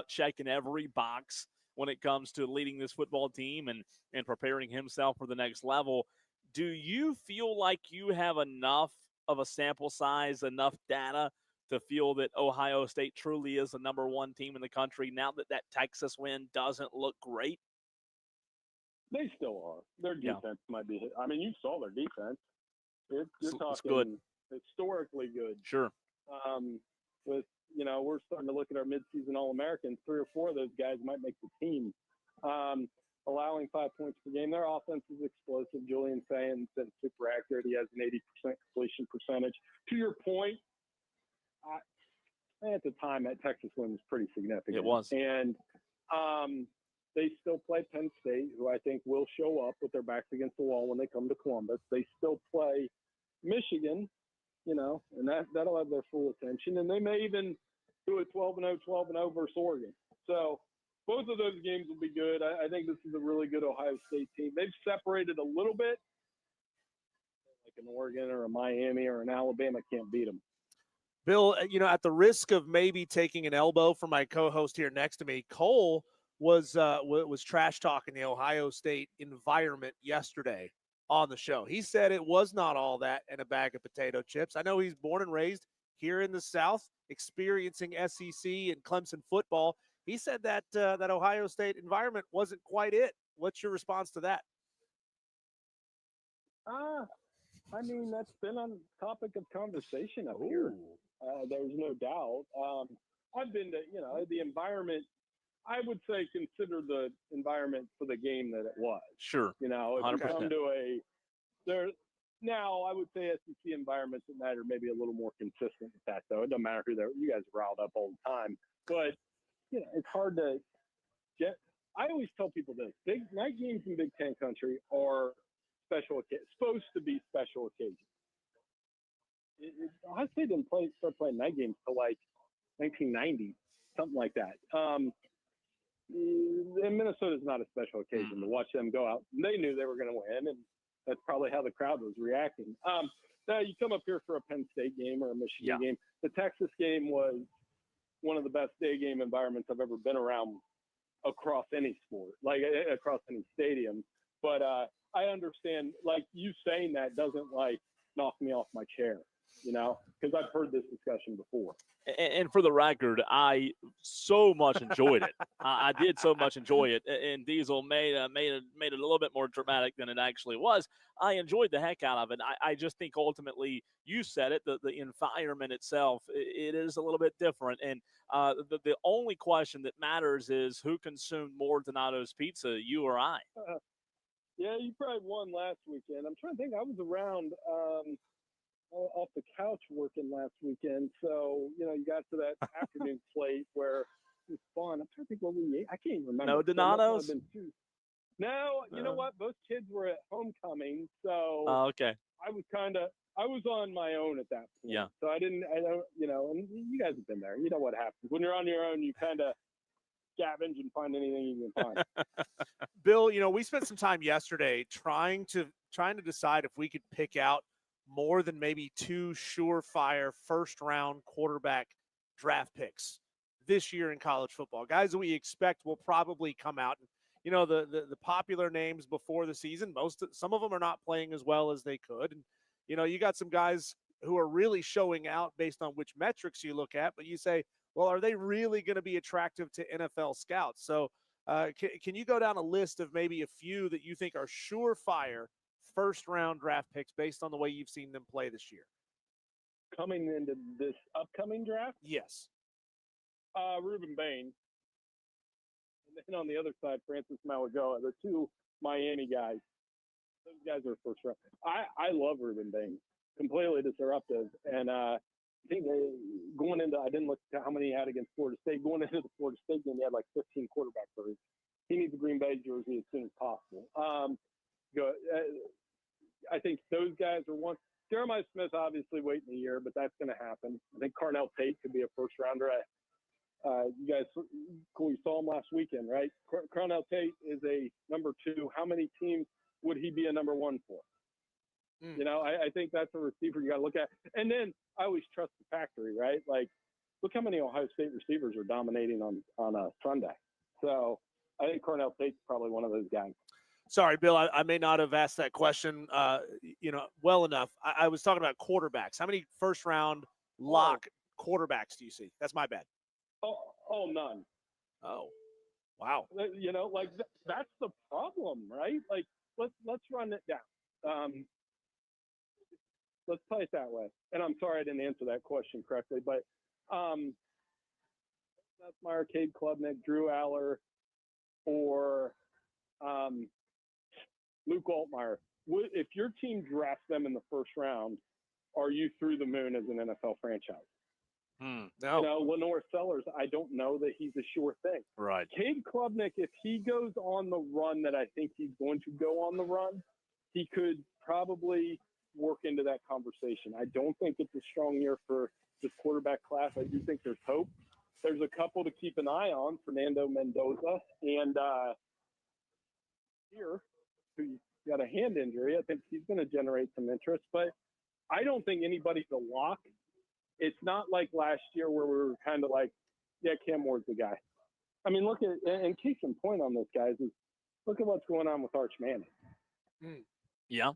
checking every box when it comes to leading this football team and preparing himself for the next level. Do you feel like you have enough of a sample size, enough data to feel that Ohio State truly is the number one team in the country now that that Texas win doesn't look great? They still are. Their defense might be hit. I mean, you saw their defense. You're It's talking good. historically good. Sure. With, we're starting to look at our midseason All-Americans. 3 or 4 of those guys might make the team. Allowing 5 points per game. Their offense is explosive. Julian Fayon's been super accurate. He has an 80% completion percentage. To your point, at the time, that Texas win was pretty significant. It was. And they still play Penn State, who I think will show up with their backs against the wall when they come to Columbus. They still play Michigan, and that'll have their full attention. And they may even do a 12-0 versus Oregon. So both of those games will be good. I think this is a really good Ohio State team. They've separated a little bit. Like an Oregon or a Miami or an Alabama can't beat them. Bill, at the risk of maybe taking an elbow from my co-host here next to me, Cole was trash talking the Ohio State environment yesterday on the show. He said it was not all that and a bag of potato chips. I know he's born and raised here in the South, experiencing SEC and Clemson football. He said that that Ohio State environment wasn't quite it. What's your response to that? I mean, that's been on topic of conversation up here. There's no doubt. I've been to, the environment. I would say consider the environment for the game that it was. Sure. If 100%. you come to now I would say SEC environments that matter maybe a little more consistent with that, though. It doesn't matter who you guys are riled up all the time. But, it's hard to get. I always tell people this. Big night games in Big Ten country are supposed to be special occasions. Ohio State didn't start playing night games till like 1990, something like that. And Minnesota's not a special occasion to watch them go out. They knew they were going to win, and that's probably how the crowd was reacting. Now you come up here for a Penn State game or a Michigan game. The Texas game was one of the best day game environments I've ever been around across any sport, like across any stadium. But I understand, like, you saying that doesn't knock me off my chair, because I've heard this discussion before. And for the record, I so much enjoyed it. I did so much enjoy it. And Diesel made it a little bit more dramatic than it actually was. I enjoyed the heck out of it. I just think ultimately, you said it, the environment itself, it is a little bit different. And the only question that matters is who consumed more Donato's pizza, you or I? Yeah, you probably won last weekend. I'm trying to think. I was around off the couch working last weekend. So, you got to that afternoon slate where it was fun. I'm trying to think what we ate. I can't even remember. No Donatos? No, you know what? Both kids were at homecoming. So okay. I was on my own at that point. Yeah. So I don't, and you guys have been there. You know what happens. When you're on your own, you kind of scavenge and find anything you can find. Bill, we spent some time yesterday trying to decide if we could pick out more than maybe 2 surefire first-round quarterback draft picks this year in college football. Guys that we expect will probably come out. The popular names before the season, some of them are not playing as well as they could. And, you got some guys who are really showing out based on which metrics you look at, but you say, well, are they really going to be attractive to NFL scouts? So can you go down a list of maybe a few that you think are surefire first-round draft picks based on the way you've seen them play this year? Coming into this upcoming draft? Yes. Reuben Bain. And then on the other side, Francis Mauigoa. The 2 Miami guys. Those guys are first round. I love Reuben Bain. Completely disruptive. And I think going into, I didn't look at how many he had against Florida State. Going into the Florida State game, he had like 15 quarterback hurries. He needs a Green Bay jersey as soon as possible. I think those guys are one. Jeremiah Smith obviously waiting a year, but that's going to happen. I think Carnell Tate could be a first rounder. You guys, cool. You saw him last weekend, right? Carnell Tate is a number 2. How many teams would he be a number 1 for? I think that's a receiver you got to look at. And then I always trust the factory, right? Like, look how many Ohio State receivers are dominating on a Sunday. So I think Carnell Tate's probably one of those guys. Sorry, Bill, I may not have asked that question, well enough. I was talking about quarterbacks. How many first-round lock quarterbacks do you see? That's my bad. Oh, none. Oh, wow. That's the problem, right? Like, let's run it down. Let's play it that way. And I'm sorry I didn't answer that question correctly, but that's my Arcade Klubnik, Drew Aller, or Luke Altmaier. If your team drafts them in the first round, are you through the moon as an NFL franchise? No. Lenore Sellers, I don't know that he's a sure thing. Right. Cade Klubnik, if he goes on the run that I think he's going to go on the run, he could probably work into that conversation. I don't think it's a strong year for this quarterback class. I do think there's hope. There's a couple to keep an eye on, Fernando Mendoza and here, who got a hand injury. I think he's going to generate some interest, but I don't think anybody's a lock. It's not like last year where we were kind of like, yeah, Cam Ward's the guy. I mean, look at, and case in point on this, guys, is look at what's going on with Arch Manning. Yeah.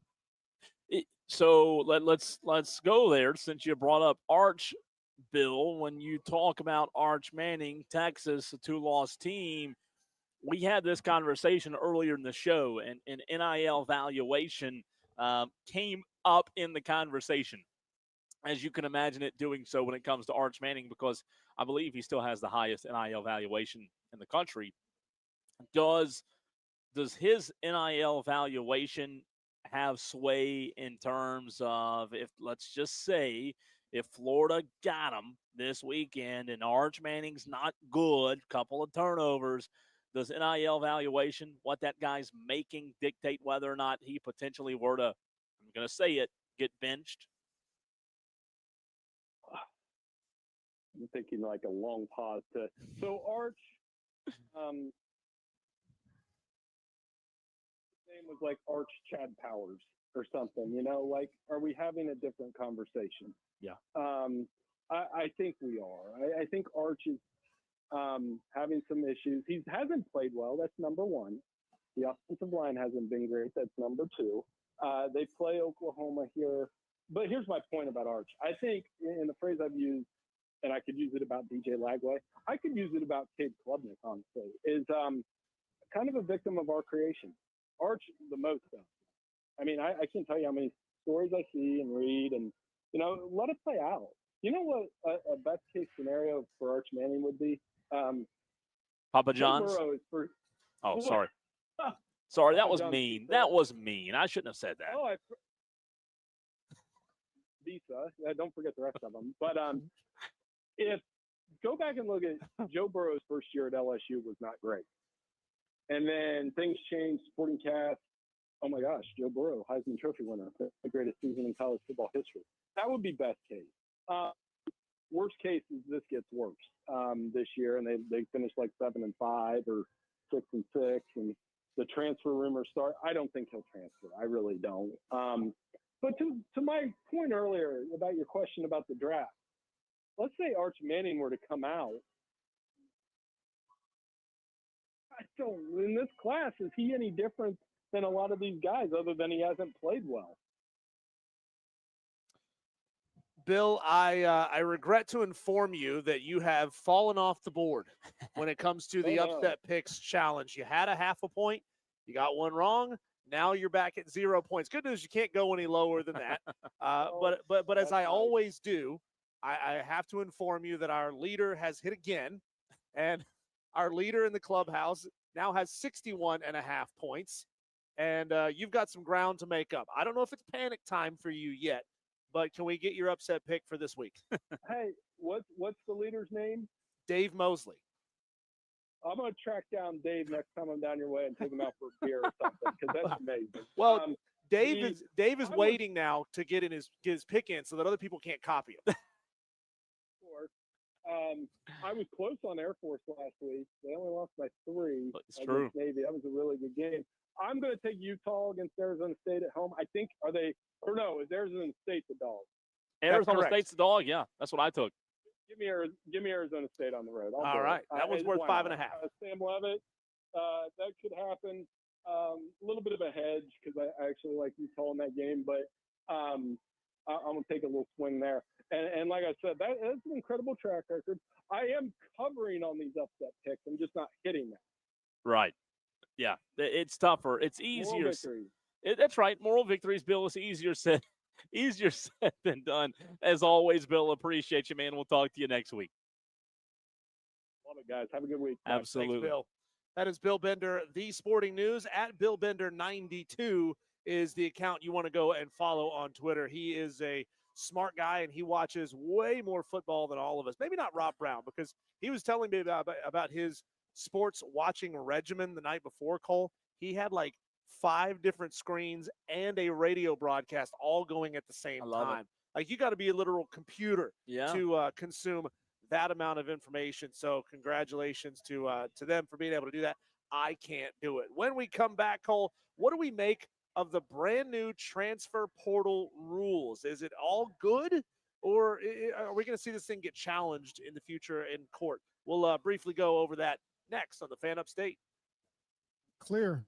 So let's go there since you brought up Arch, Bill. When you talk about Arch Manning, Texas, a 2-loss team, we had this conversation earlier in the show, and an NIL valuation came up in the conversation, as you can imagine it doing so when it comes to Arch Manning, because I believe he still has the highest NIL valuation in the country. Does his NIL valuation have sway in terms of, if let's just say if Florida got him this weekend and Arch Manning's not good, couple of turnovers, does NIL valuation, what that guy's making, dictate whether or not he potentially were to, I'm going to say it, get benched? I'm thinking like a long pause to. So Arch, his name was like Arch Chad Powers or something. Like, are we having a different conversation? Yeah. I think we are. I think Arch is having some issues. He hasn't played well. That's number one. The offensive line hasn't been great. That's number two. They play Oklahoma here. But here's my point about Arch. I think, in the phrase I've used, and I could use it about DJ Lagway, I could use it about Cade Klubnik, honestly, is kind of a victim of our creation. Arch, the most, though. I mean, I can't tell you how many stories I see and read, and, let it play out. You know what a best-case scenario for Arch Manning would be? Papa John's? Oh, sorry. Sorry, that was mean. That was mean. I shouldn't have said that. Oh, Visa. Don't forget the rest of them. But if go back and look at Joe Burrow's first year at LSU was not great. And then things changed, supporting cast. Oh, my gosh, Joe Burrow, Heisman Trophy winner, the greatest season in college football history. That would be best case. Worst case is this gets worse this year, and they finish like 7-5 or 6-6, and the transfer rumors start. I don't think he'll transfer. I really don't. But to my point earlier about your question about the draft, let's say Arch Manning were to come out. In this class, is he any different than a lot of these guys other than he hasn't played well? Bill, I regret to inform you that you have fallen off the board when it comes to the upset picks challenge. You had a half a point. You got one wrong. Now you're back at 0 points. Good news, you can't go any lower than that. But as I always do, I have to inform you that our leader has hit again, and our leader in the clubhouse now has 61.5 points, and you've got some ground to make up. I don't know if it's panic time for you yet, but can we get your upset pick for this week? Hey, what's the leader's name? Dave Mosley. I'm going to track down Dave next time I'm down your way and take him out for a beer or something, because that's amazing. Well, Dave is waiting now to get his pick in so that other people can't copy him. I was close on Air Force last week. They only lost by 3. It's true. Navy. That was a really good game. I'm going to take Utah against Arizona State at home. I think, is Arizona State the dog? Arizona State's the dog, yeah. That's what I took. Give me Arizona State on the road. All right. That one's worth 5.5. Sam Levitt, that could happen. a little bit of a hedge because I actually like Utah in that game, but I'm gonna take a little swing there. And like I said, that's an incredible track record. I am covering on these upset picks. I'm just not hitting them. Right. Yeah, it's tougher. It's Moral easier. victory. That's right. Moral victories, Bill. It's easier said than done. As always, Bill, appreciate you, man. We'll talk to you next week. Love it, guys. Have a good week. Absolutely. Thanks, Bill. That is Bill Bender, The Sporting News. At Bill Bender 92 is the account you want to go and follow on Twitter. He is a smart guy, and he watches way more football than all of us. Maybe not Rob Brown, because he was telling me about his sports watching regimen the night before, Cole. He had like 5 different screens and a radio broadcast all going at the same time. Like, you got to be a literal computer to consume that amount of information. So congratulations to them for being able to do that. I can't do it. When we come back, Cole, what do we make of the brand new transfer portal rules? Is it all good, or are we going to see this thing get challenged in the future in court? We'll briefly go over that next on the Fan Upstate. Clear.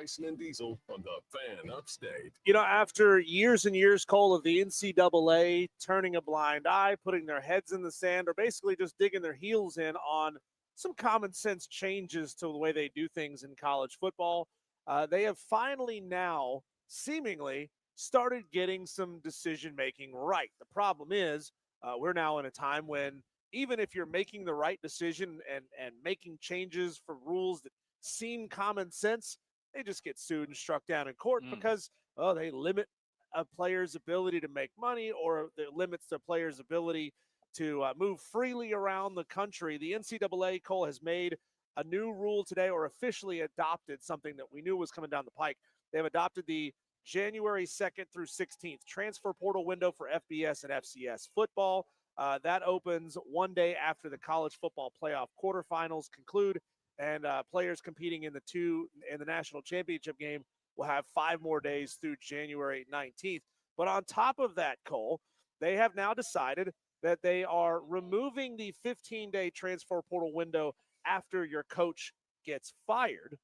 Bryson and Diesel on the Fan Upstate. You know, after years and years, Cole, of the NCAA turning a blind eye, putting their heads in the sand, or basically just digging their heels in on some common sense changes to the way they do things in college football, they have finally now seemingly started getting some decision-making right. The problem is we're now in a time when even if you're making the right decision and making changes for rules that seem common sense, they just get sued and struck down in court because they limit a player's ability to make money, or it limits the player's ability to move freely around the country. The NCAA, Cole, has made a new rule today, or officially adopted something that we knew was coming down the pike. They've adopted the January 2nd through 16th transfer portal window for FBS and FCS football. That opens one day after the college football playoff quarterfinals conclude, and players competing in the national championship game will have 5 more days through January 19th. But on top of that, Cole, they have now decided that they are removing the 15-day transfer portal window after your coach gets fired,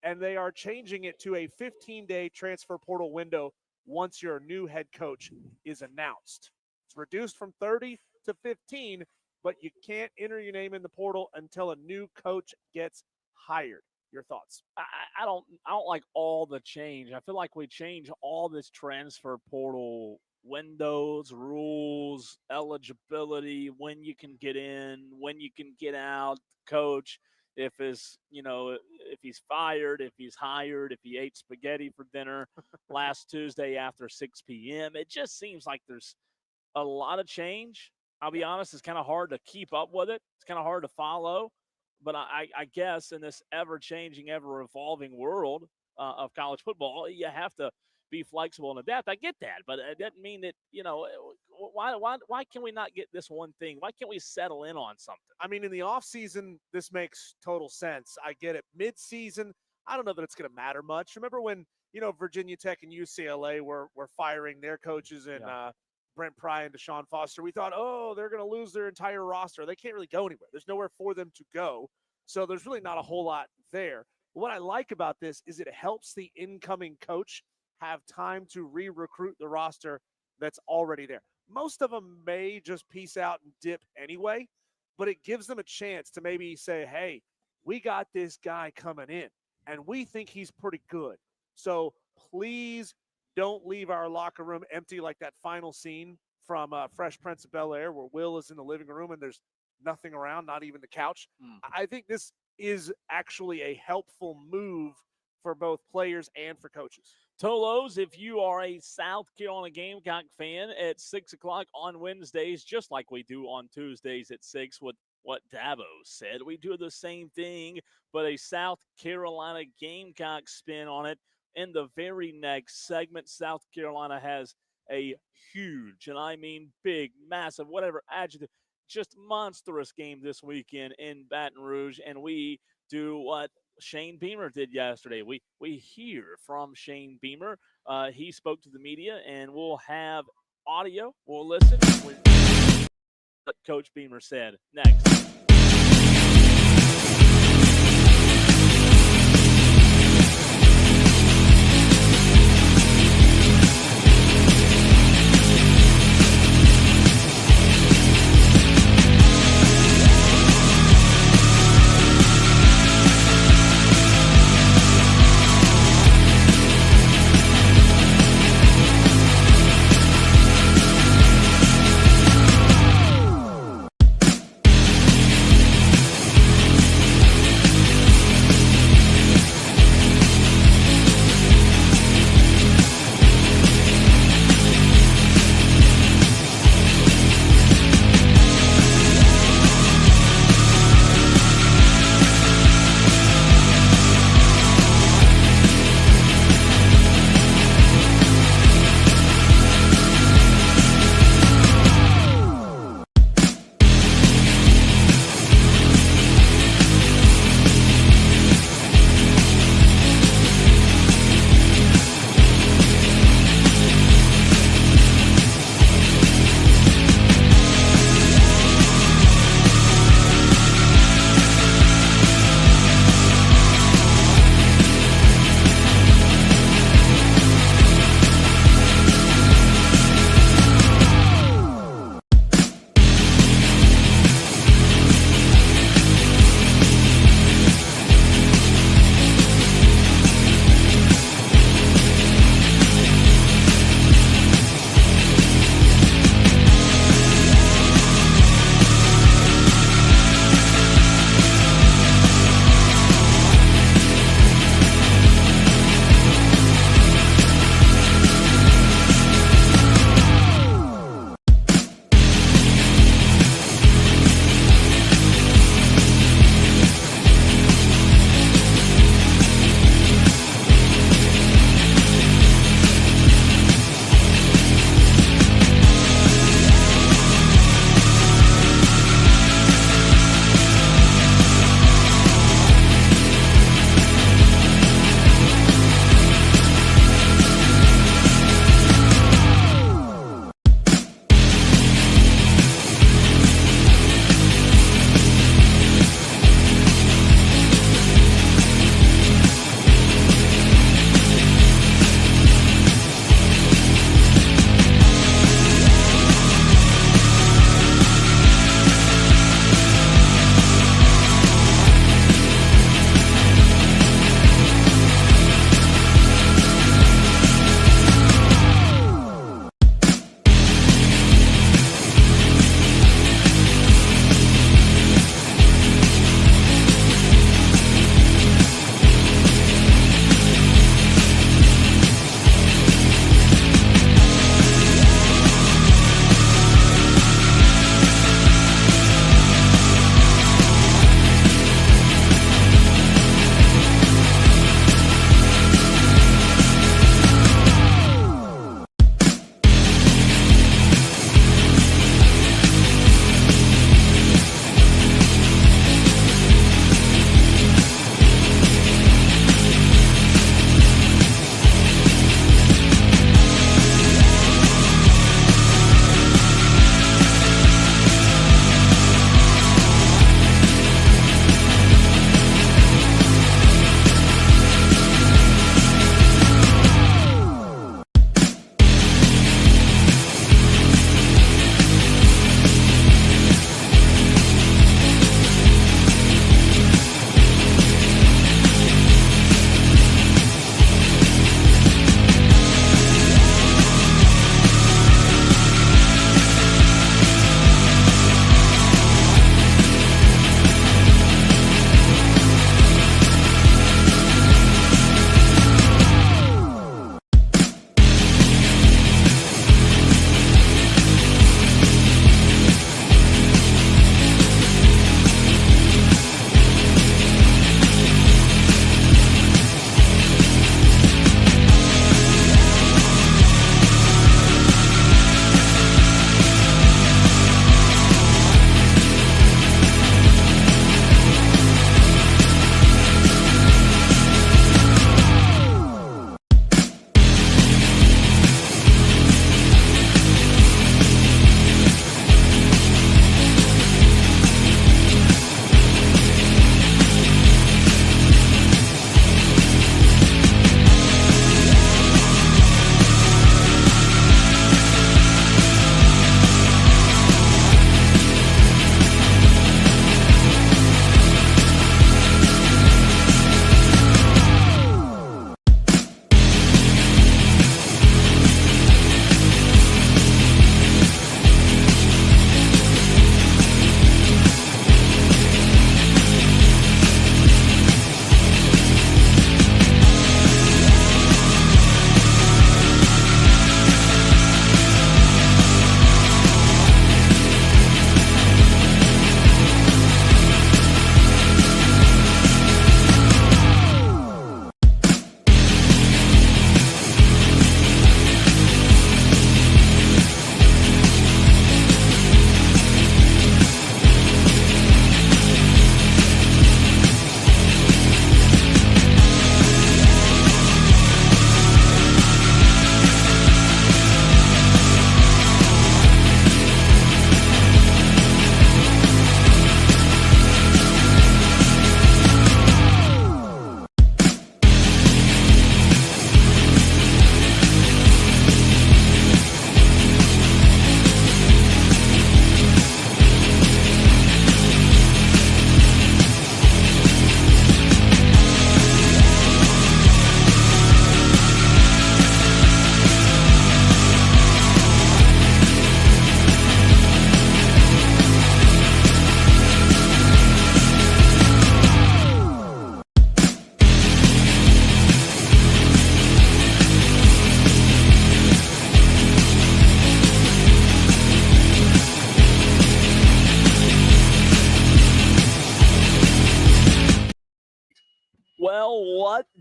and they are changing it to a 15-day transfer portal window once your new head coach is announced. It's reduced from 30 to 15, but you can't enter your name in the portal until a new coach gets hired. Your thoughts? I don't like all the change. I feel like we change all this transfer portal windows, rules, eligibility, when you can get in, when you can get out, coach, if he's fired, if he's hired, if he ate spaghetti for dinner last Tuesday after 6 p.m. It just seems like there's a lot of change. I'll be honest, it's kind of hard to keep up with it. It's kind of hard to follow. But I guess in this ever-changing, ever-evolving world of college football, you have to be flexible and adapt. I get that, but it doesn't mean that, why can we not get this one thing? Why can't we settle in on something? I mean, in the offseason, this makes total sense. I get it. Mid-season, I don't know that it's going to matter much. Remember when, Virginia Tech and UCLA were firing their coaches and Brent Pry and Deshaun Foster? We thought, they're going to lose their entire roster. They can't really go anywhere. There's nowhere for them to go. So there's really not a whole lot there. What I like about this is it helps the incoming coach have time to re-recruit the roster that's already there. Most of them may just peace out and dip anyway, but it gives them a chance to maybe say, hey, we got this guy coming in, and we think he's pretty good. So please don't leave our locker room empty like that final scene from Fresh Prince of Bel-Air where Will is in the living room and there's nothing around, not even the couch. I think this is actually a helpful move for both players and for coaches. Tolos, if you are a South Carolina Gamecock fan, at 6 o'clock on Wednesdays, just like we do on Tuesdays at 6 with what Dabo said, we do the same thing, but a South Carolina Gamecock spin on it. In the very next segment, South Carolina has a huge, and I mean big, massive, whatever adjective, just monstrous game this weekend in Baton Rouge, and we do what Shane Beamer did yesterday. We hear from Shane Beamer. He spoke to the media, and we'll have audio. We'll listen what Coach Beamer said next.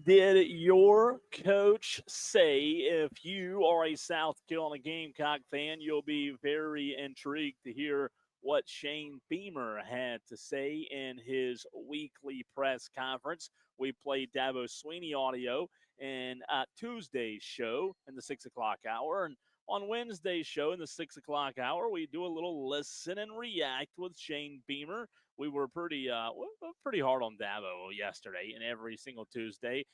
did your coach say? If you are a South Carolina Gamecock fan, you'll be very intrigued to hear what Shane Beamer had to say in his weekly press conference. We played Dabo Sweeney audio in Tuesday's show in the 6 o'clock hour. And on Wednesday's show in the 6 o'clock hour, we do a little listen and react with Shane Beamer. We were pretty hard on Dabo yesterday and every single Tuesday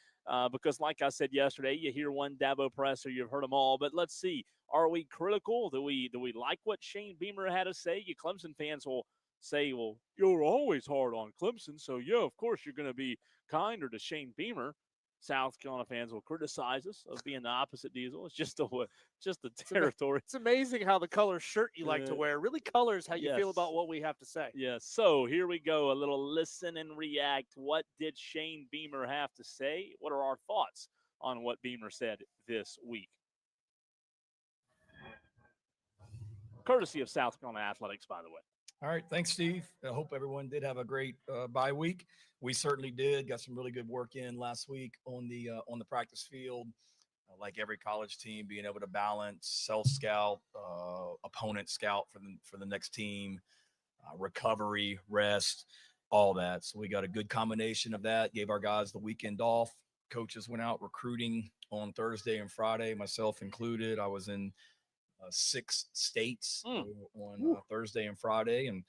because, like I said yesterday, you hear one Dabo presser, you've heard them all. But let's see, are we critical? Do we like what Shane Beamer had to say? You Clemson fans will say, well, you're always hard on Clemson, so yeah, of course you're going to be kinder to Shane Beamer. South Carolina fans will criticize us of being the opposite Diesel. It's just the territory. It's amazing how the color shirt you like to wear really colors how you feel about what we have to say. Yes. So here we go. A little listen and react. What did Shane Beamer have to say? What are our thoughts on what Beamer said this week? Courtesy of South Carolina Athletics, by the way. All right. Thanks, Steve. I hope everyone did have a great bye week. We certainly did. Got some really good work in last week on the practice field. Like every college team, being able to balance self-scout, opponent scout for the next team, recovery, rest, all that. So we got a good combination of that. Gave our guys the weekend off. Coaches went out recruiting on Thursday and Friday, myself included. I was in 6 states on Thursday and Friday, and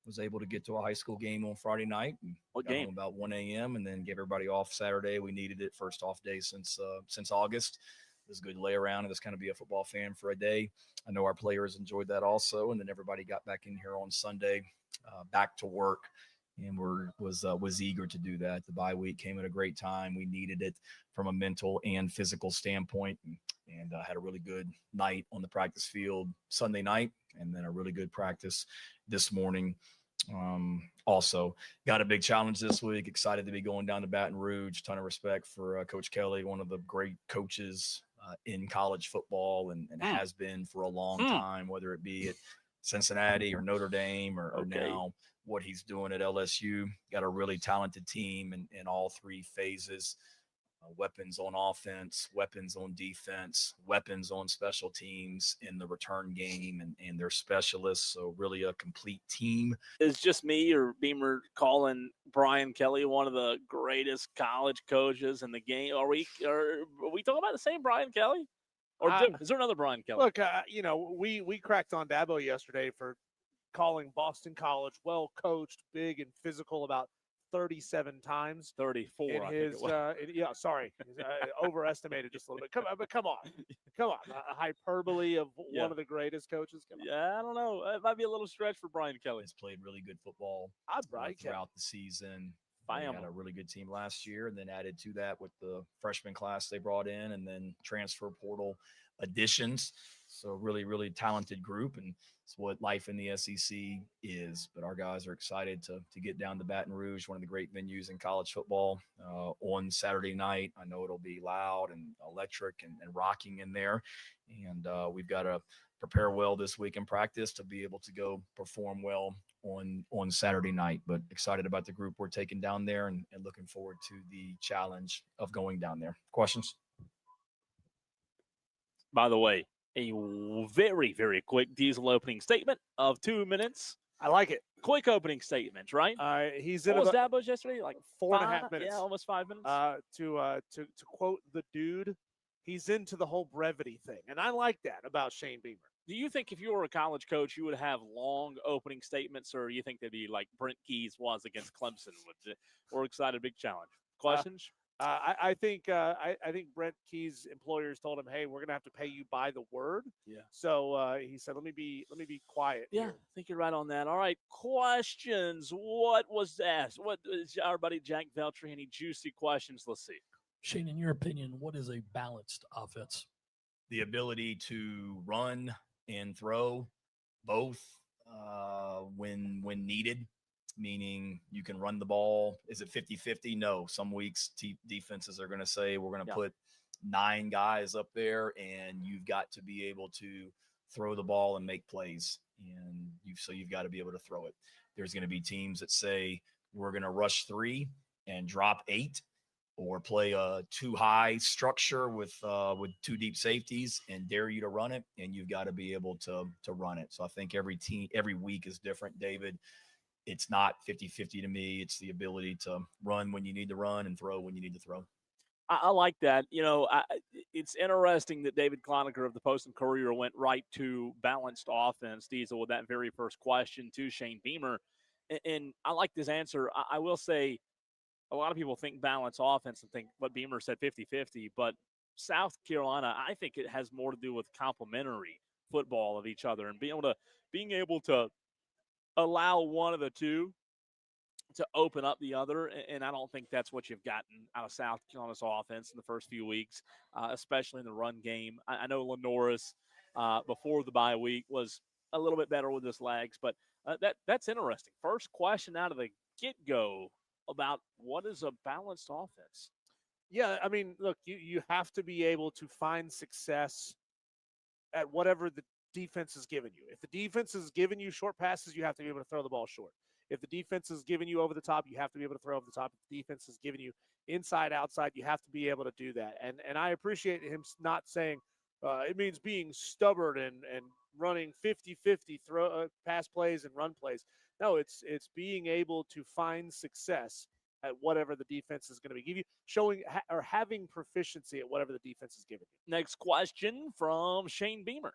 was able to get to a high school game on Friday night. And what got game? home about 1 a.m. and then gave everybody off Saturday. We needed it, first off day since August. It was a good lay around and just kind of be a football fan for a day. I know our players enjoyed that also. And then everybody got back in here on Sunday, back to work, and was eager to do that. The bye week came at a great time. We needed it from a mental and physical standpoint, and had a really good night on the practice field Sunday night, and then a really good practice this morning. Also got a big challenge this week. Excited to be going down to Baton Rouge. Ton of respect for Coach Kelly, one of the great coaches in college football, and has been for a long time, whether it be at Cincinnati or Notre Dame or now what he's doing at LSU. Got a really talented team in all 3 phases. Weapons on offense, weapons on defense, weapons on special teams in the return game, and their specialists. So really a complete team. Is just me or Beamer calling Brian Kelly one of the greatest college coaches in the game? Are we talking about the same Brian Kelly? Or is there another Brian Kelly? Look, we cracked on Dabo yesterday for calling Boston College well coached, big, and physical about 37 times. 34. In his, sorry, overestimated just a little bit. Come on. A hyperbole of one of the greatest coaches. Yeah, I don't know. It might be a little stretch for Brian Kelly. He's played really good football throughout the season. They had a really good team last year, and then added to that with the freshman class they brought in, and then transfer portal additions. So really, really talented group, and it's what life in the SEC is. But our guys are excited to get down to Baton Rouge, one of the great venues in college football, on Saturday night. I know it'll be loud and electric and rocking in there, and we've got to prepare well this week in practice to be able to go perform well on Saturday night. But excited about the group we're taking down there, and looking forward to the challenge of going down there. Questions? By the way, a very, very quick Diesel opening statement of 2 minutes. I like it. Quick opening statements, right? He's what in was Dabo's yesterday? Like 4.5 minutes. Yeah, almost 5 minutes. To quote the dude, he's into the whole brevity thing, and I like that about Shane Beamer. Do you think if you were a college coach, you would have long opening statements, or you think they'd be like Brent Keyes was against Clemson? We're excited, big challenge. Questions? I think Brent Keyes' employers told him, "Hey, we're gonna have to pay you by the word." Yeah. So he said, "Let me be quiet." Yeah, here. I think you're right on that. All right, questions. What was asked? What is our buddy Jack Veltri? Any juicy questions? Let's see. Shane, in your opinion, what is a balanced offense? The ability to run and throw both when needed. Meaning you can run the ball. Is it 50-50? No. Some weeks defenses are going to say we're going to put 9 guys up there, and you've got to be able to throw the ball and make plays. And you've got to be able to throw it. There's going to be teams that say we're going to rush 3 and drop 8, or play a too high structure with two deep safeties and dare you to run it, and you've got to be able to run it. So I think every week is different, David. It's not 50-50 to me. It's the ability to run when you need to run and throw when you need to throw. I like that. It's interesting that David Cloninger of the Post and Courier went right to balanced offense, Diesel, with that very first question to Shane Beamer. And I like this answer. I will say a lot of people think balanced offense and think what Beamer said 50-50, but South Carolina, I think it has more to do with complementary football of each other and being able to allow one of the two to open up the other, and I don't think that's what you've gotten out of South Carolina's offense in the first few weeks, especially in the run game. I know Lenoris before the bye week was a little bit better with his legs, but that's interesting. First question out of the get-go about what is a balanced offense. Yeah, I mean, look, you have to be able to find success at whatever the defense is giving you. If the defense is giving you short passes, you have to be able to throw the ball short. If the defense is giving you over the top, you have to be able to throw over the top. If the defense is giving you inside, outside, you have to be able to do that. And I appreciate him not saying it means being stubborn and running 50-50 pass plays and run plays. No, it's being able to find success at whatever the defense is going to be giving you, showing or having proficiency at whatever the defense is giving you. Next question from Shane Beamer.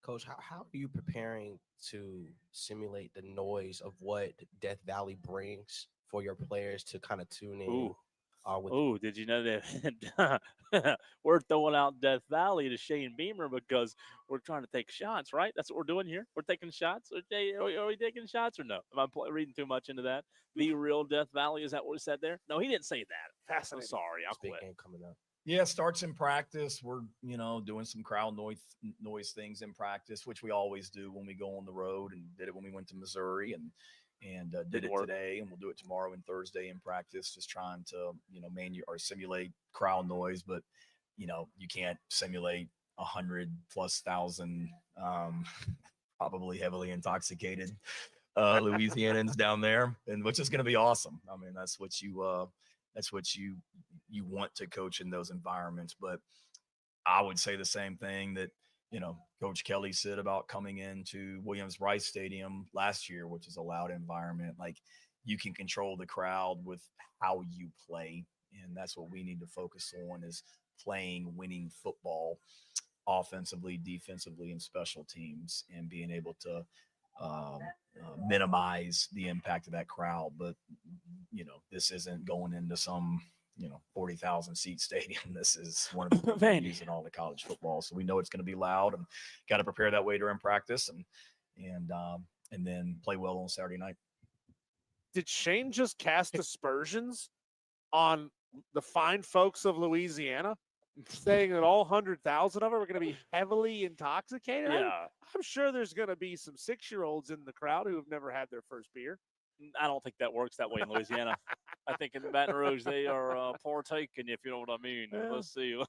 Coach, how are you preparing to simulate the noise of what Death Valley brings for your players to kind of tune in? Ooh, did you know that we're throwing out Death Valley to Shane Beamer because we're trying to take shots, right? That's what we're doing here. We're taking shots. Are we taking shots or no? Am I reading too much into that? The real Death Valley, is that what he said there? No, he didn't say that. Fascinating. I'm sorry. I'll quit. Game coming up. Yeah, starts in practice. We're, doing some crowd noise things in practice, which we always do when we go on the road, and did it when we went to Missouri and did it today, and we'll do it tomorrow and Thursday in practice, just trying to, simulate crowd noise. But, you can't simulate 100,000+ probably heavily intoxicated Louisianans down there, and which is going to be awesome. I mean, that's what you want to coach in those environments. But I would say the same thing that, Coach Kelly said about coming into Williams-Brice Stadium last year, which is a loud environment. Like, you can control the crowd with how you play. And that's what we need to focus on, is playing winning football offensively, defensively, and special teams, and being able to minimize the impact of that crowd. But, this isn't going into some, 40,000 seat stadium. This is one of the venues in all the college football. So we know it's going to be loud, and got to prepare that way during practice and then play well on Saturday night. Did Shane just cast aspersions on the fine folks of Louisiana, saying that all 100,000 of them are going to be heavily intoxicated? Yeah. I'm sure there's going to be some 6-year-olds in the crowd who have never had their first beer. I don't think that works that way in Louisiana. I think in Baton Rouge they are partaking, if you know what I mean. Yeah. Let's see.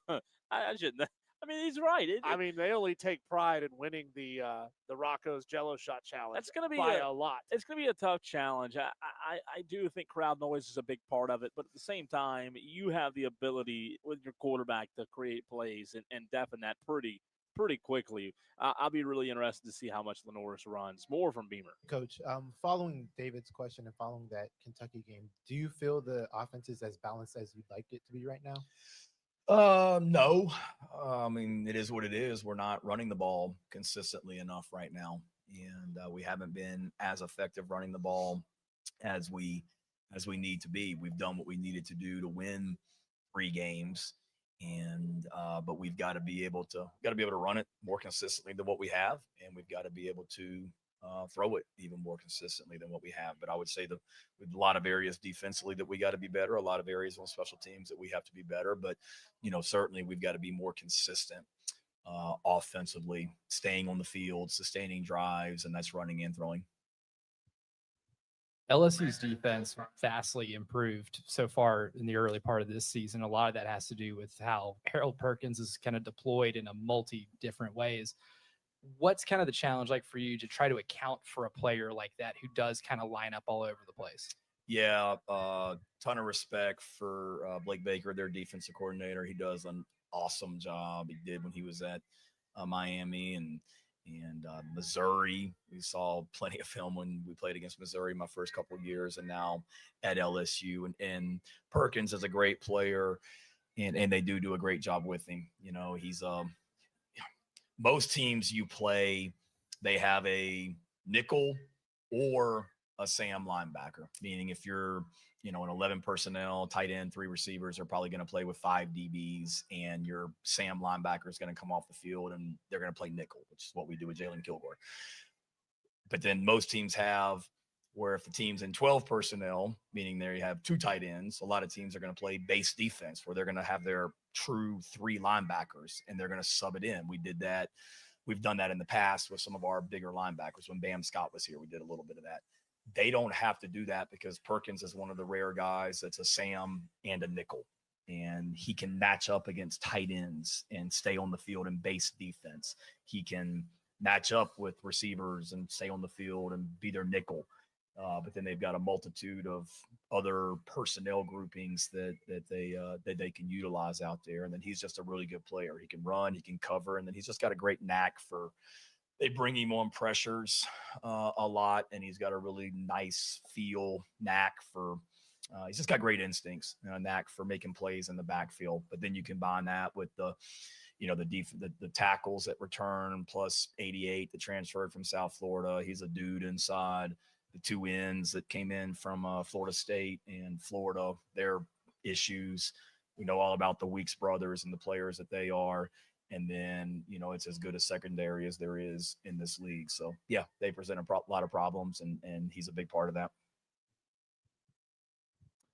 I shouldn't. I mean, he's right. I mean, they only take pride in winning the Rocco's Jello Shot Challenge. That's going to be by a lot. It's going to be a tough challenge. I do think crowd noise is a big part of it, but at the same time, you have the ability with your quarterback to create plays and deafen that pretty quickly. I'll be really interested to see how much Lenoris runs. More from Beamer. Coach, following David's question and following that Kentucky game, do you feel the offense is as balanced as you'd like it to be right now? No. I mean, it is what it is. We're not running the ball consistently enough right now, and we haven't been as effective running the ball as we need to be. We've done what we needed to do to win 3 games, and but we've got to be able to run it more consistently than what we have, and we've got to be able to throw it even more consistently than what we have. But I would say that with a lot of areas defensively that we got to be better, a lot of areas on special teams that we have to be better. But, certainly we've got to be more consistent offensively, staying on the field, sustaining drives, and that's running and throwing. LSU's defense vastly improved so far in the early part of this season. A lot of that has to do with how Harold Perkins is kind of deployed in a different ways. What's kind of the challenge like for you to try to account for a player like that who does kind of line up all over the place? Yeah, ton of respect for Blake Baker, their defensive coordinator. He does an awesome job. He did when he was at Miami and Missouri. We saw plenty of film when we played against Missouri my first couple of years, and now at LSU. And Perkins is a great player, and they do a great job with him. You know, he's most teams you play, they have a nickel or a Sam linebacker, meaning if you're, an 11 personnel, tight end, 3 receivers are probably going to play with 5 DBs, and your Sam linebacker is going to come off the field and they're going to play nickel, which is what we do with Jalen Kilgore. But then most teams have where if the team's in 12 personnel, meaning there you have 2 tight ends, a lot of teams are going to play base defense where they're going to have their true 3 linebackers and they're going to sub it in. We did that. We've done that in the past with some of our bigger linebackers. When Bam Scott was here, we did a little bit of that. They don't have to do that because Perkins is one of the rare guys that's a Sam and a nickel. And he can match up against tight ends and stay on the field in base defense. He can match up with receivers and stay on the field and be their nickel. But then they've got a multitude of other personnel groupings that they can utilize out there. And then he's just a really good player. He can run, he can cover, and then he's just got a great knack for. They bring him on pressures a lot, and he's got a really nice knack for. He's just got great instincts and a knack for making plays in the backfield. But then you combine that with the tackles at return plus 88 that transferred from South Florida. He's a dude inside. The 2 ends that came in from Florida State and Florida, their issues. We know all about the Weeks brothers and the players that they are. And then, it's as good a secondary as there is in this league. So, yeah, they present a lot of problems, and he's a big part of that.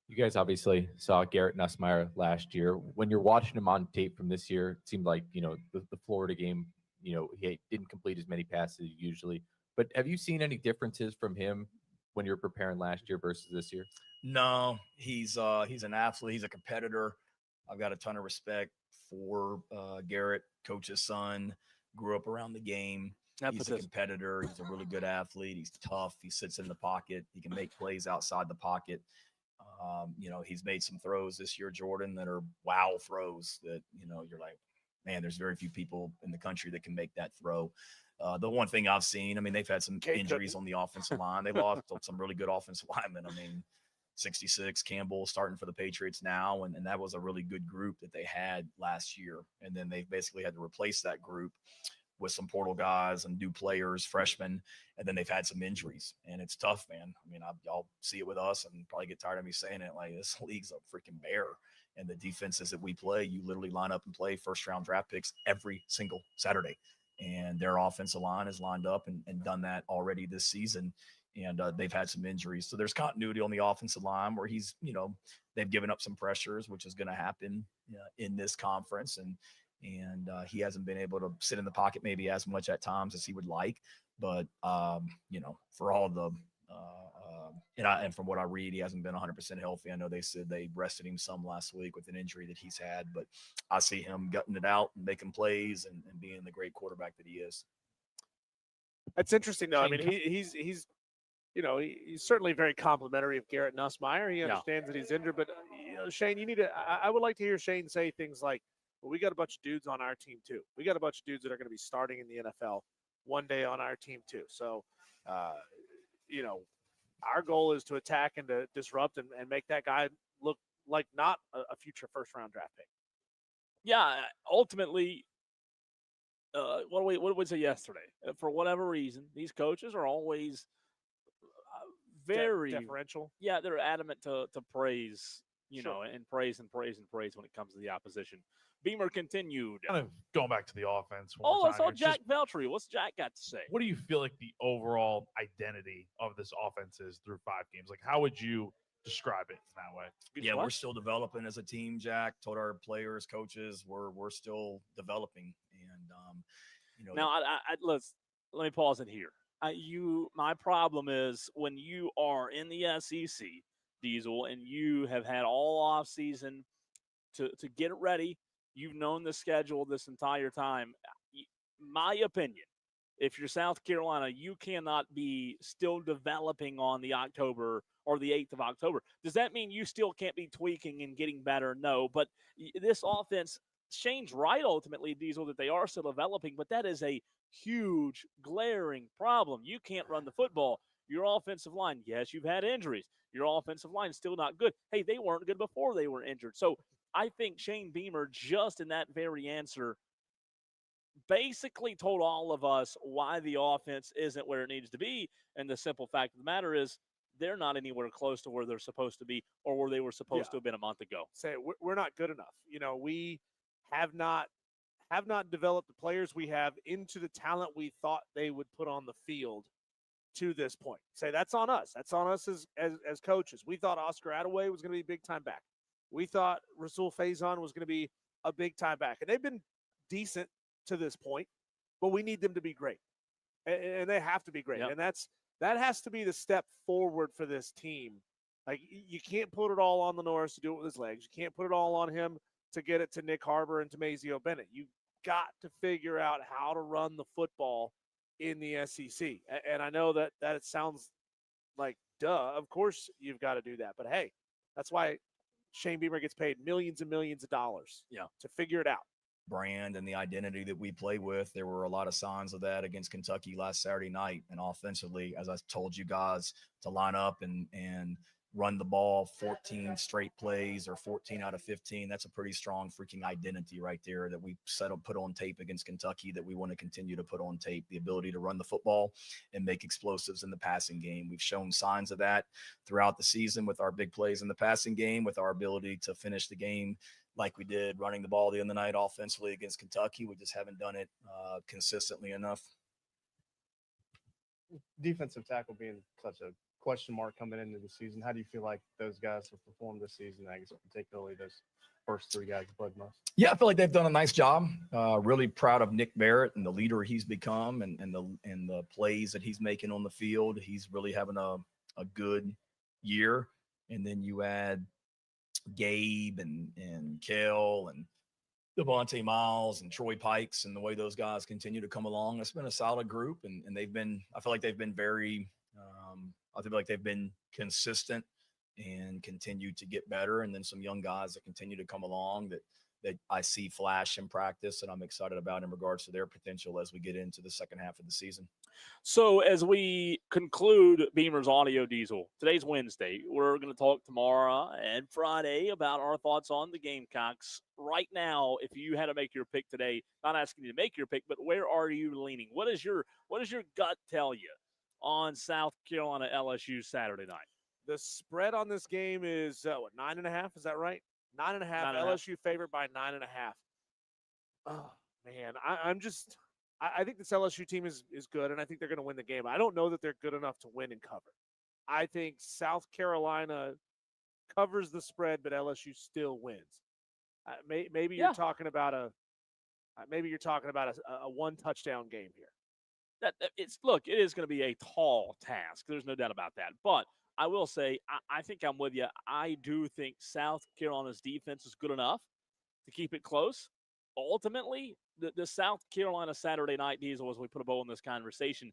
You guys obviously saw Garrett Nussmeier last year. When you're watching him on tape from this year, it seemed like, the Florida game, he didn't complete as many passes usually. But have you seen any differences from him when you're preparing last year versus this year? No, he's an athlete. He's a competitor. I've got a ton of respect for Garrett, coach's son, grew up around the game. He's a competitor. He's a really good athlete. He's tough. He sits in the pocket. He can make plays outside the pocket. He's made some throws this year, Jordan, that are wow throws that, you're like, man, there's very few people in the country that can make that throw. The one thing I've seen, they've had some injuries on the offensive line. They lost some really good offensive linemen. 66, Campbell starting for the Patriots now, and that was a really good group that they had last year. And then they basically had to replace that group with some portal guys and new players, freshmen, and then they've had some injuries. And it's tough, man. Y'all see it with us and probably get tired of me saying it. Like, this league's a freaking bear. And the defenses that we play, you literally line up and play first-round draft picks every single Saturday. And their offensive line has lined up and done that already this season. And they've had some injuries. So there's continuity on the offensive line where he's, they've given up some pressures, which is going to happen in this conference. And he hasn't been able to sit in the pocket maybe as much at times as he would like. But, for all the and from what I read, he hasn't been 100% healthy. I know they said they rested him some last week with an injury that he's had. But I see him gutting it out and making plays and being the great quarterback that he is. That's interesting, though. He's he's certainly very complimentary of Garrett Nussmeier. He understands that he's injured, but Shane, you need to. I would like to hear Shane say things like, "Well, we got a bunch of dudes on our team too. We got a bunch of dudes that are going to be starting in the NFL one day on our team too." So, our goal is to attack and to disrupt and make that guy look like not a future first-round draft pick. Yeah, ultimately. What did we say yesterday? For whatever reason, these coaches are always very deferential. Yeah, they're adamant to praise, and praise and praise and praise when it comes to the opposition. Beamer continued. Kind of going back to the offense. I saw Jack Veltri. What's Jack got to say? What do you feel like the overall identity of this offense is through 5 games? Like, how would you describe it in that way? Yeah, we're still developing as a team, Jack. Told our players, coaches, we're still developing. And, now, let me pause it here. My problem is when you are in the SEC, Diesel, and you have had all off season to get it ready. You've known the schedule this entire time. My opinion, if you're South Carolina, you cannot be still developing on the October or the 8th of October. Does that mean you still can't be tweaking and getting better? No, but this offense, Shane's right ultimately, Diesel, that they are still developing, but that is a huge, glaring problem. You can't run the football. Your offensive line, yes, you've had injuries. Your offensive line is still not good. Hey, they weren't good before they were injured. So I think Shane Beamer, just in that very answer, basically told all of us why the offense isn't where it needs to be. And the simple fact of the matter is they're not anywhere close to where they're supposed to be or where they were supposed to have been a month ago. Say we're not good enough. We have not developed the players we have into the talent we thought they would put on the field to this point. Say that's on us. That's on us as coaches. We thought Oscar Attaway was going to be a big time back. We thought Rasul Faison was going to be a big time back. And they've been decent to this point, but we need them to be great. And they have to be great. Yep. And that has to be the step forward for this team. Like, you can't put it all on the Norris to do it with his legs. You can't put it all on him to get it to Nick Harbor and to Mazio Bennett. You got to figure out how to run the football in the SEC. And I know that it sounds like, duh, of course you've got to do that. But hey, that's why Shane Beamer gets paid millions and millions of dollars to figure it out. Brand and the identity that we play with. There were a lot of signs of that against Kentucky last Saturday night. And offensively, as I told you guys, to line up and run the ball 14 straight plays or 14 out of 15, that's a pretty strong freaking identity right there that we put on tape against Kentucky that we want to continue to put on tape. The ability to run the football and make explosives in the passing game. We've shown signs of that throughout the season with our big plays in the passing game, with our ability to finish the game like we did running the ball the other night offensively against Kentucky. We just haven't done it consistently enough. Defensive tackle being such a question mark coming into the season, how do you feel like those guys have performed this season? I guess particularly those first three guys you played most. Yeah, I feel like they've done a nice job. Really proud of Nick Barrett and the leader he's become and the plays that he's making on the field. He's really having a good year. And then you add Gabe and Kel and Devontae Miles and Troy Pikes and the way those guys continue to come along. It's been a solid group, and they've been, I feel like they've been very, I feel like they've been consistent and continue to get better. And then some young guys that continue to come along that I see flash in practice, and I'm excited about in regards to their potential as we get into the second half of the season. So as we conclude Beamer's Audio Diesel, today's Wednesday. We're going to talk tomorrow and Friday about our thoughts on the Gamecocks. Right now, if you had to make your pick today, not asking you to make your pick, but where are you leaning? What does your gut tell you on South Carolina LSU Saturday night? The spread on this game is 9.5. Is that right? 9.5. LSU favorite by 9.5. Oh man, I think this LSU team is good, and I think they're going to win the game. I don't know that they're good enough to win and cover. I think South Carolina covers the spread, but LSU still wins. Maybe you're talking about a one touchdown game here. It is going to be a tall task. There's no doubt about that. But I will say, I think I'm with you. I do think South Carolina's defense is good enough to keep it close. Ultimately, the South Carolina Saturday night Diesel, as we put a bow in this conversation,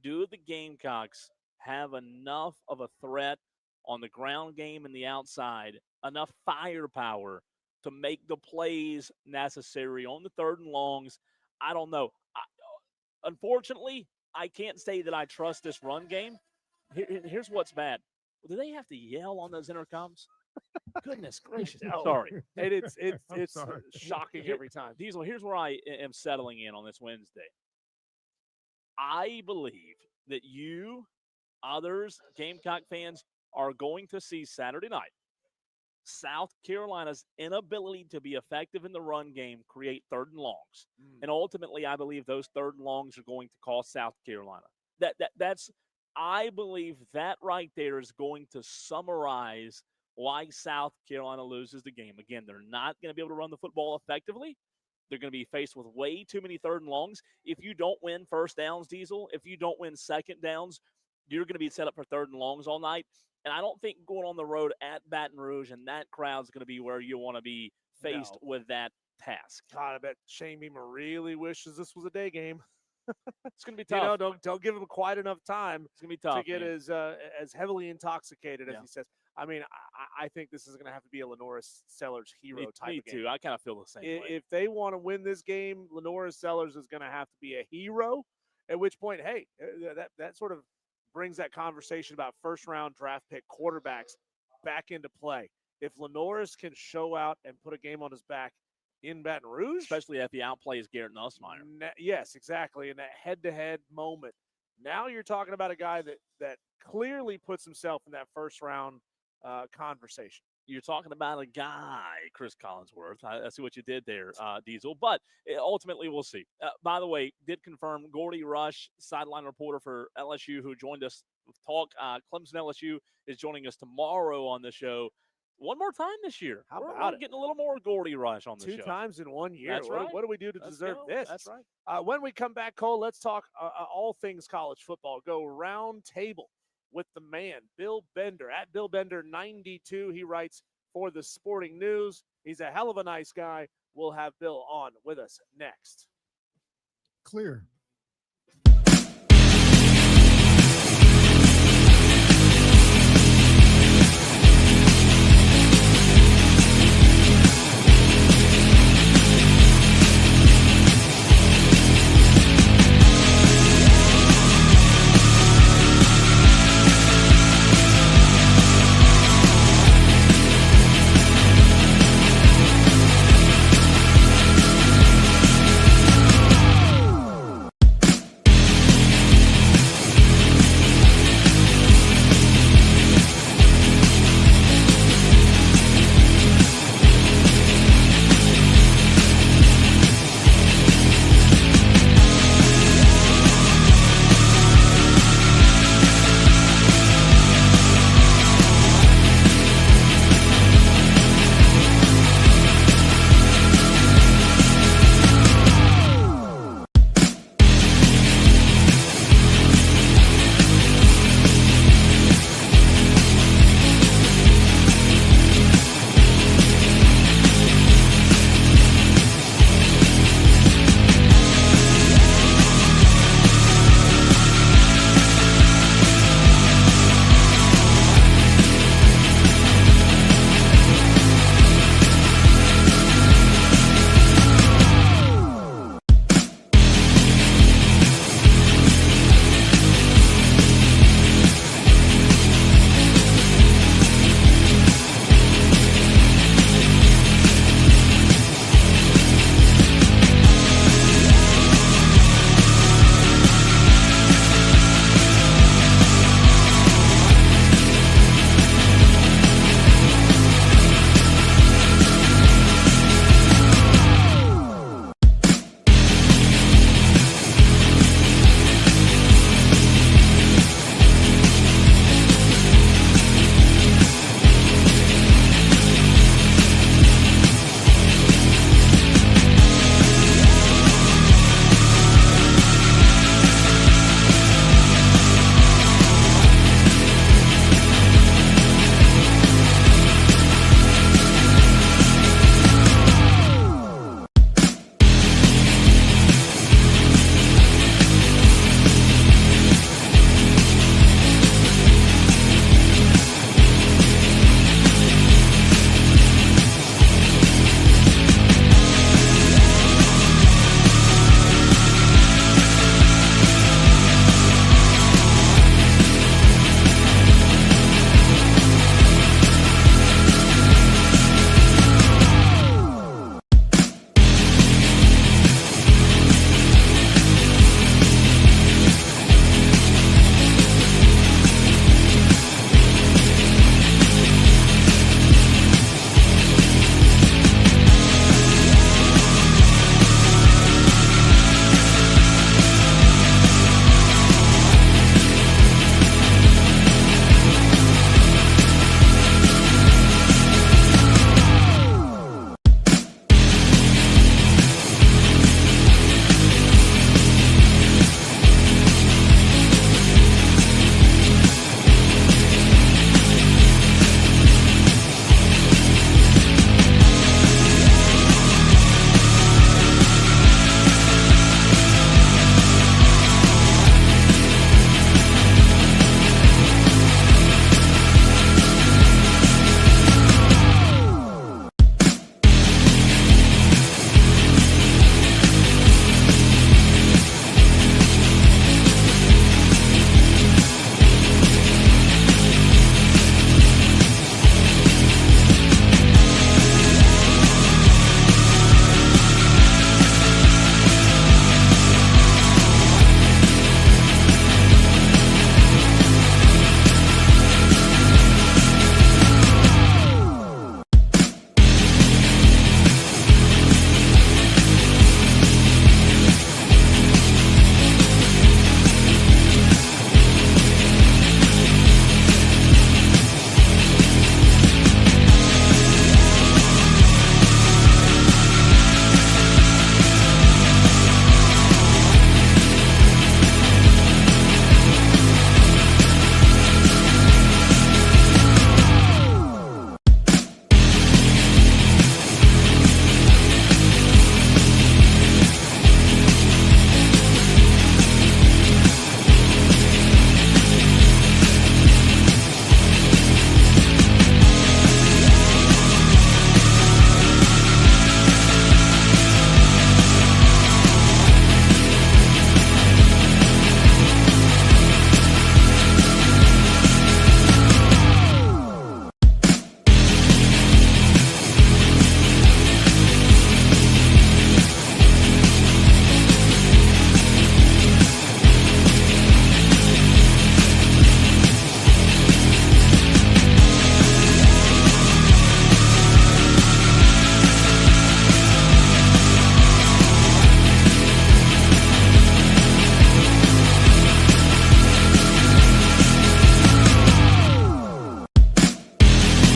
do the Gamecocks have enough of a threat on the ground game and the outside, enough firepower to make the plays necessary on the third and longs? I don't know. Unfortunately, I can't say that I trust this run game. Here's what's bad. Do they have to yell on those intercoms? Goodness gracious. Sorry. It's shocking every time. Diesel, here's where I am settling in on this Wednesday. I believe that you, others, Gamecock fans, are going to see Saturday night South Carolina's inability to be effective in the run game create third and longs. And ultimately, I believe those third and longs are going to cost South Carolina. I believe that right there is going to summarize why South Carolina loses the game. Again, they're not going to be able to run the football effectively. They're going to be faced with way too many third and longs. If you don't win first downs, Diesel, if you don't win second downs, you're going to be set up for third and longs all night. And I don't think going on the road at Baton Rouge and that crowd's going to be where you want to be faced with that task. God, I bet Shane Beamer really wishes this was a day game. It's going to be tough. You know, don't give him quite enough time. It's going to be tough to get man. as heavily intoxicated as Yeah. he says. I mean, I think this is going to have to be a Lenoris Sellers hero Me type of game. too. I kind of feel the same way. If they want to win this game, Lenoris Sellers is going to have to be a hero. At which point, hey, that sort of brings that conversation about first round draft pick quarterbacks back into play. If Lenoris can show out and put a game on his back in Baton Rouge, especially if he outplays Garrett Nussmeier. Yes, exactly. In that head-to-head moment, now you're talking about a guy that clearly puts himself in that first round conversation. You're talking about a guy, Chris Collinsworth. I see what you did there, Diesel. But ultimately, we'll see. By the way, did confirm Gordy Rush, sideline reporter for LSU, who joined us with talk. Clemson LSU is joining us tomorrow on the show. One more time this year. How We're about it? Getting a little more Gordy Rush on the show. 2 times in 1 year. That's right. What do we do to deserve this? That's right. When we come back, Cole, let's talk all things college football. Go round table with the man, Bill Bender, at Bill Bender 92. He writes for the Sporting News. He's a hell of a nice guy. We'll have Bill on with us next. Clear.